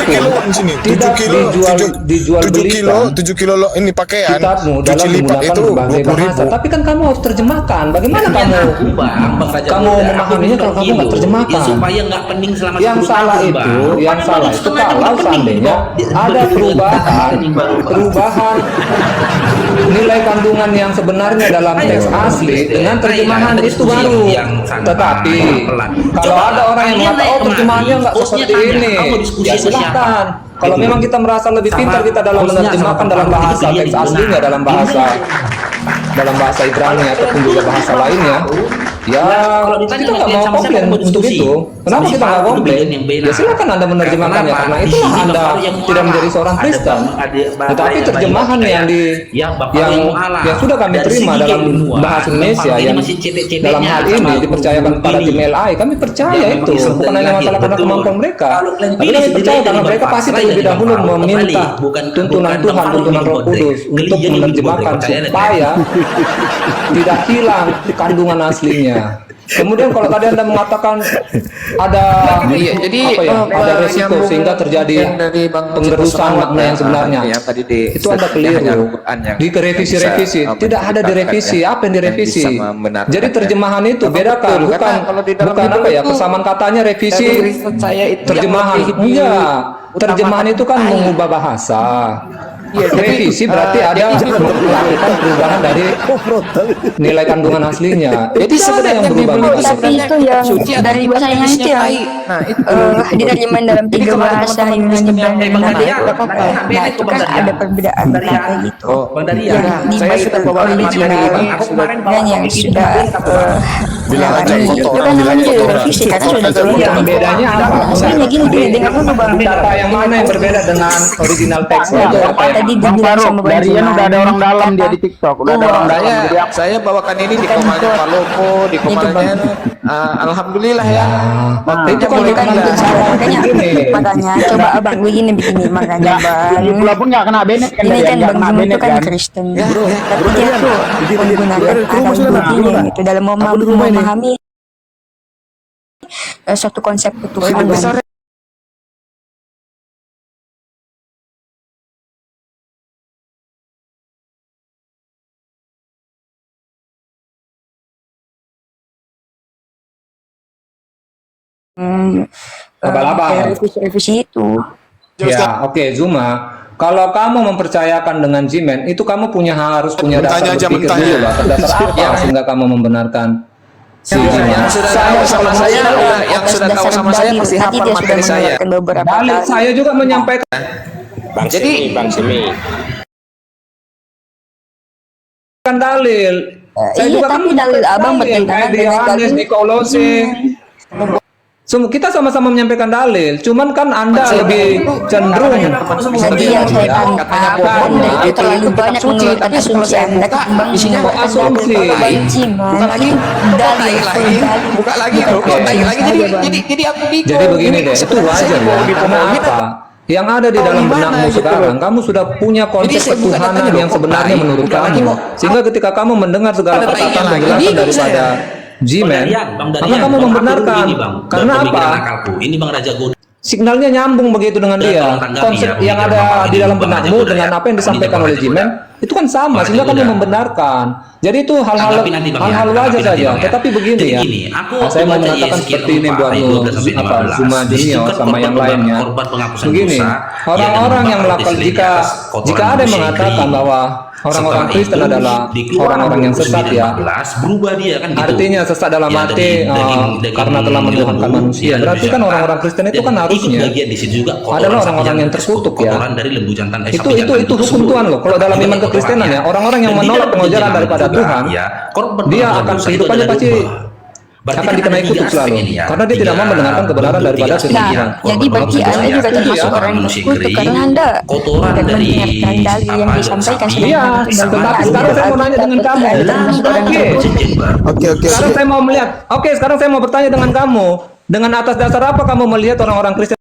Kiloan sini. tidak 7 dijual belikan 7 kilo lo ini pakaian. kitabmu dalam Cuci lipat menggunakan itu berbagai bahasa, 20.000. tapi kan kamu harus terjemahkan. Bagaimana kamu memahaminya kalau kamu nggak terjemahkan? supaya nggak pening selama Yang 10 salah tahun, itu, Bang. yang salah itu kalau seandainya ada perubahan nilai kandungan yang sebenarnya dalam teks asli dengan terjemahan itu baru. Tetapi kalau ada orang yang mengatakan oh terjemahannya nggak seperti ini, ya silahkan. Kalau memang kita merasa lebih pintar kita dalam menerjemahkan dalam bahasa teks aslinya, dalam bahasa Ibrani ataupun juga bahasa lainnya, ya kita nggak mau komplain untuk itu. Kenapa kita nggak komplain? Ya silakan Anda menerjemahkannya karena itulah Anda tidak menjadi seorang Kristen. Tetapi terjemahan yang sudah kami terima dalam bahasa Indonesia yang dalam hal ini dipercayakan pada tim LI, kami percaya itu bukan hanya masalah karena kemampuan mereka, tapi kami percaya karena mereka pasti terlebih dahulu meminta tuntunan Tuhan, tuntunan Roh Kudus untuk menerjemahkan supaya tidak hilang kandungan aslinya. Kemudian kalau tadi Anda mengatakan ada ada resiko sehingga terjadi pengerusan makna yang sebenarnya, itu Anda keliru. Di revisi tidak ada direvisi. Apa yang direvisi? Jadi terjemahan itu bedakan, bukan apa ya, persamaan katanya revisi terjemahan. Enggak, terjemahan itu kan mengubah bahasa. Revisi berarti ada melakukan perubahan dari nilai kandungan aslinya. Jadi sebenarnya yang berubah tapi itu yang dari bahasa Inggris itu yang diterjemahan dalam 3 bahasa Yunani dan nah itu kan ada perbedaan kayak gitu yang di Bible original dan yang sudah itu kan namanya juga revisi karena sudah yang bedanya apa? maksudnya gini dengar dulu Bang, Data yang mana yang berbeda dengan original teksnya? tadi dibilang sama Bang Darian udah ada orang dalam dia di TikTok, udah ada orang dalam. Jadi Saya bawakan ini di Komalnya Palopo, di Komalnya alhamdulillah ya. Itu kan bukan makanya coba abang begini begini makanya Bang di pulau pun nggak kena benet kan ini kan Darian, Bang nggak kena Jum itu benet kan kan. Kristen tapi dia tuh menggunakan akal budinya gitu dalam memahami suatu konsep ketuhanan. Revisi itu. Ya, oke, Zuma. Kalau kamu mempercayakan dengan Jimen, itu kamu harus punya dasar berpikir dulu lah. Berdasar apa sehingga kamu membenarkan si Jimen? Yang sudah tahu sama saya pasti hafal materi saya. Dalil saya juga menyampaikan. Bang Semi. Kan dalil. Saya Iya, juga tapi dalil abang bertentangan dengan Yohanes, Nikolose. Kita sama-sama menyampaikan dalil, cuman kan Anda lebih cenderung Jadi yang saya tangkap, Anda itu terlalu banyak mengeluarkan asumsi Anda ketimbang asumsi. Buka lagi, Jadi aku bingung. Jadi begini deh, itu wajar ya. Karena apa? Yang ada di dalam benakmu sekarang, kamu sudah punya konsep ketuhanan yang sebenarnya menurut kamu. Sehingga ketika kamu mendengar segala perkataan penjelasan daripada Jimen, maka kamu membenarkan. Karena apa? Ini Bang Raja Goda. Signalnya nyambung begitu dengan dia. Konsep yang ada di dalam benakmu dengan apa yang disampaikan oleh Jimen itu kan sama, sehingga kamu membenarkan. Jadi itu hal-hal wajar saja. Tetapi begini ya, saya mau mengatakan seperti ini buat Zuma Junior sama yang lainnya. Begini, orang-orang yang melakukan jika ada yang mengatakan bahwa orang-orang Kristen adalah orang-orang yang sesat ya, berubah dia kan gitu. Artinya sesat dalam arti karena telah mentuhankan manusia. Berarti kan orang-orang Kristen itu kan harusnya adalah orang-orang yang terkutuk ya. Itu hukum Tuhan loh. Kalau dalam iman kekristenan ya, orang-orang yang menolak pengajaran daripada Tuhan, dia akan kehidupannya pasti akan dikenai kutuk selalu karena dia tidak mau mendengarkan kebenaran daripada firman Tuhan. Jadi bagi Anda juga termasuk orang yang terkutuk karena Anda tidak mendengarkan dalil yang disampaikan. Iya, tetapi sekarang saya mau nanya dengan kamu. Oke. Sekarang saya mau melihat. Oke, sekarang saya mau bertanya dengan kamu. Dengan atas dasar apa kamu melihat orang-orang Kristen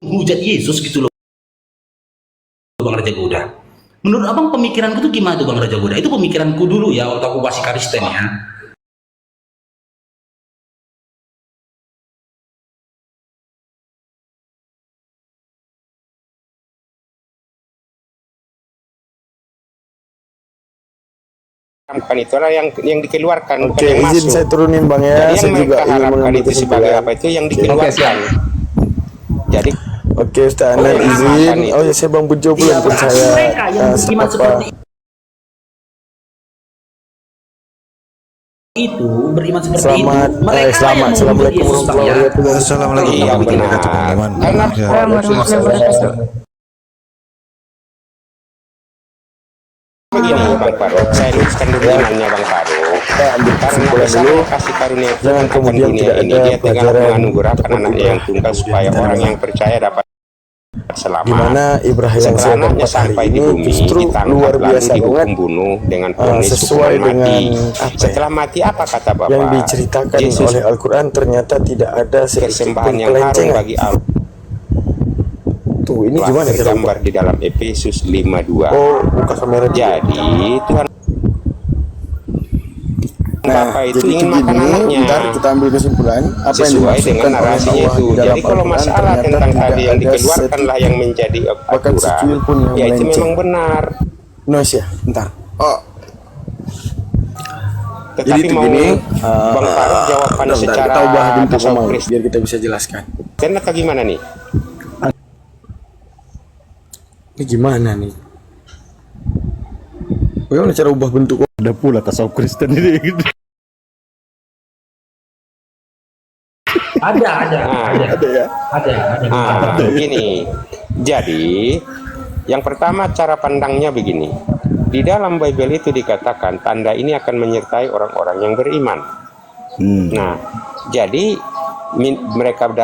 hujat Yesus gitu loh, Bang Raja Goda? Menurut abang pemikiranku tuh gimana tuh Bang Raja Goda? Itu pemikiranku dulu ya waktu aku masih Kristen ya. Bukan itulah yang dikeluarkan, bukan Oke, yang izin masuk. saya turunin Bang ya. Jadi Saya yang juga mereka ingin harapkan mengambil itu sebagai kesimpulan. apa itu yang dikeluarkan. Jadi Oke, Ustaz Anda izin. Oh ya, saya Bang Bejo belum pun saya Itu beriman seperti Selamat, itu. Mereka selamat. yang Assalamualaikum warahmatullahi wabarakatuh. Assalamualaikum warahmatullahi wabarakatuh. karena begini Bang Faruk, saya luruskan dulu imannya Bang Faruk. Karena besar kasih karunia Tuhan akan dunia ini, dia tinggal menganugerahkan anaknya yang tunggal supaya orang yang percaya dapat selamat. Gimana Ibrahim yang saya Setelah anaknya dapat hari sampai di ini bumi, justru ditangkap luar lalu biasa dihukum banget. bunuh dengan vonis Sesuai hukuman mati. dengan apa ya, Setelah mati apa kata Bapak? yang diceritakan Yesus oleh Al-Quran ternyata tidak ada sedikit persembahan pun yang harum pelencengan. bagi Allah. Tuh ini Telah gimana cara tergambar di dalam Efesus 5:2. Oh, buka kamera. Jadi Tuhan Bapak itu jadi ingin makan begini, anaknya. ntar kita ambil kesimpulan apa yang Sesuai dimaksudkan dengan oleh narasinya Allah itu. di dalam Jadi kalau Al-Quran masalah ternyata tentang tidak tadi yang ada dikeluarkanlah yang menjadi bahkan aturan, secuil pun yang ya itu melenceng. memang benar. Noise ya, bentar. Oh, Tetapi jadi itu mau gini, Bang Faruk jawaban bentar, secara kita ubah bentuk tasawuf ngomong Kristen biar kita bisa jelaskan. atau gimana nih? Ini gimana nih? Bagaimana cara ubah bentuk? Ada pula tasawuf Kristen ini. Ada ya. Begini. Jadi, yang pertama cara pandangnya begini. Di dalam Bible itu dikatakan tanda ini akan menyertai orang-orang yang beriman. Nah, jadi mereka dapat